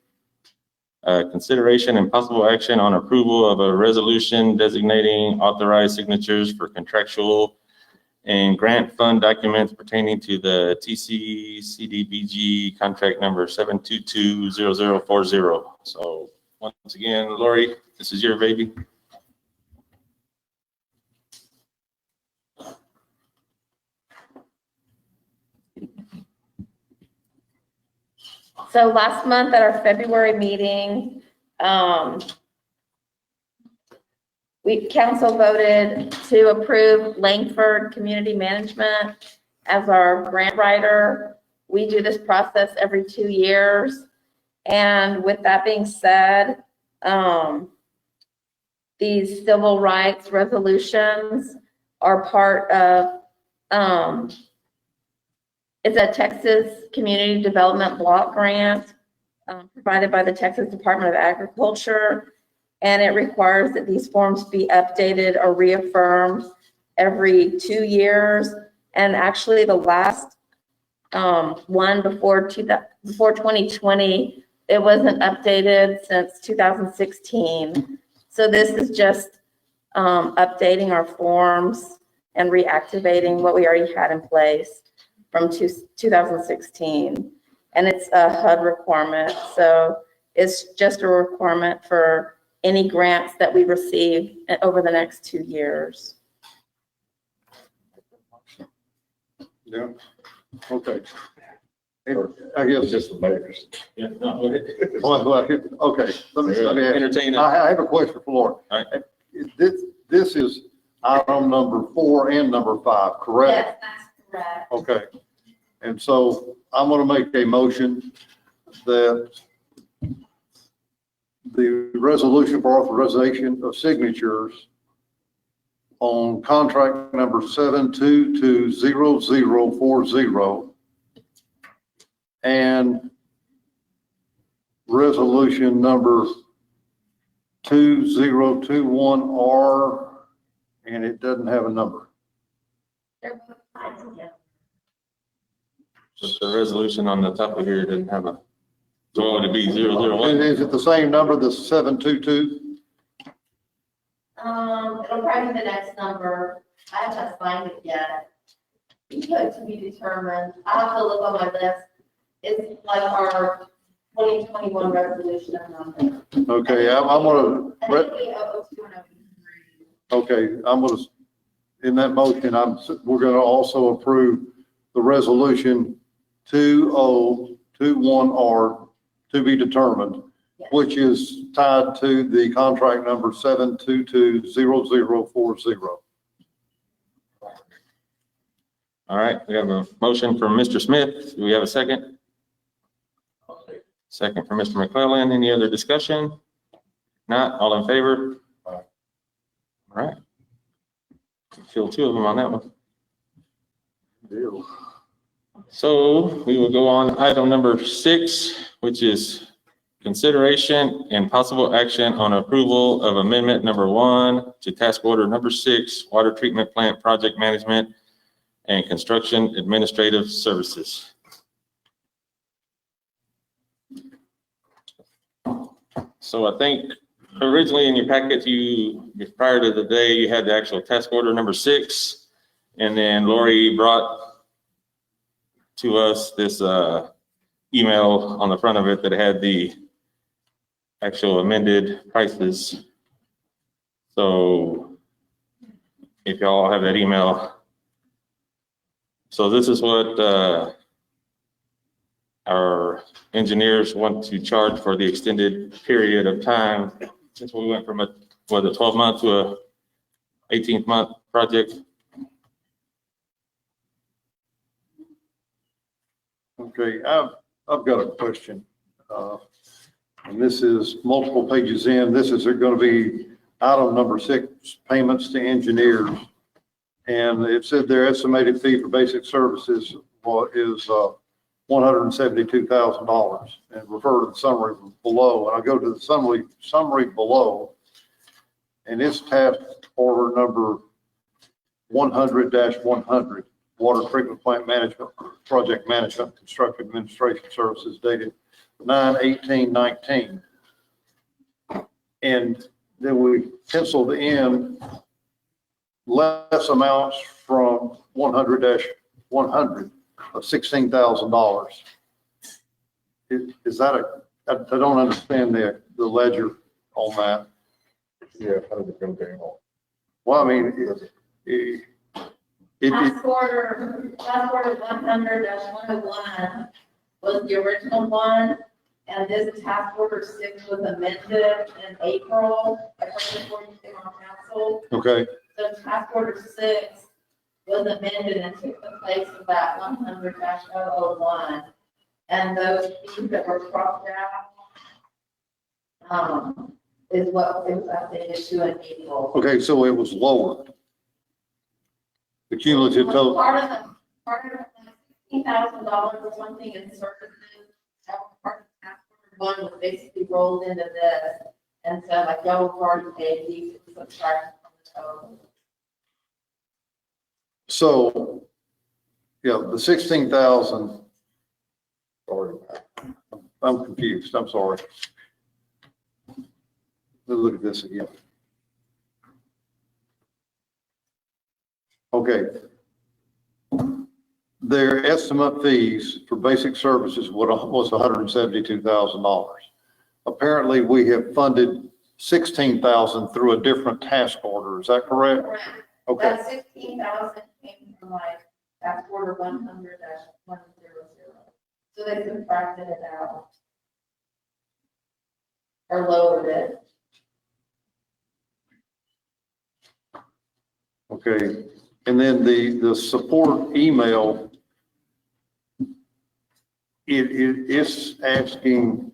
consideration and possible action on approval of a resolution designating authorized signatures for contractual and grant fund documents pertaining to the TC-CDBG contract number 7220040. So once again, Lori, this is your baby. So last month at our February meeting, council voted to approve Langford Community Management as our grant writer. We do this process every 2 years. And with that being said, these civil rights resolutions are part of, it's a Texas Community Development Block Grant provided by the Texas Department of Agriculture. And it requires that these forms be updated or reaffirmed every 2 years. And actually the last one before 2020, it wasn't updated since 2016. So this is just updating our forms and reactivating what we already had in place from 2016. And it's a HUD requirement. So it's just a requirement for any grants that we receive over the next 2 years. Yeah, okay. I guess just the mayor's. Yeah, no, go ahead. Okay, let me Entertain it. I have a question for Laura. All right. This is item number 4 and number 5, correct? Yes, that's correct. Okay. And so I'm going to make a motion that the resolution for authorization of signatures on contract number 7220040 and resolution number 2021R, and it doesn't have a number. Just the resolution on the top of here didn't have a, so would it be 001? Is it the same number, the 722? It'll probably be the next number. I haven't signed it yet. It could to be determined. I'll have to look on my list. It's like our 2021 resolution number. Okay, I'm gonna, I think we owe 203. okay, I'm gonna, in that motion, we're gonna also approve the resolution 2021R to be determined, which is tied to the contract number 7220040. All right, we have a motion from Mr. Smith. Do we have a second? Second from Mr. McClellan. Any other discussion? Not, all in favor? All right. Kill 2 of them on that one. Deal. So we will go on item number 6, which is consideration and possible action on approval of amendment number 1 to task order number 6, water treatment plant project management and construction administrative services. So I think originally in your packet, prior to the day, you had the actual task order number 6, and then Lori brought to us this email on the front of it that had the actual amended prices. So if y'all have that email. So this is what our engineers want to charge for the extended period of time, since we went from a 12-month to a 18-month project. Okay, I've got a question. And this is multiple pages in. This is going to be item number 6, payments to engineers. And it said their estimated fee for basic services is $172,000 and refer to the summary below. And I go to the summary below, and it's task order number 100-100, Water Treatment Plant Management, Project Management, Construction Administration Services dated 9/18/19. And then we penciled in less amounts from 100-100 of $16,000. Is that I don't understand the ledger on that. Yeah, how did it go down? Well, I mean, Task order 100-101 was the original one, and this task order 6 was amended in April, before you came on council. okay. So task order 6 was amended and took the place of that 100-001. And those fees that were crossed out, is what it was updated to in April. Okay, so it was lower. The cumulative total. Part of the $16,000 was one thing in services, that was part of task order 1 was basically rolled into this. And so like y'all have already paid these subtracted from the total. So, yeah, the 16,000. Sorry, I'm confused. I'm sorry. Let's look at this again. Okay. Their estimate fees for basic services was $172,000. Apparently, we have funded 16,000 through a different task order. Is that correct? Correct. Okay. That 16,000 came from like task order 100-100. So they subtracted it out. Or lowered it. Okay, and then the support email, it's asking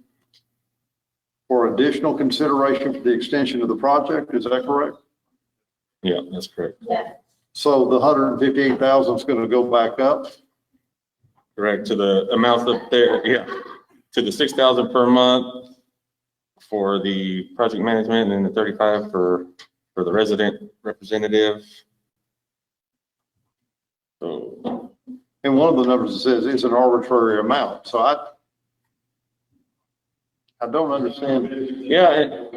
for additional consideration for the extension of the project, is that correct? Yeah, that's correct. Yeah. So the 158,000 is going to go back up? Correct, to the amount up there, yeah, to the 6,000 per month for the project management and the 35 for the resident representative. So, And one of the numbers it says is an arbitrary amount, so I don't understand. yeah.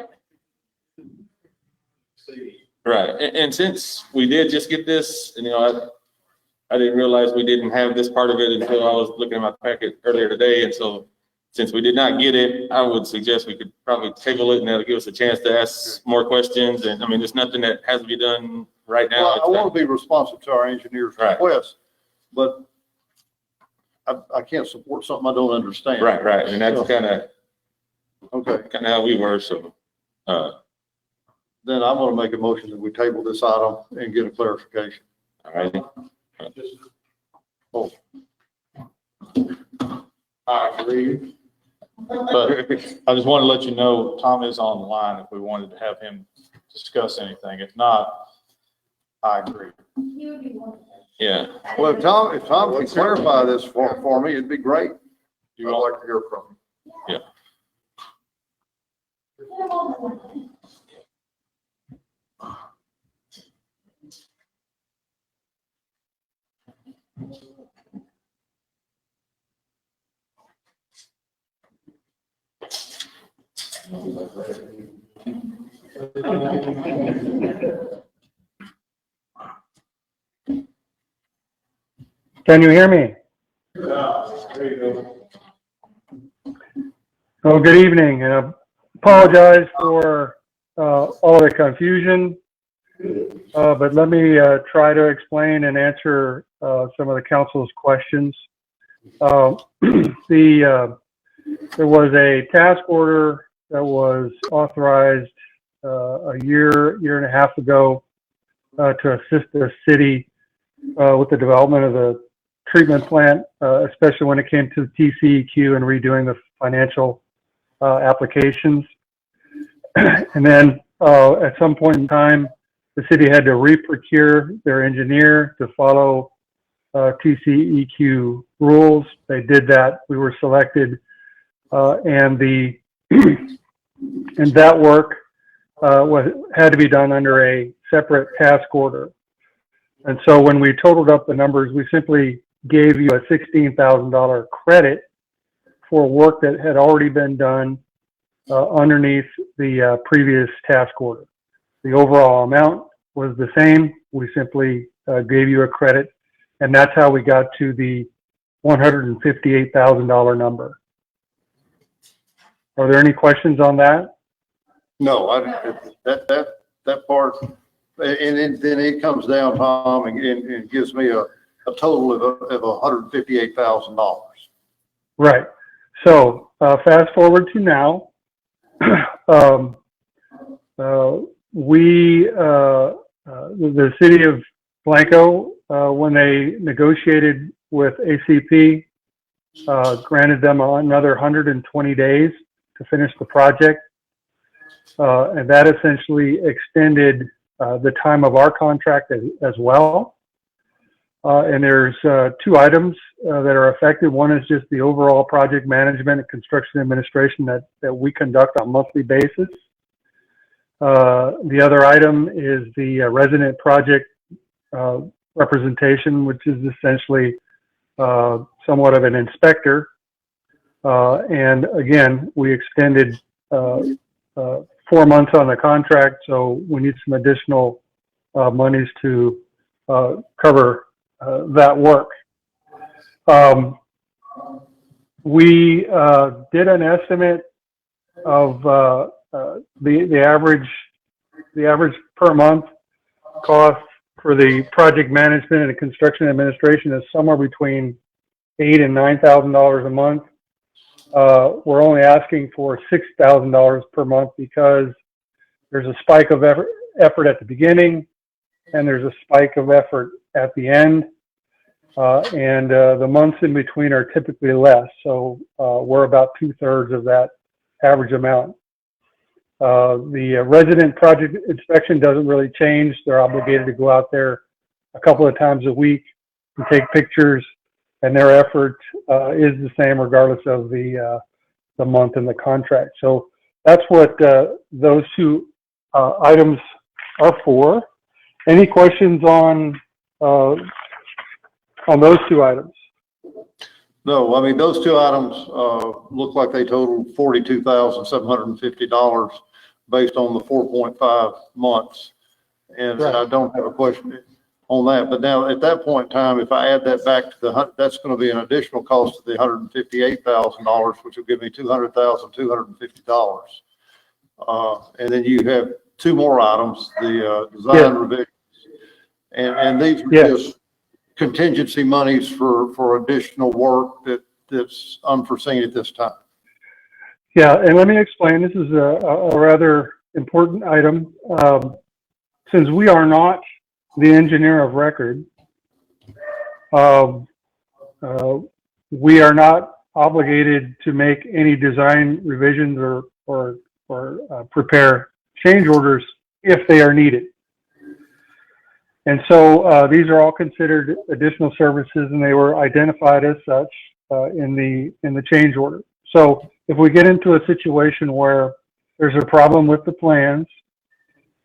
Right, and since we did just get this, and I didn't realize we didn't have this part of it until I was looking at my packet earlier today, and so since we did not get it, I would suggest we could probably table it, and that'll give us a chance to ask more questions, and I mean, there's nothing that has to be done right now. Well, I want to be responsive to our engineer's request, but I can't support something I don't understand. Right, and that's kind of how we were, so. Then I'm going to make a motion that we table this item and get a clarification. All right. Oh. I agree. But I just wanted to let you know, Tom is on the line if we wanted to have him discuss anything. If not, I agree. Yeah. Well, if Tom can clarify this for me, it'd be great. I'd like to hear from Yeah. Can you hear me? Oh, good evening, and I apologize for all the confusion, but let me try to explain and answer some of the council's questions. There was a task order that was authorized a year and a half ago to assist the city with the development of the treatment plant, especially when it came to the TCEQ and redoing the financial applications. And then at some point in time, the city had to re-procure their engineer to follow TCEQ rules. They did that. We were selected, and and that work had to be done under a separate task order. And so when we totaled up the numbers, we simply gave you a $16,000 credit for work that had already been done underneath the previous task order. The overall amount was the same. We simply gave you a credit, and that's how we got to the $158,000 number. Are there any questions on that? No, that part, and then it comes down, Tom, and gives me a total of $158,000. Right. So fast forward to now. The city of Blanco, when they negotiated with ACP, granted them another 120 days to finish the project. And that essentially extended the time of our contract as well. And there's two items that are affected. One is just the overall project management and construction administration that we conduct on a monthly basis. The other item is the resident project representation, which is essentially somewhat of an inspector. And again, we extended 4 months on the contract, so we need some additional monies to cover that work. We did an estimate of the average per month cost for the project management and construction administration is somewhere between $8,000 and $9,000 a month. We're only asking for $6,000 per month because there's a spike of effort at the beginning and there's a spike of effort at the end. And the months in between are typically less. So we're about 2/3 of that average amount. The resident project inspection doesn't really change. They're obligated to go out there a couple of times a week and take pictures, and their effort is the same regardless of the month in the contract. So that's what those two items are for. Any questions on those two items? No, I mean, those two items look like they total $42,750 based on the 4.5 months. And Right. I don't have a question on that. But now at that point in time, if I add that back to that's going to be an additional cost of the $158,000, which will give me $200,250. And then you have two more items, the design revisions. And these are just contingency monies for additional work that's unforeseen at this time. Yeah, and let me explain. This is a rather important item. Since we are not the engineer of record, we are not obligated to make any design revisions or prepare change orders if they are needed. And so these are all considered additional services, and they were identified as such in the change order. So if we get into a situation where there's a problem with the plans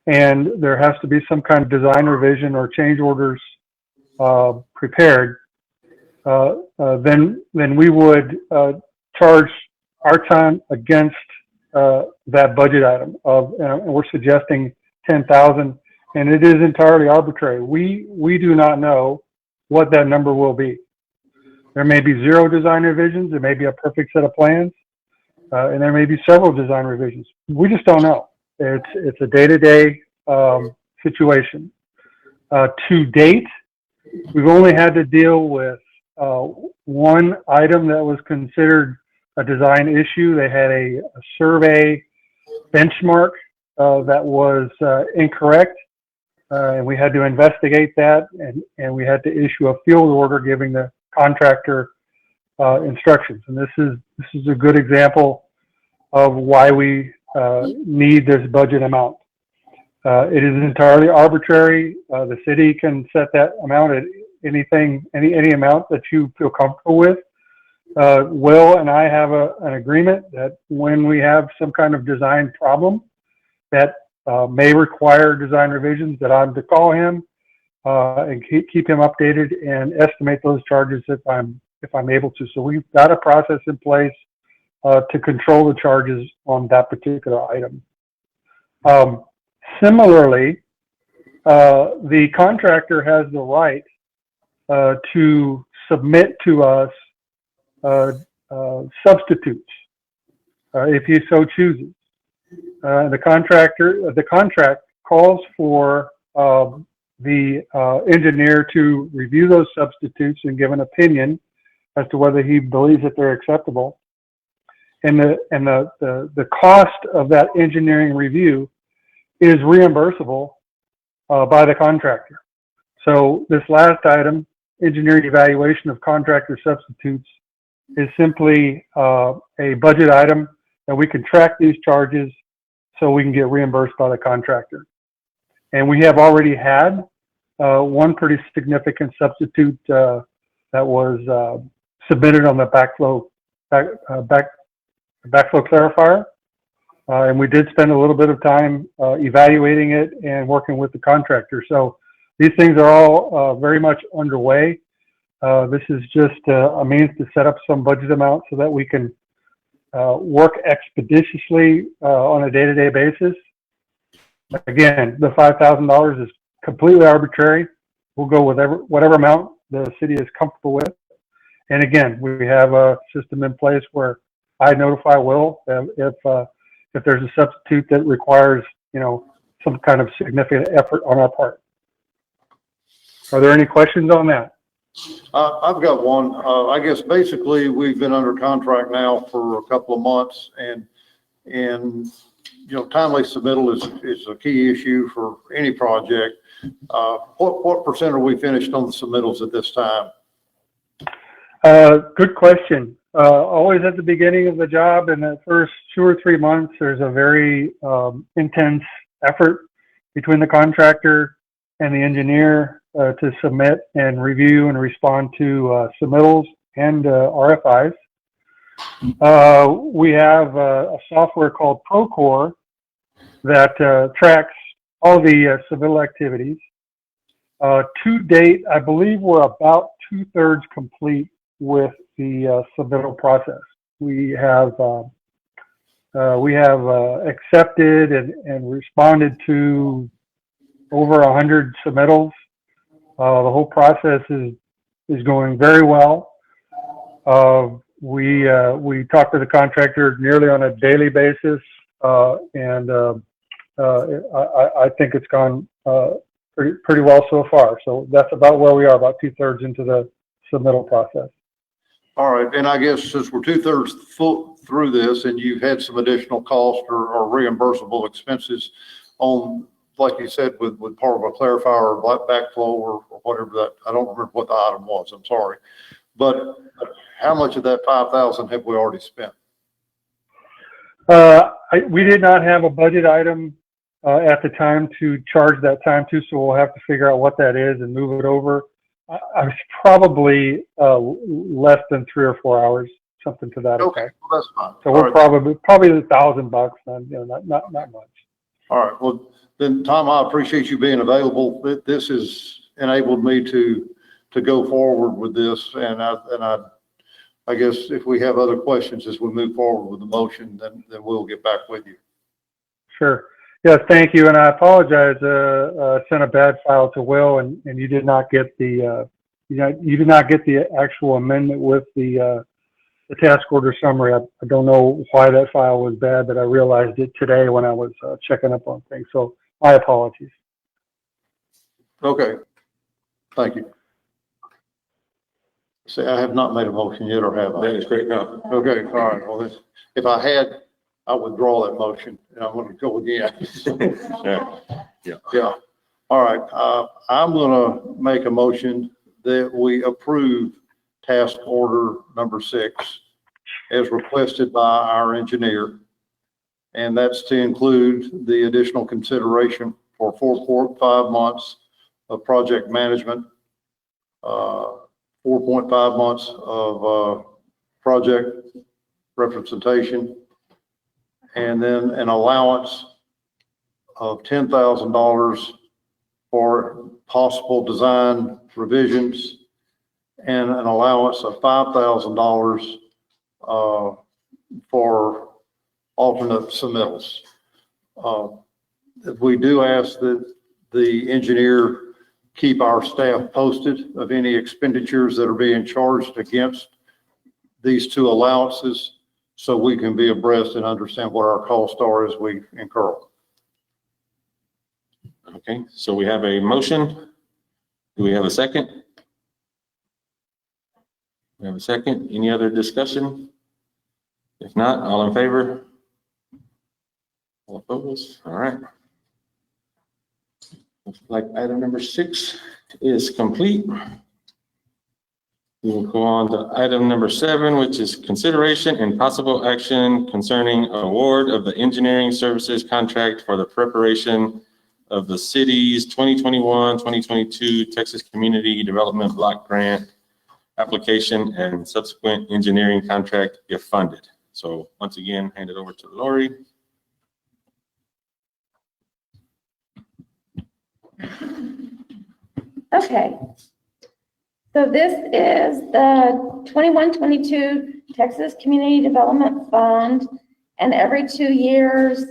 and there has to be some kind of design revision or change orders prepared, then we would charge our time against that budget item and we're suggesting $10,000, and it is entirely arbitrary. We do not know what that number will be. There may be 0 design revisions. There may be a perfect set of plans, and there may be several design revisions. We just don't know. It's a day-to-day situation. To date, we've only had to deal with one item that was considered a design issue. They had a survey benchmark that was incorrect, and we had to investigate that, and we had to issue a field order giving the contractor instructions. And this is a good example of why we need this budget amount. It is entirely arbitrary. The city can set that amount any amount that you feel comfortable with. Will and I have an agreement that when we have some kind of design problem that may require design revisions, that I'm to call him and keep him updated and estimate those charges if I'm able to. So we've got a process in place to control the charges on that particular item. Similarly, the contractor has the right to submit to us substitutes if he so chooses. The contract calls for the engineer to review those substitutes and give an opinion as to whether he believes that they're acceptable. And the cost of that engineering review is reimbursable by the contractor. So this last item, engineering evaluation of contractor substitutes, is simply a budget item that we can track these charges so we can get reimbursed by the contractor. And we have already had one pretty significant substitute that was submitted on the backflow clarifier. And we did spend a little bit of time evaluating it and working with the contractor. So these things are all very much underway. This is just a means to set up some budget amount so that we can work expeditiously on a day-to-day basis. Again, the $5,000 is completely arbitrary. We'll go with whatever amount the city is comfortable with. And again, we have a system in place where I notify Will if there's a substitute that requires, some kind of significant effort on our part. Are there any questions on that? I've got one. I guess basically we've been under contract now for a couple of months and timely submittal is a key issue for any project. What percent are we finished on the submittals at this time? Good question. Always at the beginning of the job, in the first 2 or 3 months, there's a very intense effort between the contractor and the engineer to submit and review and respond to submittals and RFIs. We have a software called Procore that tracks all the submittal activities. To date, I believe we're about 2/3 complete with the submittal process. We have accepted and responded to over 100 submittals. The whole process is going very well. We talk to the contractor nearly on a daily basis, and I think it's gone pretty well so far. So that's about where we are, about 2/3 into the submittal process. All right, and I guess since we're 2/3 full through this and you've had some additional cost or reimbursable expenses on, like you said, with part of a clarifier or backflow or whatever that, I don't remember what the item was, I'm sorry. But how much of that 5,000 have we already spent? We did not have a budget item at the time to charge that time to, so we'll have to figure out what that is and move it over. I was probably less than 3 or 4 hours, something to that Okay, effect. well, that's fine. So All we're right. probably $1,000, not much. All right, well, then, Tom, I appreciate you being available. This has enabled me to go forward with this, and I guess if we have other questions as we move forward with the motion, then we'll get back with you. Sure. Yes, thank you. And I apologize. I sent a bad file to Will, and you did not get the you did not get the actual amendment with the task order summary. I don't know why that file was bad, but I realized it today when I was checking up on things. So my apologies. Okay, thank you. See, I have not made a motion yet, or have I? That is great. No. Okay, all right. Well, if I had, I would withdraw that motion, and I'm going to go again. Yeah. All right. I'm going to make a motion that we approve task order number 6 as requested by our engineer. And that's to include the additional consideration for 4.5 months of project management 4.5 months of project representation, and then an allowance of $10,000 for possible design revisions, and an allowance of $5,000 for alternate submittals. We do ask that the engineer keep our staff posted of any expenditures that are being charged against these two allowances, so we can be abreast and understand what our costs are as we incur. Okay, so we have a motion. Do we have a second? We have a second. Any other discussion? If not, all in favor? All opposed? All right. Looks like item number 6 is complete. We will go on to item number 7, which is consideration and possible action concerning award of the engineering services contract for the preparation of the city's 2021-2022 Texas Community Development Block Grant application and subsequent engineering contract if funded. So once again, hand it over to Lori. Okay. So this is the 21-22 Texas Community Development Fund. And every 2 years,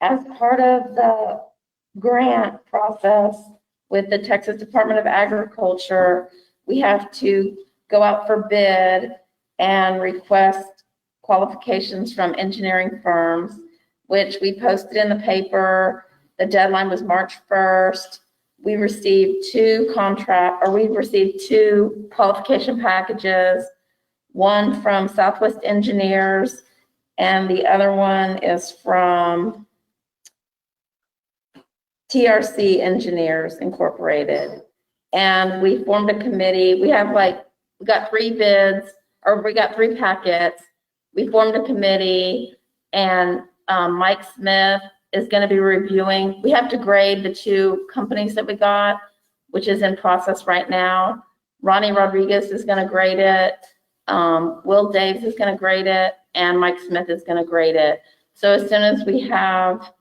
as part of the grant process with the Texas Department of Agriculture, we have to go out for bid and request qualifications from engineering firms, which we posted in the paper. The deadline was March 1st. We received 2 qualification packages, one from Southwest Engineers, and the other one is from TRC Engineers Incorporated. And we formed a committee. We got 3 bids, or we got 3 packets. We formed a committee, and Mike Smith is going to be reviewing. We have to grade the 2 companies that we got, which is in process right now. Ronnie Rodriguez is going to grade it. Will Daves is going to grade it, and Mike Smith is going to grade it. So as soon as we have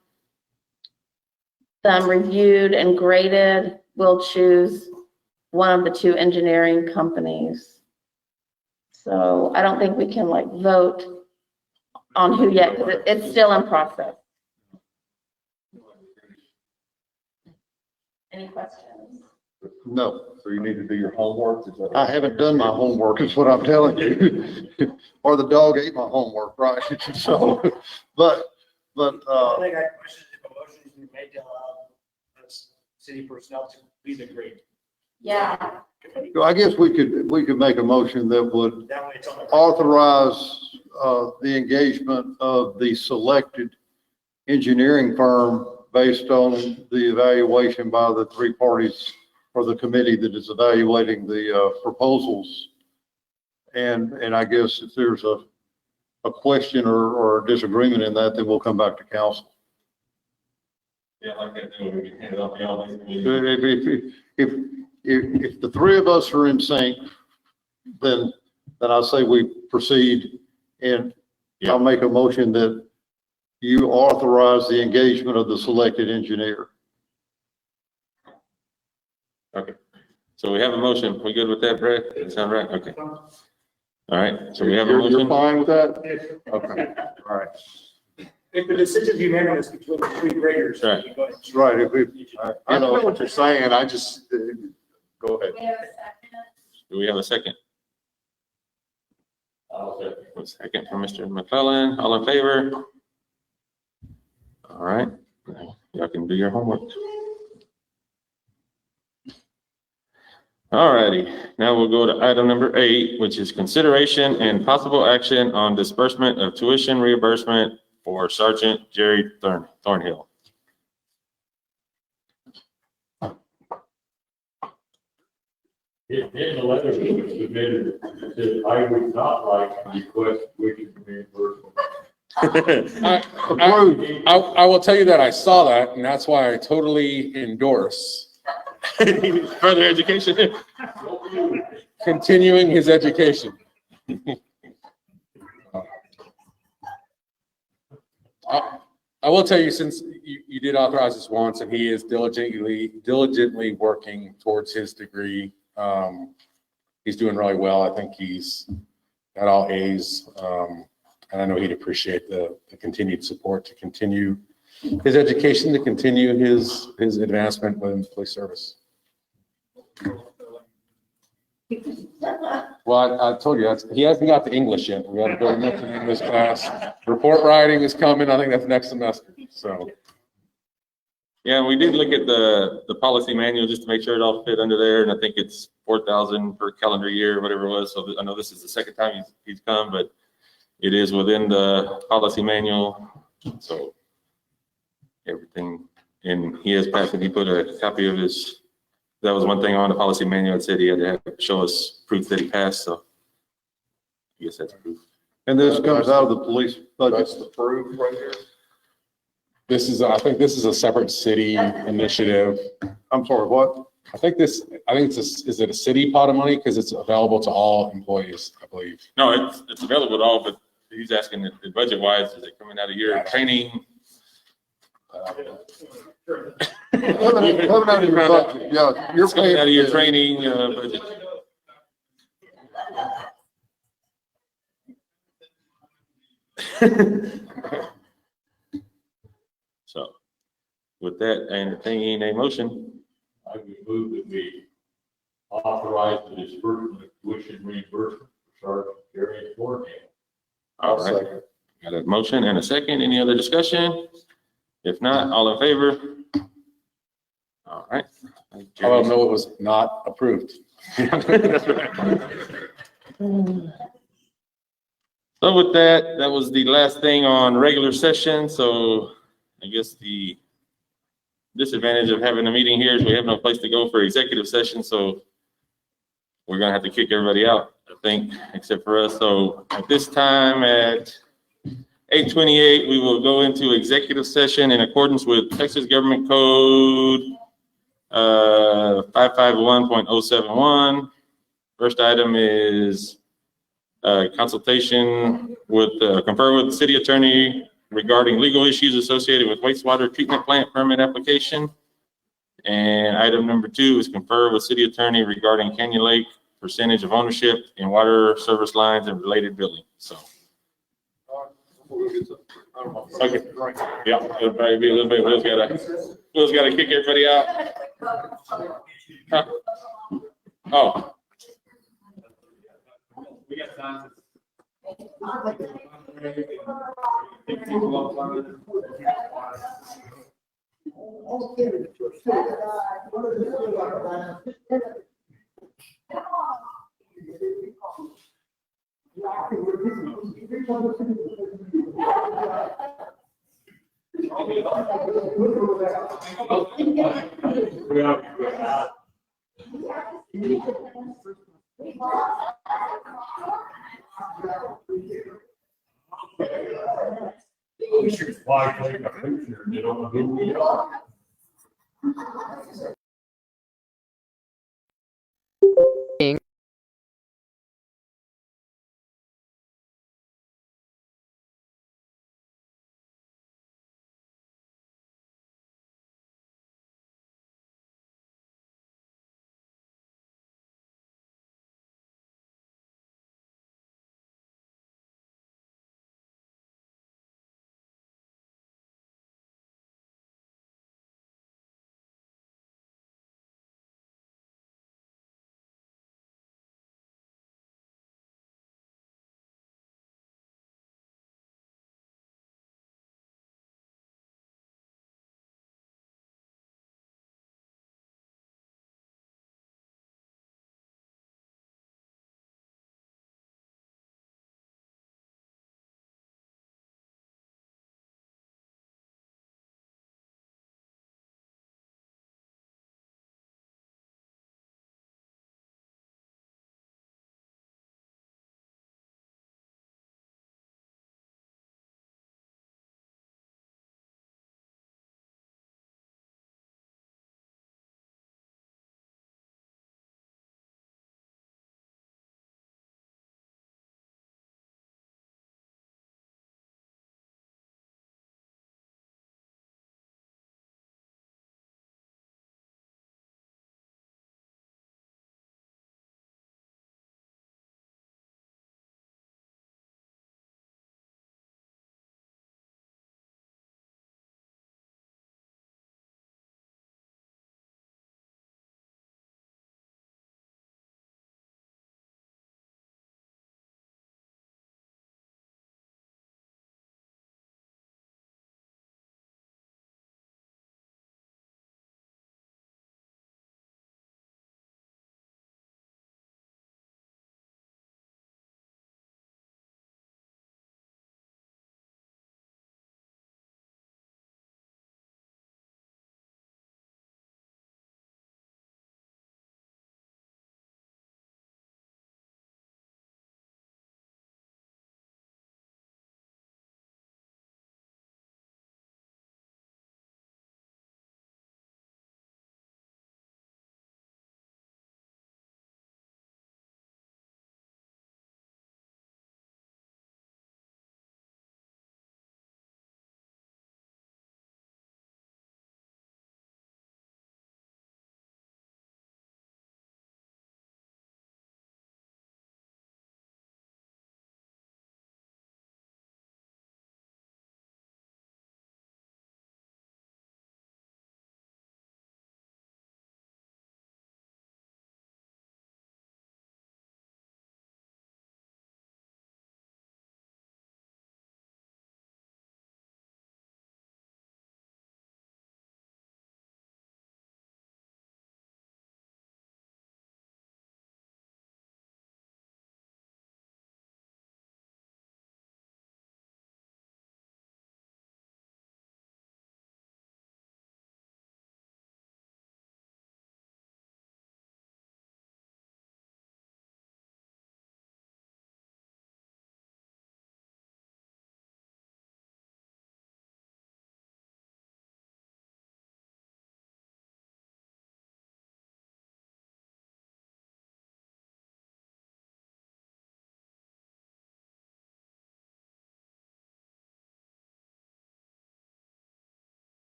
them reviewed and graded, we'll choose one of the 2 engineering companies. So I don't think we can vote on who yet, because it's still in process. Any questions? No. So you need to do your homework? Is that- I haven't done my homework, is what I'm telling you. Or the dog ate my homework, right? So, but, I think I questioned if a motion is being made to allow us city personnel to be the grade. Yeah. So I guess we could make a motion that would That way it's on the. authorize the engagement of the selected engineering firm based on the evaluation by the 3 parties or the committee that is evaluating the proposals. And I guess if there's a question or a disagreement in that, then we'll come back to council. Yeah, like that, we can hand it off to y'all. If the 3 of us are in sync, then I say we proceed, and I'll make a motion that you authorize the engagement of the selected engineer. Okay. So we have a motion. We good with that, Brett? That sound right? Okay. All right. So we have a motion. You're fine with that? Okay. All right. If the decision is unanimous between the 3 graders. Right. you go ahead. Right. I know what you're saying. I just, go ahead. Do we have a second? I'll say. A second from Mr. McClellan. All in favor? All right. Y'all can do your homework. All righty. Now we'll go to item number 8, which is consideration and possible action on disbursement of tuition reimbursement for Sergeant Jerry Thornhill. In the letter that was submitted, it said, I would not like to request tuition reimbursement. I will tell you that I saw that, and that's why I totally endorse Further education. Continuing his education. I will tell you, since you did authorize this once, and he is diligently working towards his degree. He's doing really well. I think he's got all A's. And I know he'd appreciate the continued support to continue his education, to continue his advancement within the police service. Well, I told you, he hasn't got to English yet. We got to go into the English class. Report writing is coming. I think that's next semester, so. Yeah, we did look at the policy manual just to make sure it all fit under there, and I think it's 4,000 per calendar year, whatever it was. So I know this is the second time he's come, but it is within the policy manual, so everything. And he has passed, and he put a copy of his, that was one thing on the policy manual. It said he had to show us proof that he passed, so I guess that's proof. And this comes out of the police budget. That's the proof right here. I think this is a separate city initiative. I'm sorry, what? I think is it a city pot of money? Because it's available to all employees, I believe. No, it's available to all, but he's asking the budget wise, is it coming out of your training? Coming out of your budget, yeah. You're coming out of your paying training budget. So with that, I entertain a motion. I would move that we authorize the disbursement of tuition reimbursement for Sergeant Gary Thornhill. All right. Got a motion and a second. Any other discussion? If not, all in favor? All right. I don't know, it was not approved. So with that, that was the last thing on regular session. So I guess the disadvantage of having a meeting here is we have no place to go for executive session. So we're gonna have to kick everybody out, I think, except for us. So at this time at 8:28, we will go into executive session in accordance with Texas Government Code 551.071. First item is consultation with, confer with the city attorney regarding legal issues associated with wastewater treatment plant permit application. And item number 2 is confer with city attorney regarding Canyon Lake percentage of ownership in water service lines and related billing. So. Okay. Yeah, it'll probably be a little bit. Will's gotta kick everybody out. Huh? Oh. We got time. Why, like, a picture, you don't know who we are.